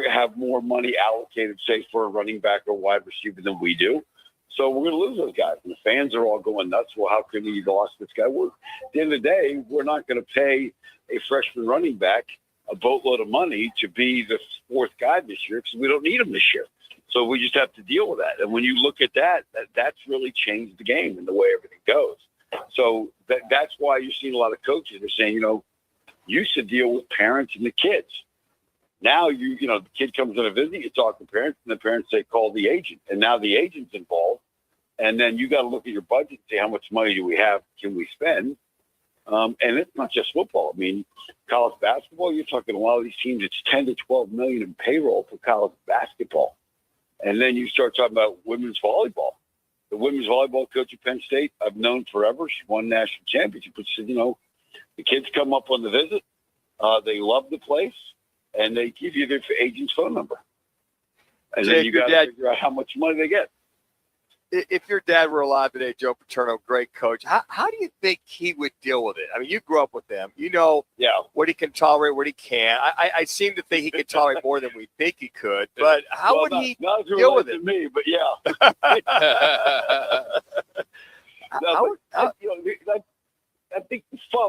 have more money allocated, say, for a running back or wide receiver than we do. So we're going to lose those guys. And the fans are all going nuts. Well, how can we lost this guy? Well, at the end of the day, we're not going to pay a freshman running back a boatload of money to be the fourth guy this year because we don't need him this year. So we just have to deal with that. And when you look at that's really changed the game and the way everything goes. So that's why you're seeing a lot of coaches are saying, used to deal with parents and the kids. Now the kid comes on a visit, you talk to parents, and the parents say, call the agent. And now the agent's involved. And then you got to look at your budget and say, how much money do we have? Can we spend? And it's not just football. I mean, college basketball, you're talking a lot of these teams, it's 10 to 12 million in payroll for college basketball. And then you start talking about women's volleyball. The women's volleyball coach at Penn State, I've known forever. She won national championship. But she said, the kids come up on the visit. They love the place, and they give you their agent's phone number. And then you got to figure out how much money they get. If your dad were alive today, Joe Paterno, great coach, how do you think he would deal with it? I mean, you grew up with him. What he can tolerate, what he can't. I seem to think he could tolerate more than we think he could. But how would he deal with it? Me, but yeah. I think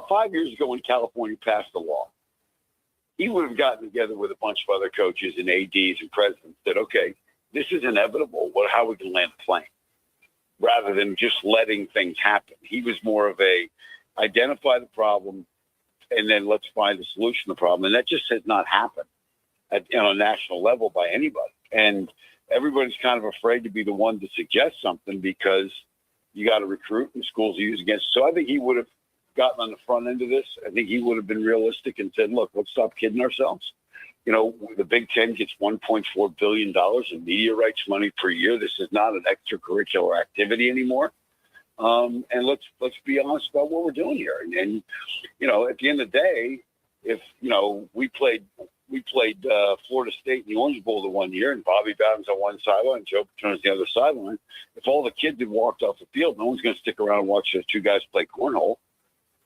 5 years ago when California passed the law, he would have gotten together with a bunch of other coaches and ADs and presidents that, okay, this is inevitable. How we can land the plane, rather than just letting things happen. He was more of a identify the problem and then let's find a solution to the problem. And that just has not happened on a national level by anybody. And everybody's kind of afraid to be the one to suggest something because you got to recruit and schools are used against. So I think he would have gotten on the front end of this. I think he would have been realistic and said, look, let's stop kidding ourselves. The Big Ten gets $1.4 billion in media rights money per year. This is not an extracurricular activity anymore. And let's be honest about what we're doing here. And at the end of the day, if, we played Florida State in the Orange Bowl the one year, and Bobby Bowden's on one sideline and Joe Paterno's the other sideline. If all the kids had walked off the field, no one's going to stick around and watch those two guys play cornhole.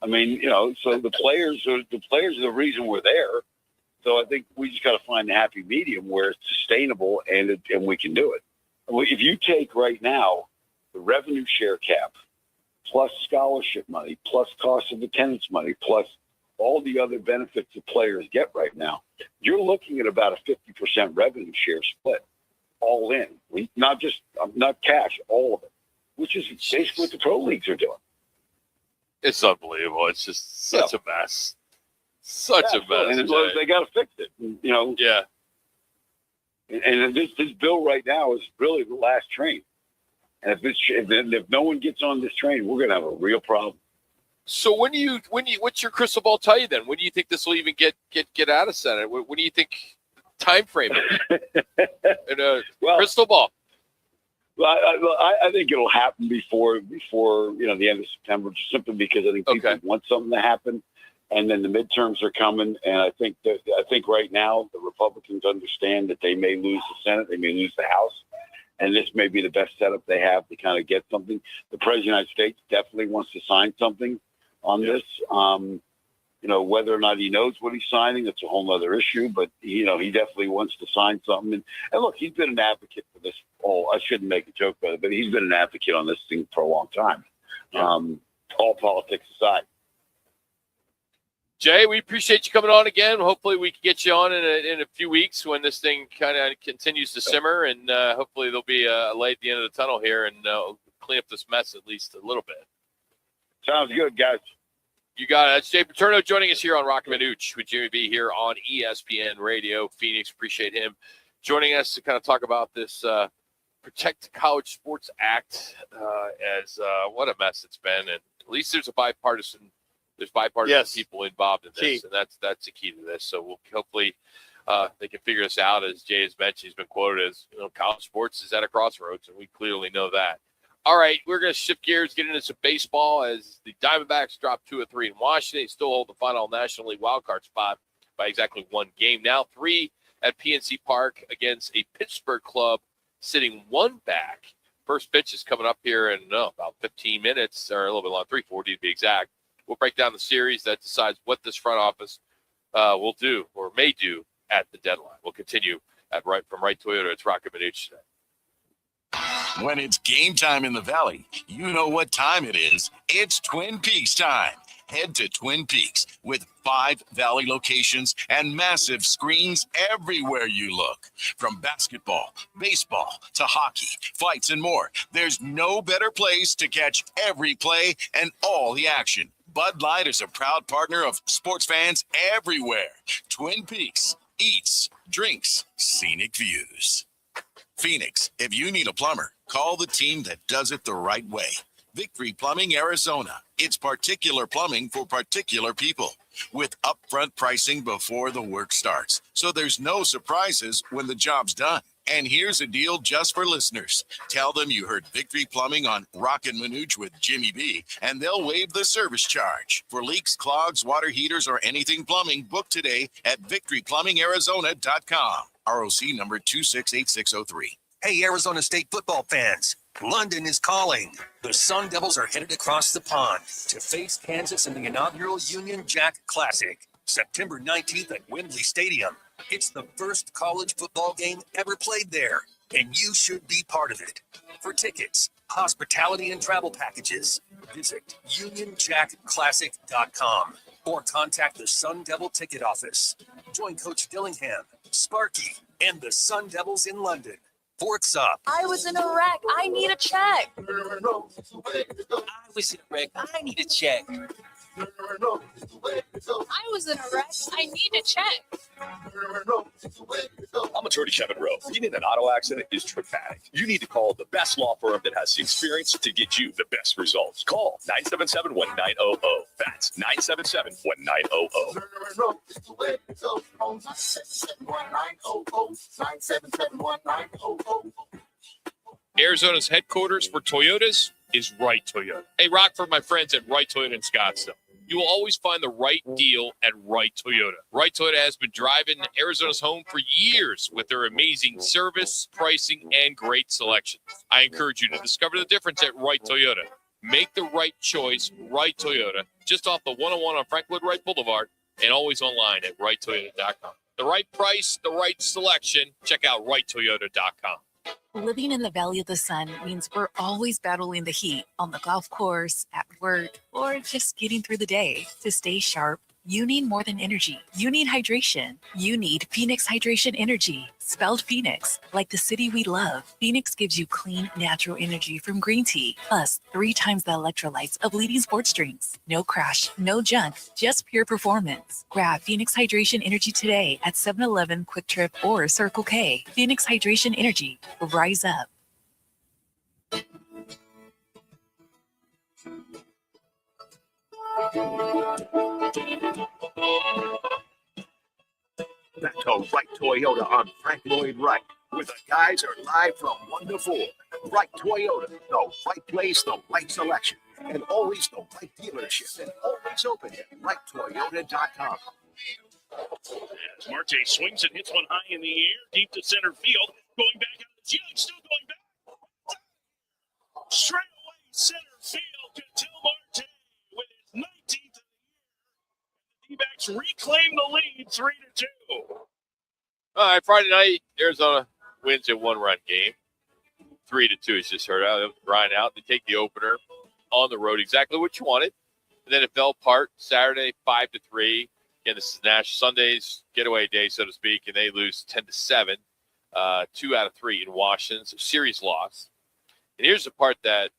I mean, so the players are the reason we're there. So I think we just got to find the happy medium where it's sustainable and we can do it. If you take right now the revenue share cap plus scholarship money plus cost of attendance money plus all the other benefits the players get right now, you're looking at about a 50% revenue share split, all in, not cash, all of it, which is basically what the pro leagues are doing. It's unbelievable. It's just such a mess. Such a mess. And they got to fix it. You know. Yeah. And this bill right now is really the last train. And if no one gets on this train, we're going to have a real problem. So what's your crystal ball tell you then? When do you think this will even get out of Senate? When do you think time frame is? And crystal ball. Well, I think it'll happen before the end of September, just simply because I think people want something to happen, and then the midterms are coming, and I think right now the Republicans understand that they may lose the Senate, they may lose the House, and this may be the best setup they have to kind of get something. The President of the United States definitely wants to sign something on this. Whether or not he knows what he's signing, that's a whole other issue. But he definitely wants to sign something. And look, he's been an advocate for this. I shouldn't make a joke about it, but he's been an advocate on this thing for a long time. All politics aside. Jay, we appreciate you coming on again. Hopefully, we can get you on in a few weeks when this thing kind of continues to simmer, and hopefully there'll be a light at the end of the tunnel here and clean up this mess at least a little bit. Sounds good, guys. You got it. That's Jay Paterno joining us here on Roc and Manuch with Jimmy B here on ESPN Radio Phoenix. Appreciate him joining us to kind of talk about this Protect College Sports Act as what a mess it's been. And at least there's bipartisan people involved in this, and that's the key to this. So we'll hopefully they can figure this out. As Jay has mentioned, he's been quoted as college sports is at a crossroads, and we clearly know that. All right, we're going to shift gears, get into some baseball as the Diamondbacks drop 2 of 3 in Washington. They still hold the final National League wildcard spot by exactly one game. Now 3 at PNC Park against a Pittsburgh club sitting 1 back. First pitch is coming up here in about 15 minutes, or a little bit long, 3:40 to be exact. We'll break down the series that decides what this front office will do or may do at the deadline. We'll continue from Wright Toyota. It's Roc and Manuch today. When it's game time in the Valley, you know what time it is. It's Twin Peaks time. Head to Twin Peaks with 5 Valley locations and massive screens everywhere you look. From basketball, baseball, to hockey, fights, and more, there's no better place to catch every play and all the action. Bud Light is a proud partner of sports fans everywhere. Twin Peaks, eats, drinks, scenic views. Phoenix, if you need a plumber, call the team that does it the right way. Victory Plumbing, Arizona. It's particular plumbing for particular people with upfront pricing before the work starts. So there's no surprises when the job's done. And here's a deal just for listeners. Tell them you heard Victory Plumbing on Roc and Manuch with Jimmy B, and they'll waive the service charge. For leaks, clogs, water heaters, or anything plumbing, book today at victoryplumbingarizona.com. ROC number 268603. Hey, Arizona State football fans. London is calling. The Sun Devils are headed across the pond to face Kansas in the inaugural Union Jack Classic, September 19th at Wembley Stadium. It's the first college football game ever played there, and you should be part of it. For tickets, hospitality, and travel packages, visit UnionJackClassic.com or contact the Sun Devil ticket office. Join Coach Dillingham, Sparky, and the Sun Devils in London. Forks up. I was in a wreck. I need a check. I was in a wreck. I need a check. I was in a wreck. I need a check. I'm attorney Kevin Rowe. Being in an auto accident is traumatic. You need to call the best law firm that has the experience to get you the best results. Call 977-1900. That's 977-1900. Arizona's headquarters for Toyotas is Wright Toyota. Hey, Rock, for my friends at Wright Toyota in Scottsdale. You will always find the right deal at Wright Toyota. Wright Toyota has been driving Arizona's home for years with their amazing service, pricing, and great selection. I encourage you to discover the difference at Wright Toyota. Make the right choice, Wright Toyota, just off the 101 on Franklin Wright Boulevard, and always online at wrighttoyota.com. The right price, the right selection. Check out righttoyota.com. Living in the Valley of the Sun means we're always battling the heat on the golf course, at work, or just getting through the day. To stay sharp, you need more than energy. You need hydration. You need Phoenix Hydration Energy, spelled Phoenix, like the city we love. Phoenix gives you clean, natural energy from green tea, plus 3 times the electrolytes of leading sports drinks. No crash, no junk, just pure performance. Grab Phoenix Hydration Energy today at 7-Eleven, Quick Trip, or Circle K. Phoenix Hydration Energy. Rise up. Back to Right Toyota on Frank Lloyd Wright, where the guys are live from 1 to 4. Right Toyota, the right place, the right selection, and always the right dealership, and always open at righttoyota.com. As Marte swings and hits one high in the air, deep to center field, going back out the field, still going back. Straight away center field to Till Marte with his 19th of the year. The D-backs reclaim the lead 3-2. All right, Friday night, Arizona wins a 1-run game. 3-2 is just heard out. Grind out. They take the opener on the road, exactly what you wanted. And then it fell apart Saturday, 5-3. Again, this is National Sunday's getaway day, so to speak, and they lose 10-7, 2 out of 3 in Washington. So series loss. And here's the part that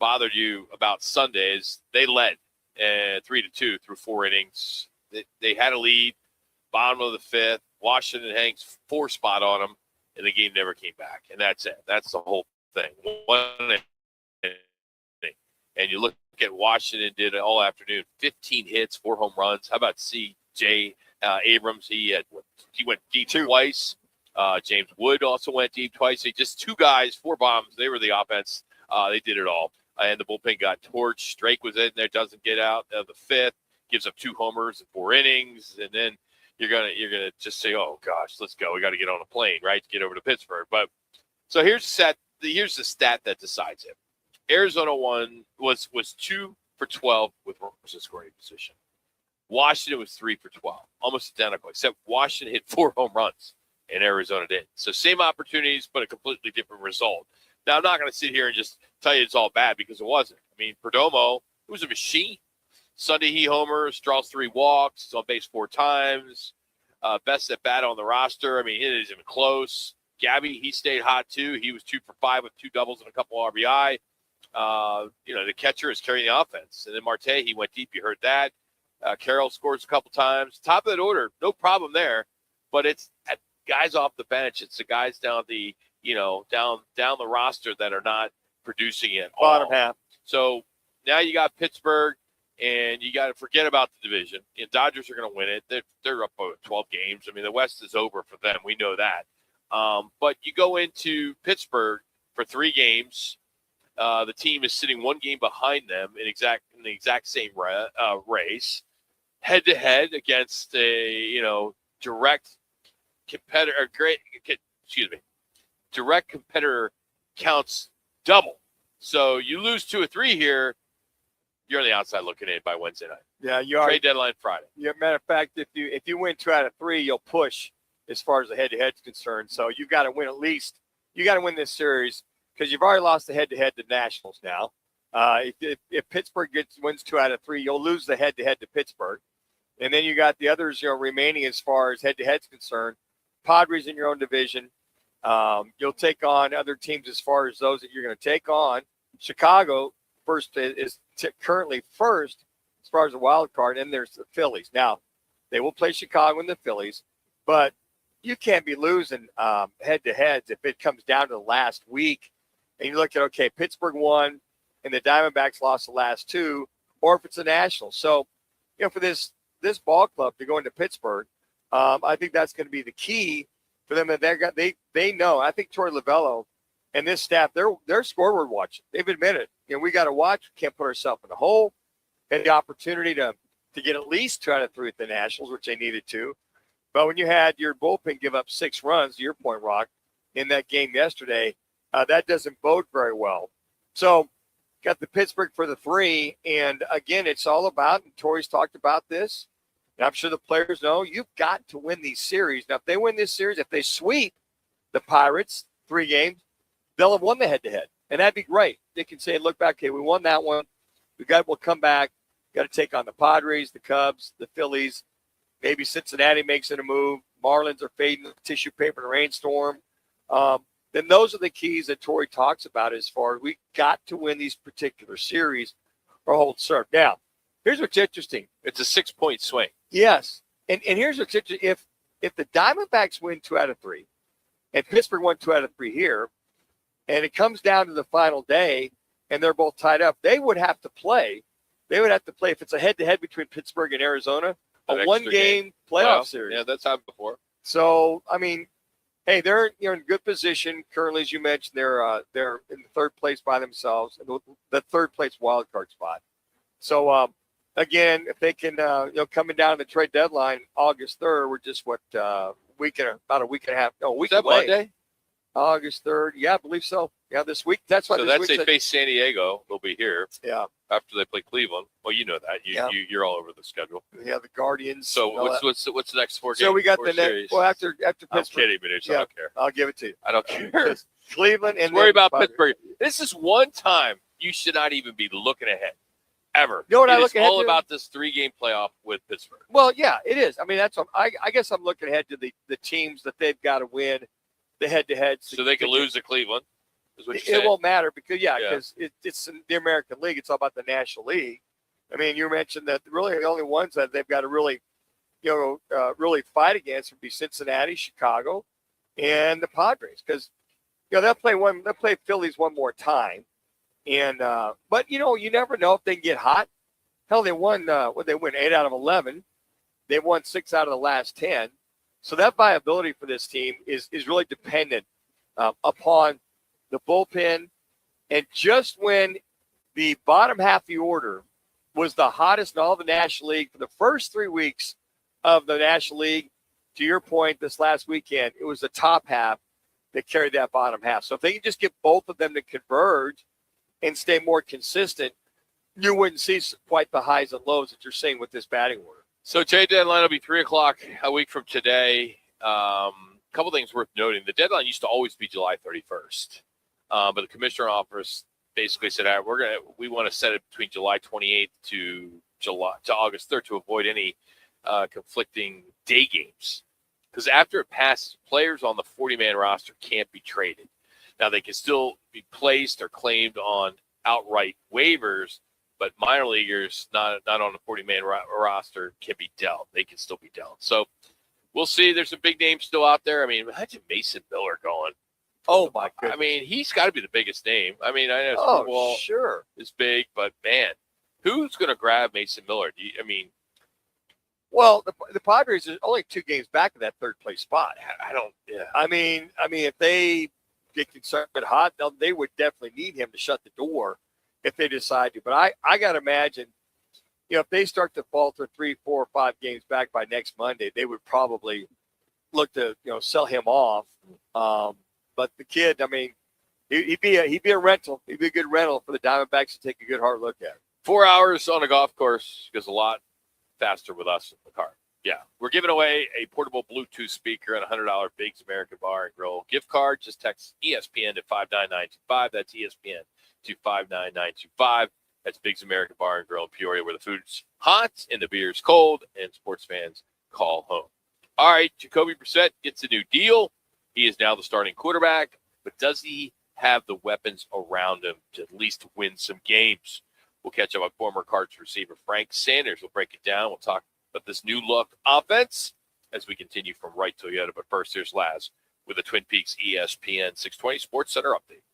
bothered you about Sunday is they led 3-2 through 4 innings. They had a lead, bottom of the 5th. Washington hangs 4 spot on them, and the game never came back. And that's it. That's the whole thing. One inning. And you look at Washington did it all afternoon, 15 hits, 4 home runs. How about C.J. Abrams? He went deep twice. James Wood also went deep twice. Just 2 guys, 4 bombs. They were the offense. They did it all. And the bullpen got torched. Drake was in there, doesn't get out of the 5th, gives up 2 homers in 4 innings, and then you're gonna just say, "Oh gosh, let's go. We got to get on a plane, right, to get over to Pittsburgh." But so here's the stat that decides it. Arizona was 2 for 12 with runners in scoring position. Washington was 3 for 12, almost identical, except Washington hit 4 home runs and Arizona didn't. So same opportunities, but a completely different result. Now, I'm not going to sit here and just tell you it's all bad because it wasn't. I mean, Perdomo, it was a machine. Sunday, he homers, draws 3 walks, is on base 4 times. Best at bat on the roster. I mean, it isn't even close. Gabby, he stayed hot too. He was 2 for 5 with 2 doubles and a couple RBI. The catcher is carrying the offense. And then Marte, he went deep. You heard that. Carroll scores a couple times. Top of that order, no problem there. But it's guys off the bench. It's the guys down the down the roster that are not producing it. Bottom half. So now you got Pittsburgh, and you got to forget about the division. The Dodgers are going to win it. They're up 12 games. I mean, the West is over for them. We know that. But you go into Pittsburgh for 3 games. The team is sitting 1 game behind them in the exact same race, head to head against a direct competitor. Direct competitor counts double. So you lose 2 or 3 here, you're on the outside looking in by Wednesday night. Yeah, you are. Trade deadline Friday. Yeah, matter of fact, if you win 2 out of 3, you'll push as far as the head-to-head is concerned. So you've got to win at least. You got to win this series because you've already lost the head-to-head to Nationals now. If Pittsburgh wins 2 out of 3, you'll lose the head-to-head to Pittsburgh. And then you got the others, remaining as far as head-to-head is concerned. Padres in your own division. You'll take on other teams as far as those that you're going to take on. Chicago is currently first as far as the wild card, and there's the Phillies. Now, they will play Chicago and the Phillies, but you can't be losing head-to-heads if it comes down to the last week. And you look at, okay, Pittsburgh won, and the Diamondbacks lost the last 2, or if it's the Nationals. So, for this ball club to go into Pittsburgh, I think that's going to be the key for them. That they know. I think Torey Lovullo and this staff, they're scoreboard watching. They've admitted, we got to watch. We can't put ourselves in a hole. Had the opportunity to get at least 2 out of 3 at the Nationals, which they needed to. But when you had your bullpen give up 6 runs, to your point, Roc, in that game yesterday, that doesn't bode very well. So got the Pittsburgh for the 3. And again, it's all about, and Torey's talked about this, And I'm sure the players know you've got to win these series. Now, if they win this series, if they sweep the Pirates 3 games, they'll have won the head-to-head. And that'd be great. They can say, look back, okay, we won that one. We'll come back. Got to take on the Padres, the Cubs, the Phillies. Maybe Cincinnati makes it a move. Marlins are fading the tissue paper in a rainstorm. Then those are the keys that Torrey talks about as far as we got to win these particular series or hold serve. Now, here's what's interesting. It's a 6-point swing. Yes. And here's what's interesting. If the Diamondbacks win 2 out of 3 and Pittsburgh won 2 out of 3 here, and it comes down to the final day and they're both tied up, they would have to play. They would have to play, if it's a head-to-head between Pittsburgh and Arizona, a 1-game playoff series. Yeah, that's happened before. So, I mean, hey, they're in good position currently, as you mentioned. They're in the 3rd place by themselves, the 3rd place wild card spot. So, again, if they can, coming down to the trade deadline, August 3rd, we're just about a week and a half. No, a week Is that away. Monday? August 3rd. Yeah, I believe so. Yeah, this week. That's why. So this that's week they face San Diego. They'll be here. Yeah. After they play Cleveland. Well, you know that. You're all over the schedule. Yeah, the Guardians. So what's the next 4 games? So we got the series? next. Well, after Pittsburgh. I'm kidding, Manuch. I don't care. I'll give it to you. I don't care. Cleveland and worry about Padres. Pittsburgh. This is one time you should not even be looking ahead, ever. You know what I look It's ahead all to? about this 3-game playoff with Pittsburgh. Well, yeah, it is. I mean, that's what I guess I'm looking ahead to the teams that they've got to win the head-to-heads. So they can lose to Cleveland. Is what you're It saying. won't matter because it's in the American League. It's all about the National League. I mean, you mentioned that really the only ones that they've got to really, really fight against would be Cincinnati, Chicago, and the Padres because they'll play Phillies one more time, and but you never know if they can get hot. Hell, they won. They win 8 out of 11. They won 6 out of the last 10. So that viability for this team is really dependent upon the bullpen. And just when the bottom half of the order was the hottest in all the National League for the first 3 weeks of the National League, to your point, this last weekend, it was the top half that carried that bottom half. So if they can just get both of them to converge and stay more consistent, you wouldn't see quite the highs and lows that you're seeing with this batting order. So trade deadline will be 3:00 a week from today. Couple things worth noting. The deadline used to always be July 31st. But the commissioner office basically said, all right, we want to set it between July 28th to August 3rd to avoid any conflicting day games. Because after it passes, players on the 40-man roster can't be traded. Now, they can still be placed or claimed on outright waivers, but minor leaguers not on the 40-man roster can be dealt. They can still be dealt. So we'll see. There's some big names still out there. I mean, imagine Mason Miller going. Oh, my goodness. I mean, he's got to be the biggest name. I mean, I know Super Bowl sure is big, but, man, who's going to grab Mason Miller? Well, the Padres are only 2 games back of that 3rd place spot. Yeah. I mean, if they get concerned hot, they would definitely need him to shut the door if they decide to. But I got to imagine, if they start to falter 3, 4, or 5 games back by next Monday, they would probably look to, sell him off. But the kid, I mean, he'd be a rental. He'd be a good rental for the Diamondbacks to take a good hard look at. 4 hours on a golf course goes a lot faster with us in the car. Yeah. We're giving away a portable Bluetooth speaker and a $100 Biggs American Bar and Grill gift card. Just text ESPN to 59925. That's ESPN to 59925. That's Biggs American Bar and Grill in Peoria, where the food's hot and the beer's cold and sports fans call home. All right. Jacoby Brissett gets a new deal. He is now the starting quarterback, but does he have the weapons around him to at least win some games? We'll catch up with former Cardinals receiver Frank Sanders. We'll break it down. We'll talk about this new look offense as we continue from right till the other. But first, here's Laz with the Twin Peaks ESPN 620 Sports Center update.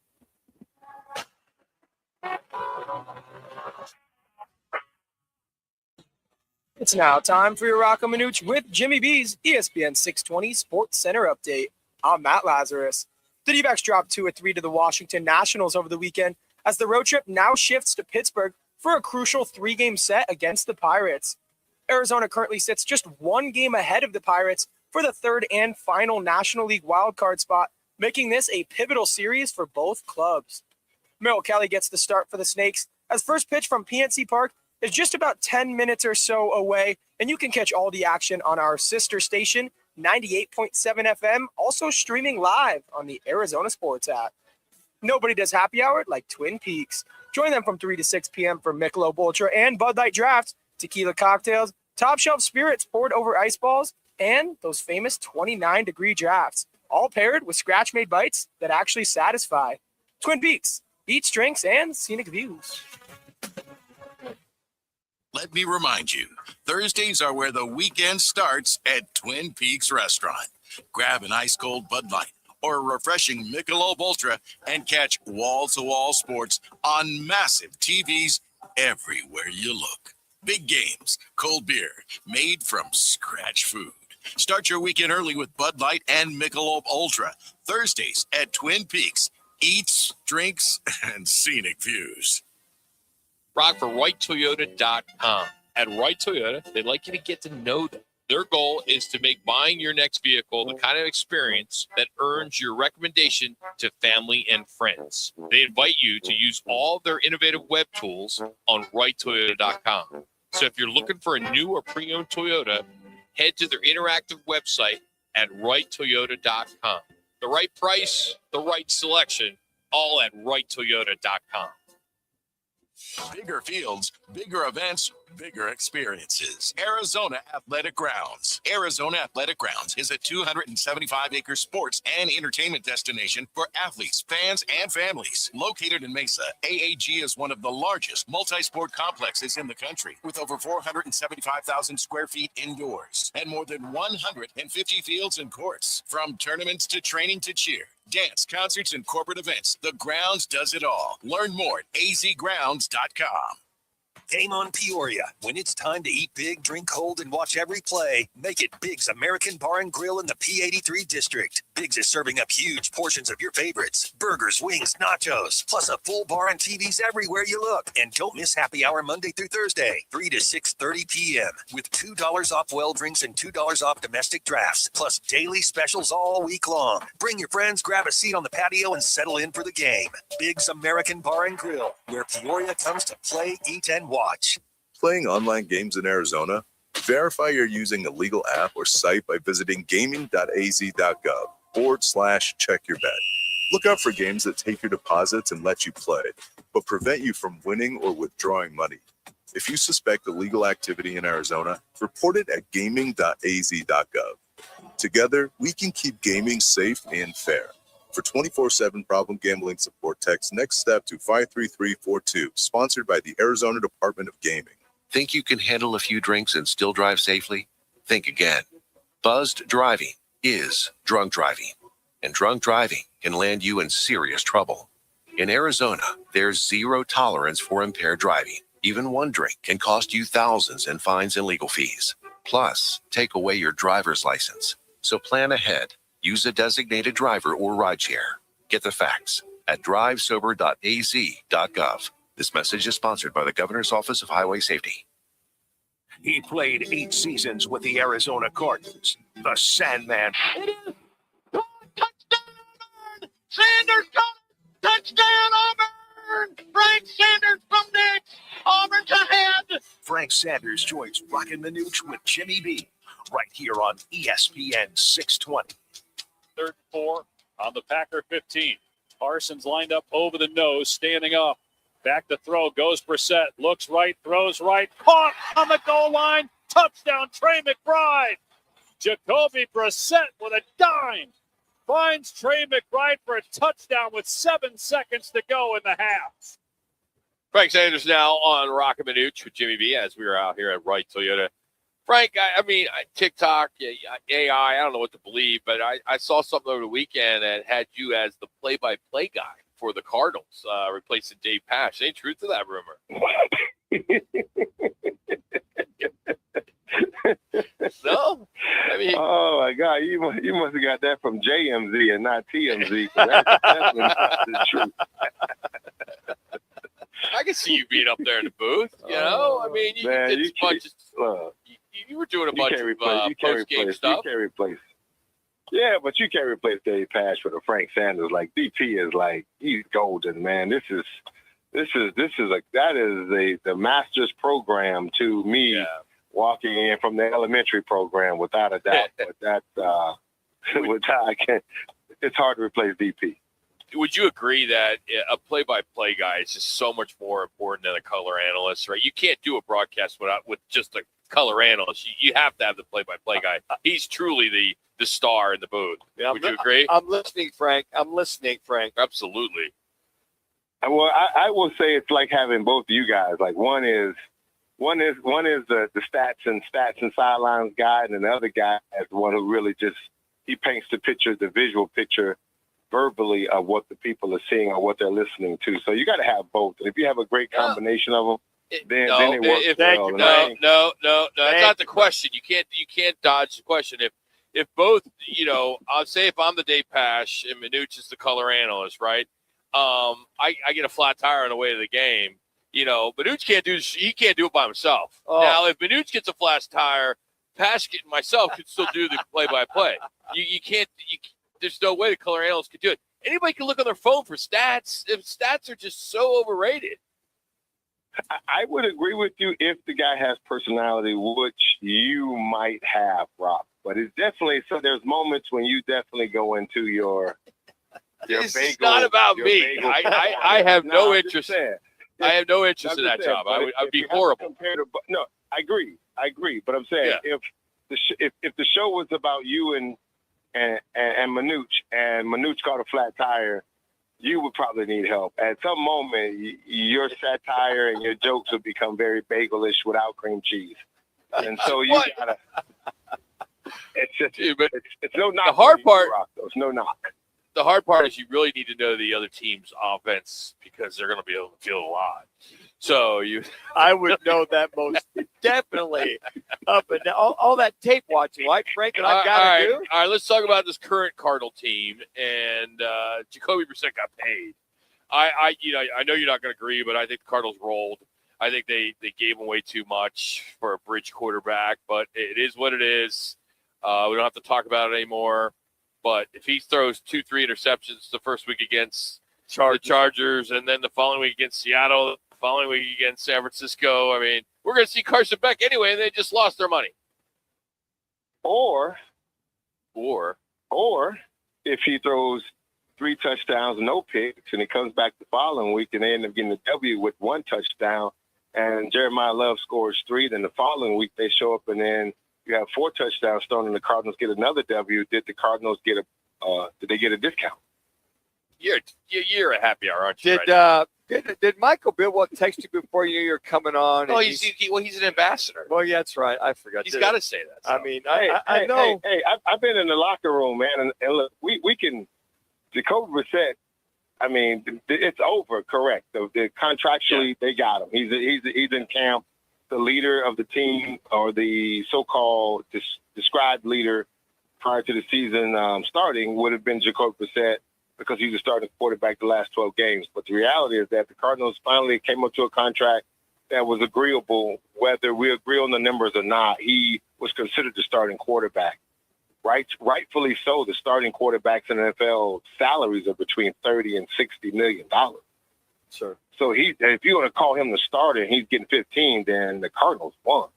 It's now time for your Roc and Manuch with Jimmy B's ESPN 620 Sports Center update. I'm Matt Lazarus. The D-backs dropped 2-3 to the Washington Nationals over the weekend as the road trip now shifts to Pittsburgh for a crucial 3-game set against the Pirates. Arizona currently sits just 1 game ahead of the Pirates for the 3rd and final National League wildcard spot, making this a pivotal series for both clubs. Merrill Kelly gets the start for the Snakes as first pitch from PNC Park is just about 10 minutes or so away, and you can catch all the action on our sister station, 98.7 FM, also streaming live on the Arizona Sports app. Nobody does happy hour like Twin Peaks. Join them from 3 to 6 p.m. for Michelob Ultra and Bud Light drafts, tequila cocktails, top shelf spirits poured over ice balls, and those famous 29-degree drafts, all paired with scratch-made bites that actually satisfy. Twin Peaks, eats, drinks, and scenic views. Let me remind you, Thursdays are where the weekend starts at Twin Peaks Restaurant. Grab an ice-cold Bud Light or a refreshing Michelob Ultra and catch wall-to-wall sports on massive TVs everywhere you look. Big games, cold beer, made from scratch food. Start your weekend early with Bud Light and Michelob Ultra. Thursdays at Twin Peaks. Eats, drinks, and scenic views. Rock for RightToyota.com. At Right Toyota, they'd like you to get to know them. Their goal is to make buying your next vehicle the kind of experience that earns your recommendation to family and friends. They invite you to use all of their innovative web tools on RightToyota.com. So if you're looking for a new or pre-owned Toyota, head to their interactive website at RightToyota.com. The right price, the right selection, all at RightToyota.com. Bigger fields, bigger events, bigger experiences. Arizona Athletic Grounds. Arizona Athletic Grounds is a 275-acre sports and entertainment destination for athletes, fans, and families. Located in Mesa, AAG is one of the largest multi-sport complexes in the country, with over 475,000 square feet indoors and more than 150 fields and courts. From tournaments to training to cheer, dance, concerts, and corporate events, the Grounds does it all. Learn more at azgrounds.com. Game on Peoria. When it's time to eat big, drink cold, and watch every play, make it Big's American Bar and Grill in the P83 district. Big's is serving up huge portions of your favorites. Burgers, wings, nachos, plus a full bar and TVs everywhere you look. And don't miss happy hour Monday through Thursday, 3 to 6:30 p.m. with $2 off well drinks and $2 off domestic drafts, plus daily specials all week long. Bring your friends, grab a seat on the patio, and settle in for the game. Big's American Bar and Grill, where Peoria comes to play, eat, and watch. Playing online games in Arizona? Verify you're using a legal app or site by visiting gaming.az.gov/check-your-bet. Look out for games that take your deposits and let you play, but prevent you from winning or withdrawing money. If you suspect illegal activity in Arizona, report it at gaming.az.gov. Together, we can keep gaming safe and fair. For 24/7 problem gambling support, text Next Step to 53342, sponsored by the Arizona Department of Gaming. Think you can handle a few drinks and still drive safely? Think again. Buzzed driving is drunk driving, and drunk driving can land you in serious trouble. In Arizona, there's zero tolerance for impaired driving. Even one drink can cost you thousands in fines and legal fees. Plus, take away your driver's license. So plan ahead. Use a designated driver or rideshare. Get the facts at drivesober.az.gov. This message is sponsored by the Governor's Office of Highway Safety. He played 8 seasons with the Arizona Cardinals. The Sandman. It is. Oh, touchdown, Auburn! Sanders got it! Touchdown, Auburn! Frank Sanders from Nix. Auburn's ahead. Frank Sanders joins Roc and Manuch with Jimmy B. Right here on ESPN 620. 3rd and 4 on the Packer 15. Parsons lined up over the nose, standing up. Back to throw, goes Brissett, looks right, throws right, caught on the goal line. Touchdown, Trey McBride. Jacoby Brissett with a dime finds Trey McBride for a touchdown with 7 seconds to go in the half. Frank Sanders now on Roc and Manuch with Jimmy B as we were out here at Right Toyota. Frank, I mean, TikTok, AI, I don't know what to believe, but I saw something over the weekend that had you as the play-by-play guy for the Cardinals, replacing Dave Pash. Any truth to that rumor? No? I mean, oh, my God. You must have got that from JMZ and not TMZ. That's definitely not the truth. I can see you being up there in the booth, you know? I mean, you were doing a bunch of post-game stuff. You can't replace. Yeah, but you can't replace Dave Pash with a Frank Sanders. Like, DP is like, he's golden, man. This that is the master's program to me. Yeah. Walking in from the elementary program, without a doubt. But it's hard to replace DP. Would you agree that a play-by-play guy is just so much more important than a color analyst, right? You can't do a broadcast with just a color analyst. You have to have the play-by-play guy. He's truly the star in the booth. Yeah, Would you agree? I'm listening, Frank. Absolutely. Well, I will say it's like having both of you guys. Like one is the stats and sidelines guy, and then the other guy is the one who really he paints the visual picture verbally of what the people are seeing or what they're listening to. So you got to have both. And if you have a great combination of them, then it works well. No, that's not the question. You can't dodge the question. If both, I'll say if I'm the Dave Pash and Manuch is the color analyst, right? I get a flat tire on the way to the game. Manuch can't do it by himself. Oh. Now, if Manuch gets a flat tire, Pash and myself could still do the play-by-play. You can't. There's no way the color analyst could do it. Anybody can look on their phone for stats. If stats are just so overrated. I would agree with you if the guy has personality, which you might have, Rob. But it's definitely so. There's moments when you definitely go into your It's bagel. not about your me. bagel. I have no I'm interest. just saying. I have no interest in that I'm just job. saying, I'd if be you have to horrible. compare to- no, I agree. But I'm saying if the show was about you and Manuch, and Manuch caught a flat tire, you would probably need help. At some moment, your satire and your jokes would become very bagelish without cream cheese, and so you gotta. It's just it's no knock. The hard part. It's no knock. The hard part is you really need to know the other team's offense because they're going to be able to feel a lot. So I would know that most definitely. Up and down, all that tape watching, right, Frank? That I've got to do. All right, let's talk about this current Cardinal team. And Jacoby Brissett got paid. I know you're not going to agree, but I think the Cardinals rolled. I think they gave away too much for a bridge quarterback, but it is what it is. We don't have to talk about it anymore. But if he throws 2-3 interceptions the first week against the Chargers, and then the following week against Seattle, the following week against San Francisco, I mean, we're going to see Carson Beck anyway, and they just lost their money. Or if he throws 3 touchdowns, no picks, and he comes back the following week and they end up getting a W with 1 touchdown, and Jeremiah Love scores 3, then the following week they show up and then you have 4 touchdowns thrown and the Cardinals get another W. Did the Cardinals get did they get a discount? You're a happy hour, aren't you? Did Michael Bidwell text you before you knew you were coming on? Oh, he's an ambassador. Well, yeah, that's right. I forgot. He's got to say that. So. I mean, I know. Hey, I've been in the locker room, man, and look, we can. Jacoby Brissett, I mean, it's over. Correct. The contractually, they got him. He's in camp. The leader of the team, or the so-called described leader prior to the season starting, would have been Jacoby Brissett because he was starting quarterback the last 12 games. But the reality is that the Cardinals finally came up to a contract that was agreeable. Whether we agree on the numbers or not, he was considered the starting quarterback. Rightfully so. The starting quarterbacks in the NFL salaries are between $30 and $60 million. Sure. So if you want to call him the starter and he's getting 15, then the Cardinals won.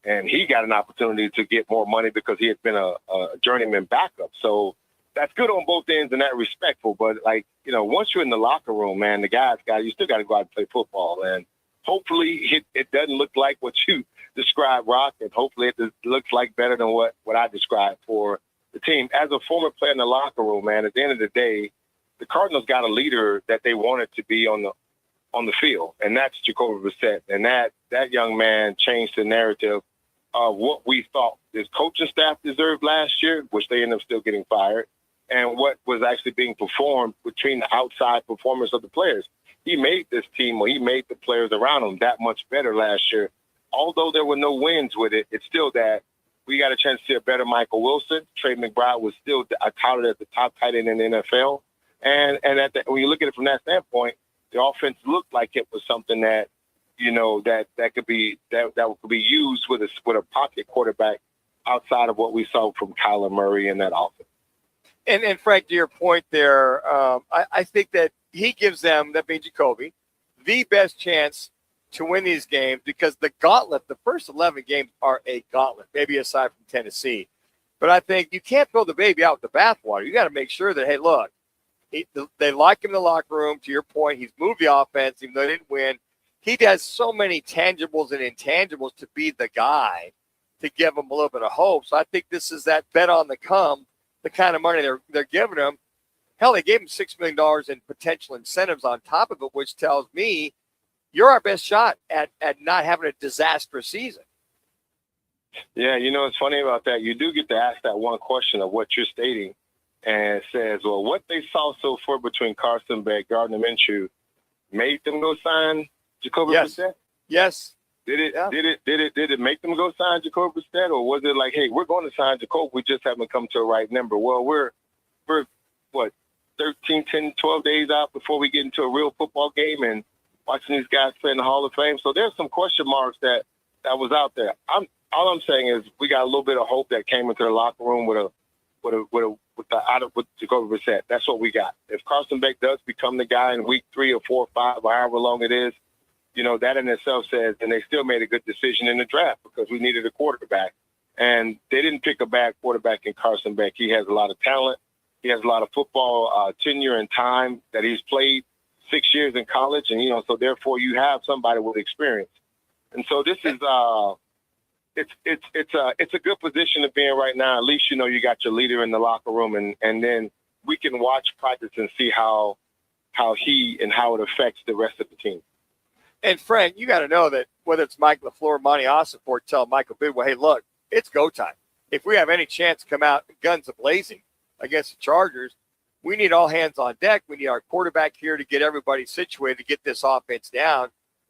And he got an opportunity to get more money because he had been a journeyman backup. So that's good on both ends and that respectful. But, once you're in the locker room, man, you still got to go out and play football. And hopefully it doesn't look like what you described, Rock, and hopefully it looks like better than what I described for the team. As a former player in the locker room, man, at the end of the day, the Cardinals got a leader that they wanted to be on the field, and that's Jacoby Brissett. And that young man changed the narrative of what we thought his coaching staff deserved last year, which they ended up still getting fired, and what was actually being performed between the outside performance of the players. He made this team, or he made the players around him that much better last year. Although there were no wins with it, it's still that we got a chance to see a better Michael Wilson. Trey McBride was still touted as the top tight end in the NFL. And when you look at it from that standpoint, the offense looked like it was something that, that could be used with a pocket quarterback outside of what we saw from Kyler Murray in that offense. And Frank, to your point there, I think that he gives them, that being Jacoby, the best chance to win these games because the gauntlet, the first 11 games are a gauntlet, maybe aside from Tennessee. But I think you can't throw the baby out with the bathwater. You got to make sure that, hey, look, they like him in the locker room. To your point, he's moved the offense, even though they didn't win. He does so many tangibles and intangibles to be the guy to give him a little bit of hope. So I think this is that bet on the come, the kind of money they're giving him. Hell, they gave him $6 million in potential incentives on top of it, which tells me you're our best shot at not having a disastrous season. Yeah, it's funny about that. You do get to ask that one question of what you're stating, and it says, well, what they saw so far between Carson Beck, Gardner Minshew, made them go sign Jacoby Brissett? Yes. Did it make them go sign Jacoby Brissett, or was it like, hey, we're going to sign Jacoby, we just haven't come to a right number? Well, we're what, 13, 10, 12 days out before we get into a real football game and watching these guys play in the Hall of Fame. So there's some question marks that was out there. All I'm saying is we got a little bit of hope that came into the locker room with Jacoby Brissett. That's what we got. If Carson Beck does become the guy in week 3 or 4 or 5 or however long it is, that in itself says, and they still made a good decision in the draft because we needed a quarterback. And they didn't pick a bad quarterback in Carson Beck. He has a lot of talent. He has a lot of football tenure and time that he's played 6 years in college. And, so therefore you have somebody with experience. And so this is it's a good position to be in right now. At least, you got your leader in the locker room, and then we can watch practice and see how he and how it affects the rest of the team. And Frank, you got to know that whether it's Mike LaFleur, Monty Ossenfort, tell Michael Bidwell, hey, look, it's go time. If we have any chance to come out guns a-blazing against the Chargers, we need all hands on deck. We need our quarterback here to get everybody situated to get this offense down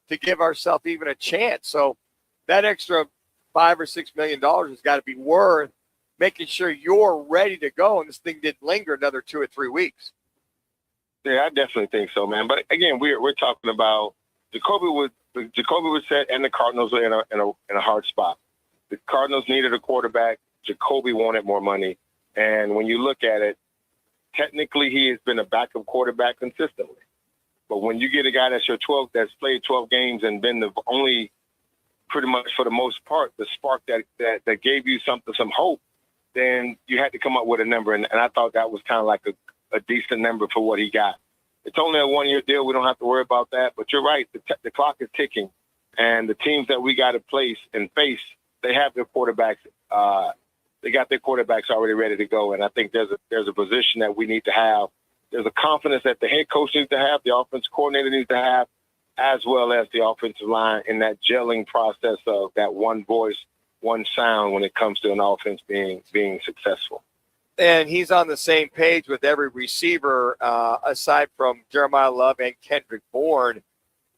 to give ourselves even a chance. So that extra $5 or $6 million has got to be worth making sure you're ready to go, and this thing didn't linger another 2 or 3 weeks. Yeah, I definitely think so, man. But again, we're talking about Jacoby was set, and the Cardinals were in a hard spot. The Cardinals needed a quarterback. Jacoby wanted more money, and when you look at it, technically he has been a backup quarterback consistently. But when you get a guy that's played 12 games and been the only, pretty much for the most part, the spark that gave you some hope, then you had to come up with a number, and I thought that was kind of like a decent number for what he got. It's only a 1-year deal. We don't have to worry about that. But you're right. The clock is ticking. And the teams that we got to place and face, they have their quarterbacks. They got their quarterbacks already ready to go. And I think there's a position that we need to have. There's a confidence that the head coach needs to have, the offensive coordinator needs to have, as well as the offensive line in that gelling process of that one voice, one sound when it comes to an offense being successful. And he's on the same page with every receiver, aside from Jeremiah Love and Kendrick Bourne.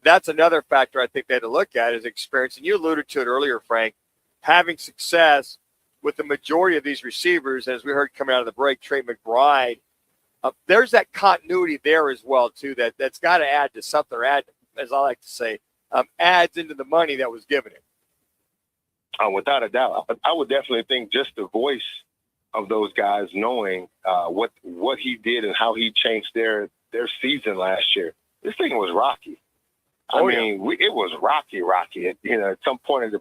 That's another factor I think they had to look at is experience. And you alluded to it earlier, Frank, having success with the majority of these receivers, as we heard coming out of the break, Trey McBride. There's that continuity there as well, too, that's got to add to something, or add, as I like to say, adds into the money that was given him. Without a doubt. I would definitely think just the voice of those guys knowing what he did and how he changed their season last year. This thing was rocky. I mean, it was rocky. At some point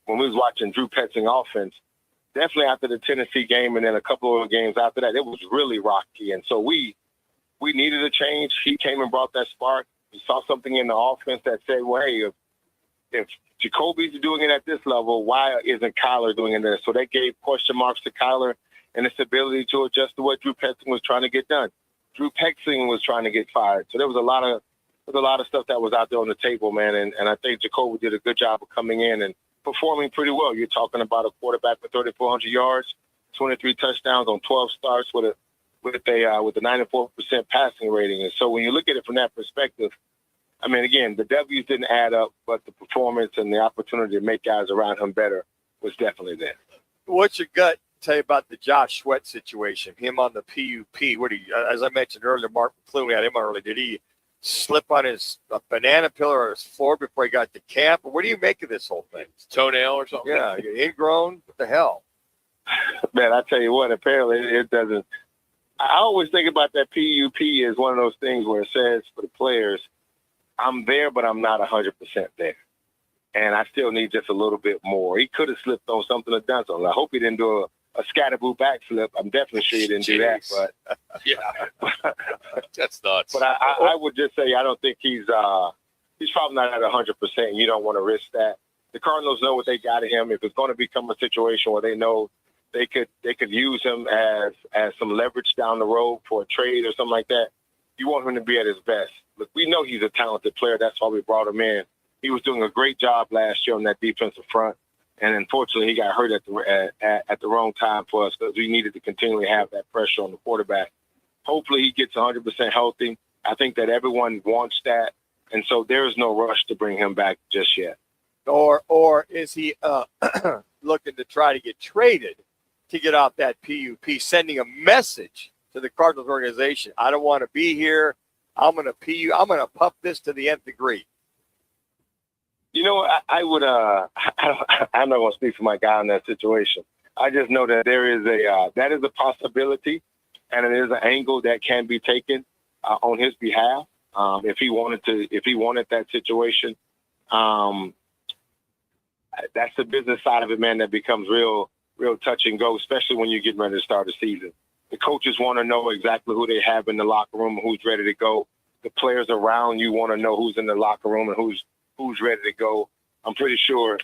when we was watching Drew Petzing offense, definitely after the Tennessee game and then a couple of games after that, it was really rocky. And so we needed a change. He came and brought that spark. We saw something in the offense that said, well, hey, if Jacoby's doing it at this level, why isn't Kyler doing it there? So they gave question marks to Kyler and his ability to adjust to what Drew Petzing was trying to get done. Drew Petzing was trying to get fired. So there was a lot of stuff that was out there on the table, man. And I think Jacoby did a good job of coming in and performing pretty well. You're talking about a quarterback with 3,400 yards, 23 touchdowns on 12 starts with a 94% passing rating. And so when you look at it from that perspective, I mean, again, the W's didn't add up, but the performance and the opportunity to make guys around him better was definitely there. What's your gut tell you about the Josh Sweat situation? Him on the PUP. As I mentioned earlier, Mark McClune, we had him early. Did he slip on his banana peel or his floor before he got to camp? Or what do you make of this whole thing? Toenail or something? Yeah, ingrown. What the hell? Man, I tell you what, apparently it doesn't. I always think about that PUP as one of those things where it says for the players, I'm there, but I'm not 100% there. And I still need just a little bit more. He could have slipped on something or done something. I hope he didn't do a scatterboo backflip. I'm definitely sure he didn't do that. But yeah, that's nuts. But I would just say I don't think he's probably not at 100%. And you don't want to risk that. The Cardinals know what they got in him. If it's going to become a situation where they know they could use him as some leverage down the road for a trade or something like that, you want him to be at his best. Look, we know he's a talented player. That's why we brought him in. He was doing a great job last year on that defensive front, and unfortunately, he got hurt at the wrong time for us because we needed to continually have that pressure on the quarterback. Hopefully, he gets 100% healthy. I think that everyone wants that, and so there is no rush to bring him back just yet. Or is he looking to try to get traded to get off that PUP, sending a message to the Cardinals organization? I don't want to be here. I'm going to puff this to the nth degree. You know, I would. I'm not going to speak for my guy in that situation. I just know that there is that is a possibility, and it is an angle that can be taken on his behalf if he wanted that situation. That's the business side of it, man. That becomes real touch and go, especially when you're getting ready to start a season. The coaches want to know exactly who they have in the locker room, who's ready to go. The players around you want to know who's in the locker room and who's ready to go. I'm pretty sure,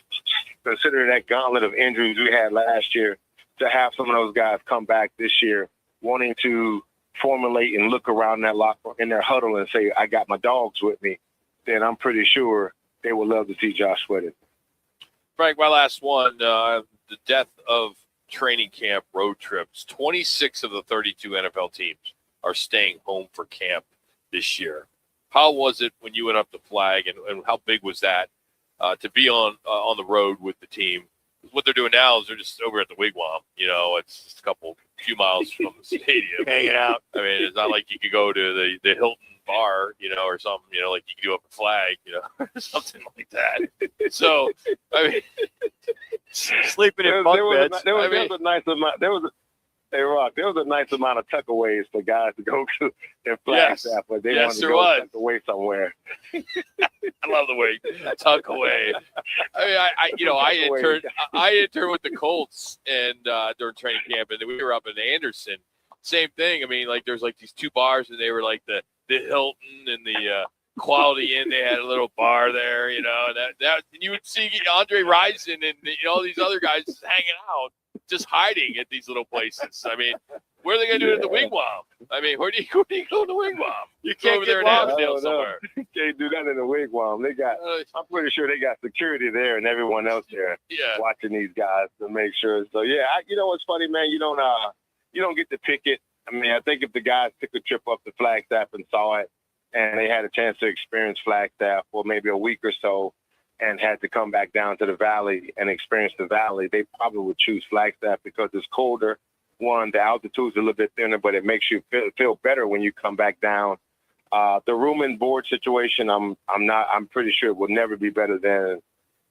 considering that gauntlet of injuries we had last year, to have some of those guys come back this year wanting to formulate and look around that locker in their huddle and say, I got my dogs with me, then I'm pretty sure they would love to see Josh Sweated. Frank, my last one, the death of training camp road trips. 26 of the 32 NFL teams are staying home for camp this year. How was it when you went up the flag, and how big was that to be on the road with the team? What they're doing now is they're just over at the Wigwam. You know, it's just a few miles from the stadium. Hanging out. I mean, it's not like you could go to the Hilton bar, you know, or something, you know, like you could do up a flag, you know, something like that. So, I mean, sleeping in bunk beds. There was a nice amount. Hey, Rock, there was a nice amount of tuckaways for guys to go to in Flagstaff, but they wanted to go tuck away somewhere. I love the way tuck away. I mean, I interned with the Colts and during training camp, and we were up in Anderson. Same thing. I mean, like there's like these two bars, and they were like the Hilton and the Quality Inn. They had a little bar there, you know, and that you would see Andre Rison and all these other guys hanging out, just hiding at these little places. I mean, where are they going to do it at the Wigwam? I mean, where do you go in the Wigwam? You can't go over there in Avondale somewhere. You can't do that in the Wigwam. They got, I'm pretty sure they got security there and everyone else there watching these guys to make sure. So, yeah, you know what's funny, man? You don't get to pick it. I mean, I think if the guys took a trip up to Flagstaff and saw it and they had a chance to experience Flagstaff for maybe a week or so and had to come back down to the Valley and experience the Valley, they probably would choose Flagstaff because it's colder. One, the altitude's a little bit thinner, but it makes you feel better when you come back down. The room and board situation, I'm pretty sure it will never be better than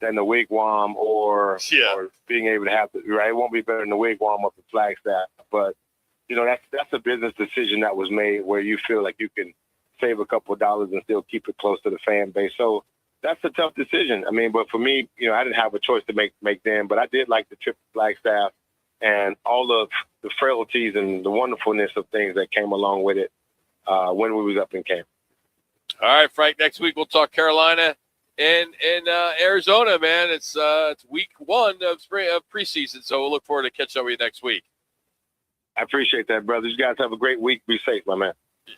the Wigwam or being able to have right. It won't be better than the Wigwam up in Flagstaff, but you know that's a business decision that was made where you feel like you can save a couple of dollars and still keep it close to the fan base. So that's a tough decision. I mean, but for me, you know, I didn't have a choice to make then, but I did like the trip to Flagstaff and all of the frailties and the wonderfulness of things that came along with it when we was up in camp. All right, Frank, next week we'll talk Carolina and Arizona, man. It's week 1 of preseason, so we'll look forward to catching up with you next week. I appreciate that, brothers. You guys have a great week. Be safe, my man.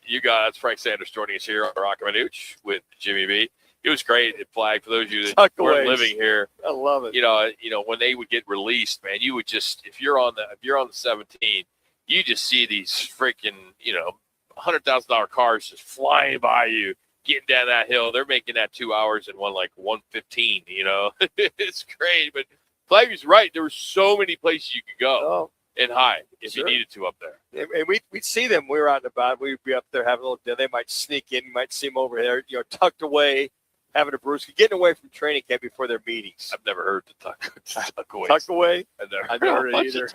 You guys, Frank Sanders joining us here on Roc and Manuch with Jimmy B. It was great at Flag. For those of you that weren't living here, I love it. You know, when they would get released, man, you would just if you're on the 17, you just see these freaking $100,000 cars just flying by you, getting down that hill. They're making that 2 hours in 1:15. You know, it's great. But Flag was right. There were so many places you could go and hide if you needed to up there. And we'd see them. We were out and about. We'd be up there having a little dinner. They might sneak in. You might see them over there, tucked away, having a brewski, getting away from training camp before their meetings. I've never heard the tuck away. Tuck away? I've never heard it either.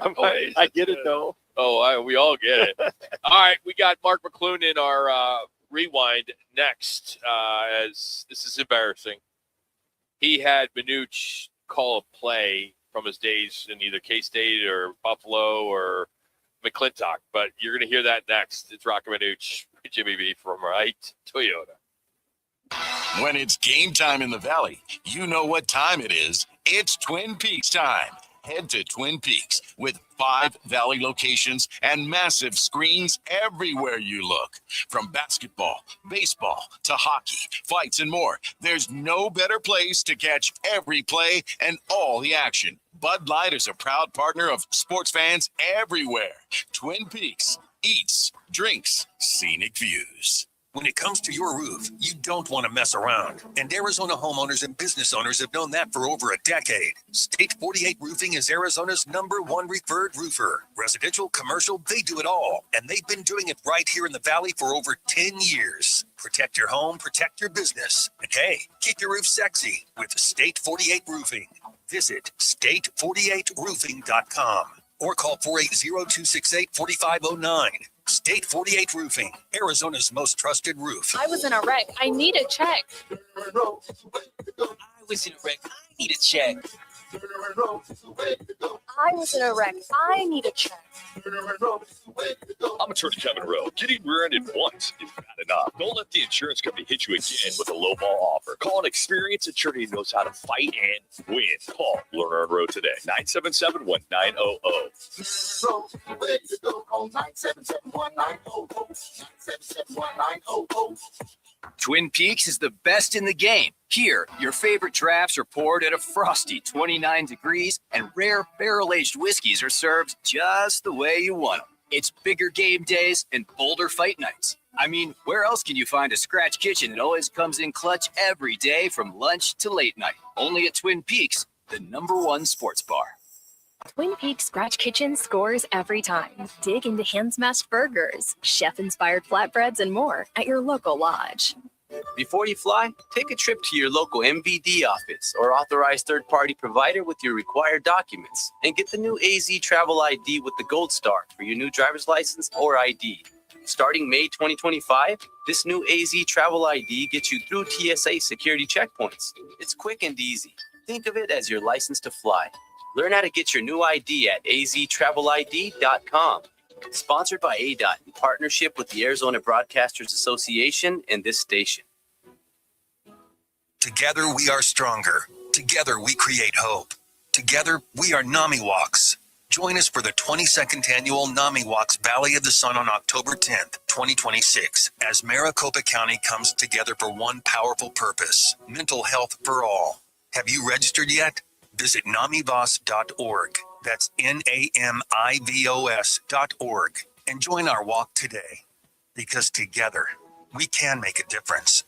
I get it, though. Oh, we all get it. All right, we got Mark McClune in our rewind next, as this is embarrassing. He had Manuch call a play from his days in either K-State or Buffalo or McClintock, but you're going to hear that next. It's Roc and Manuch, Jimmy B from Wright Toyota. When it's game time in the Valley, you know what time it is. It's Twin Peaks time. Head to Twin Peaks with 5 Valley locations and massive screens everywhere you look. From basketball, baseball to hockey, fights, and more, there's no better place to catch every play and all the action. Bud Light is a proud partner of sports fans everywhere. Twin Peaks, eats, drinks, scenic views. When it comes to your roof, you don't want to mess around. And Arizona homeowners and business owners have known that for over a decade. State 48 Roofing is Arizona's #1 referred roofer. Residential, commercial, they do it all. And they've been doing it right here in the Valley for over 10 years. Protect your home, protect your business. And hey, keep your roof sexy with State 48 Roofing. Visit state48roofing.com or call 480-268-4509. State 48 Roofing, Arizona's most trusted roof. I was in a wreck. I need a check. I was in a wreck. I need a check. I was in a wreck. I need a check. I'm attorney Kevin Rowe. Getting rear-ended once is bad enough. Don't let the insurance company hit you again with a lowball offer. Call an experienced attorney who knows how to fight and win. Call Lerner and Rowe today. 977-1900. Twin Peaks is the best in the game. Here, your favorite drafts are poured at a frosty 29 degrees, and rare barrel-aged whiskeys are served just the way you want them. It's bigger game days and bolder fight nights. I mean, where else can you find a scratch kitchen that always comes in clutch every day from lunch to late night? Only at Twin Peaks, the #1 sports bar. Twin Peaks Scratch Kitchen scores every time. Dig into hand-smashed burgers, chef-inspired flatbreads, and more at your local lodge. Before you fly, take a trip to your local MVD office or authorized third-party provider with your required documents and get the new AZ Travel ID with the Gold Star for your new driver's license or ID. Starting May 2025, this new AZ Travel ID gets you through TSA security checkpoints. It's quick and easy. Think of it as your license to fly. Learn how to get your new ID at aztravelid.com. Sponsored by ADOT in partnership with the Arizona Broadcasters Association and this station. Together we are stronger. Together we create hope. Together we are NAMI Walks. Join us for the 22nd annual NAMI Walks Valley of the Sun on October 10th, 2026, as Maricopa County comes together for one powerful purpose: mental health for all. Have you registered yet? Visit namivos.org. That's NAMIVOS.org. And join our walk today. Because together, we can make a difference.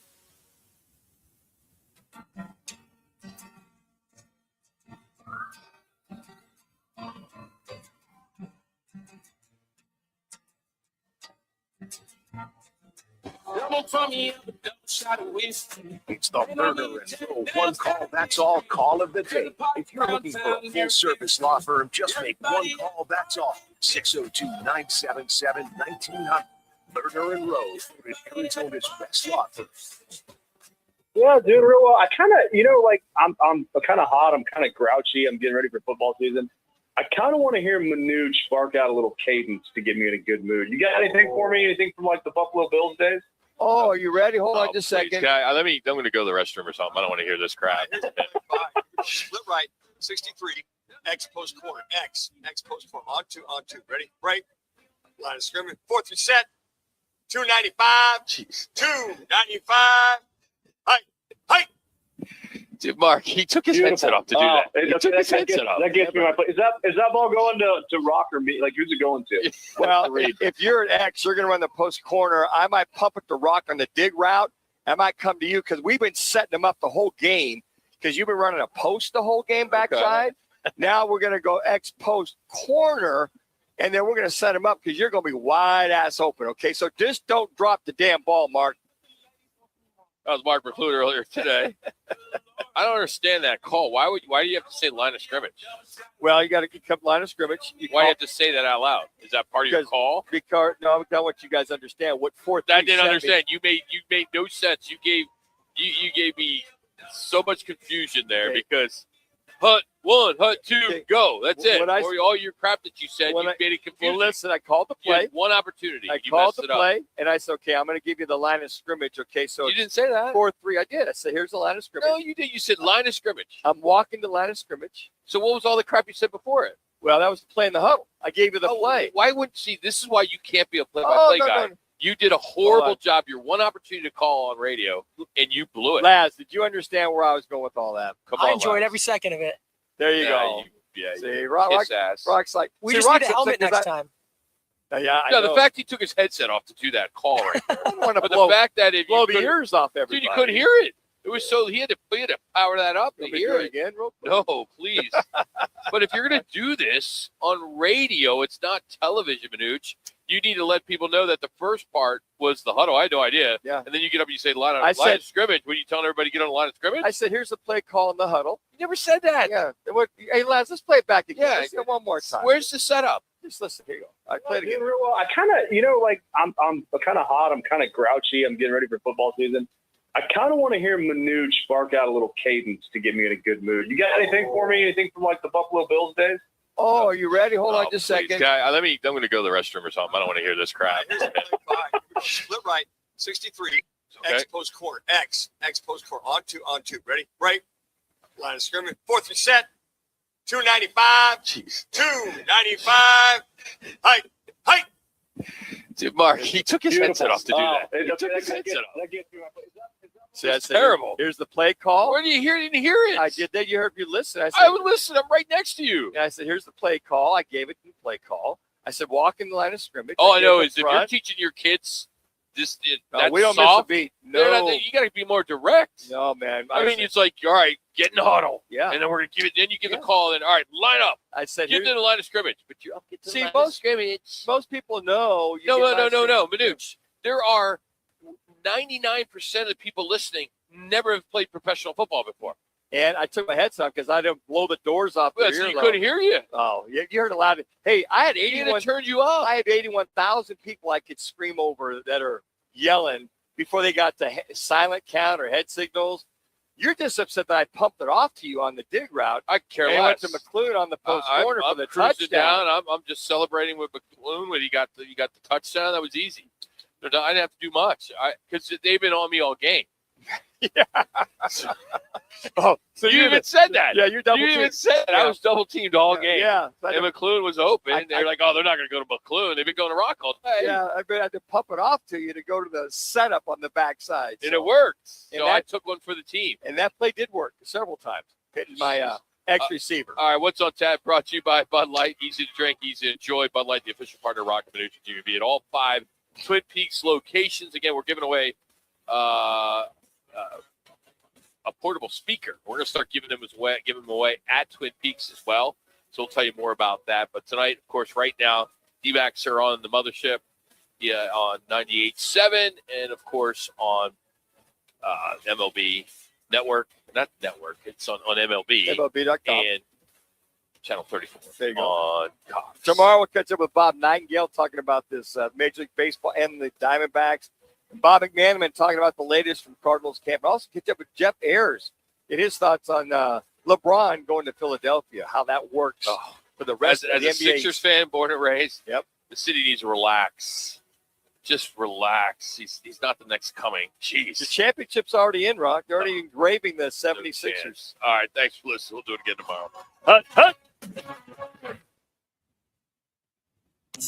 It's the Burger and Roll One Call That's All call of the day. If you're looking for a full service law firm, just make one call, that's all. 602-977-1900. Burger and Roll, Arizona's best law firm. Yeah, doing real well. I kind of, I'm kind of hot. I'm kind of grouchy. I'm getting ready for football season. I kind of want to hear Manuch spark out a little cadence to get me in a good mood. You got anything for me? Anything from like the Buffalo Bills days? Oh, are you ready? Hold on just a second. I'm going to go to the restroom or something. I don't want to hear this crap. Split right, 63, X post corner, X post corner, on two, ready, right, line of scrimmage, 4th reset, 295, 295, height. Dude, Mark, he took his headset off to do that. He took his headset off. That gets me my place. Is that ball going to Roc or me? Like, who's it going to? Well, if you're an X, you're going to run the post corner. I might pump it to Roc on the dig route. I might come to you because we've been setting them up the whole game because you've been running a post the whole game backside. Okay. Now we're going to go X post corner, and then we're going to set them up because you're going to be wide ass open. Okay, so just don't drop the damn ball, Mark. That was Mark McClune earlier today. I don't understand that call. Why do you have to say line of scrimmage? Well, you got to come line of scrimmage. Why do you have to say that out loud? Is that part of your call? Because no, I want you guys to understand what 4-3. I didn't understand. You made no sense. You gave me so much confusion there because hut 1, hut 2, go. That's it. All your crap that you said, you made it confusing. Well, listen, I called the play. You had one opportunity. I you called messed the it up. play, and I said, okay, I'm going to give you the line of scrimmage. Okay, so You didn't say that. 4-3. I did. I said, here's the line of scrimmage. No, you did. You said line of scrimmage. I'm walking the line of scrimmage. So what was all the crap you said before it? Well, that was the play in the huddle. I gave you the play. Why wouldn't see? This is why you can't be a play-by-play guy. No. You did a horrible job. Your one opportunity to call on radio, and you blew it. Laz, did you understand where I was going with all that? Come I on, enjoyed Laz. every second of it. There you go. See, Rock's like, We see, just need Rock's a helmet upset 'cause next time. Yeah, I No, know. the fact he took his headset off to do that call right there. wanna But blow- the fact that if blow you the couldn't- ears off everybody. Dude, you couldn't hear it. It was so he had to power that up to Let me hear do it. it again, real quick. No, please. But if you're going to do this on radio, it's not television, Manuch. You need to let people know that the first part was the huddle. I had no idea. Yeah. And then you get up and you say line I of said- scrimmage. What are you telling everybody to get on the line of scrimmage? I said, here's the play call in the huddle. You never said that. Yeah. Hey, Laz, let's play it back again. Yeah. Let's go one more time. Where's the setup? Just listen. Here you go. All right, play it again. Doing real well. I kind of, like I'm kind of hot. I'm kind of grouchy. I'm getting ready for football season. I kind of want to hear Manuch bark out a little cadence to get me in a good mood. You got anything for me? Anything from like the Buffalo Bills days? Oh, are you ready? Hold on just a Please, second. guy, I'm going to go to the restroom or something. I don't want to hear this crap. Split right, 63. Okay. X post court. X post court. On two. Ready? Right. Line of scrimmage. 4-3 set. 295. Jeez. 295. Height. Dude, Mark, he took his headset off to do that. Hey, He took his that headset gets- off. that gets me- See, I It's said, terrible. Here's the play call. Where did you hear? You didn't hear it. I did that. You heard me listen. I said, I would listen. I'm right next to you. And I said, here's the play call. I gave it the play call. I said, walk in the line of scrimmage. All I gave know the is if you're front. teaching your kids this, No, that's we don't soft, miss a beat. they're No. you got to be more direct. No, man. I mean, said, it's like, all right, get in the huddle. Yeah. And then we're going to give it, then you give the call, and all right, line up. I said, Get to the line of scrimmage. But you get to the see, line of most scrimmage. most people know. You No, get line of no, scrimmage. Manuch. There are 99% of the people listening never have played professional football before. And I took my headset off because I didn't blow the doors off. Well, their so you earlobe. couldn't hear you. Oh, you heard a lot of. Hey, I had He 81. turned you up. I had 81,000 people I could scream over that are yelling before they got to silent count or head signals. You're just upset that I pumped it off to you on the dig route. I care and less. went to McClune on the post corner I'm for the cruising touchdown. down. I'm just celebrating with McClune when he got the touchdown. That was easy. I didn't have to do much because they've been on me all game. Oh, so you even said that. Yeah, you're double You teamed. even said that. I was double teamed all game. Yeah. And McClune was open. They're like, oh, they're not going to go to McClune. They've been going to Rock all day. Yeah, I had to pump it off to you to go to the setup on the backside. And it worked. And So I took one for the team. And that play did work several times. Hitting my ex-receiver. All right, what's on tap? Brought to you by Bud Light. Easy to drink, easy to enjoy. Bud Light, the official partner of Roc and Manuch TV at all 5 Twin Peaks locations. Again, we're giving away a portable speaker. We're going to start giving them away at Twin Peaks as well. So we'll tell you more about that. But tonight, of course, right now, D-backs are on the mothership on 98.7 and, of course, on MLB Network. Not network. It's on MLB. MLB.com. And Channel 34 There you go. on Cox. Tomorrow we'll catch up with Bob Nightingale talking about this Major League Baseball and the Diamondbacks. And Bob McManaman talking about the latest from Cardinals camp. And also catch up with Jeff Ayers and his thoughts on LeBron going to Philadelphia, how that works for the rest As of the a NBA. Sixers fan, born and raised, Yep. the city needs to relax. Just relax. He's not the next coming. Jeez. The championship's already in, Rock. They're already engraving the 76ers. All right, thanks for listening. We'll do it again tomorrow.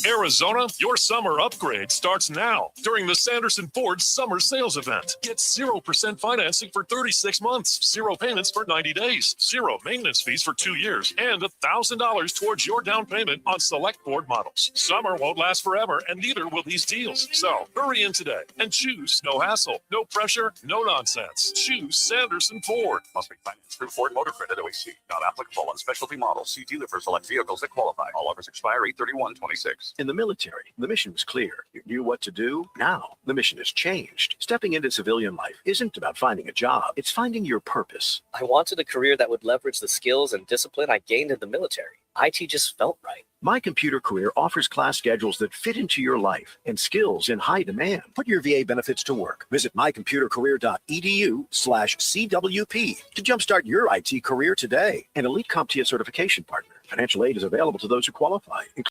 Arizona, your summer upgrade starts now during the Sanderson Ford Summer Sales Event. Get 0% financing for 36 months, 0 payments for 90 days, 0 maintenance fees for 2 years, and $1,000 towards your down payment on select Ford models. Summer won't last forever, and neither will these deals. So hurry in today and choose no hassle, no pressure, no nonsense. Choose Sanderson Ford. Must be financed through Ford Motor Credit OAC. Not applicable on specialty models. See dealer for select vehicles that qualify. All offers expire 8/31/26. lives. In the military, the mission was clear. You knew what to do. Now, the mission has changed. Stepping into civilian life isn't about finding a job. It's finding your purpose. I wanted a career that would leverage the skills and discipline I gained in the military. IT just felt right. My Computer Career offers class schedules that fit into your life and skills in high demand. Put your VA benefits to work. Visit mycomputercareer.edu/CWP to jumpstart your IT career today. An elite CompTIA certification partner. Financial aid is available to those who qualify.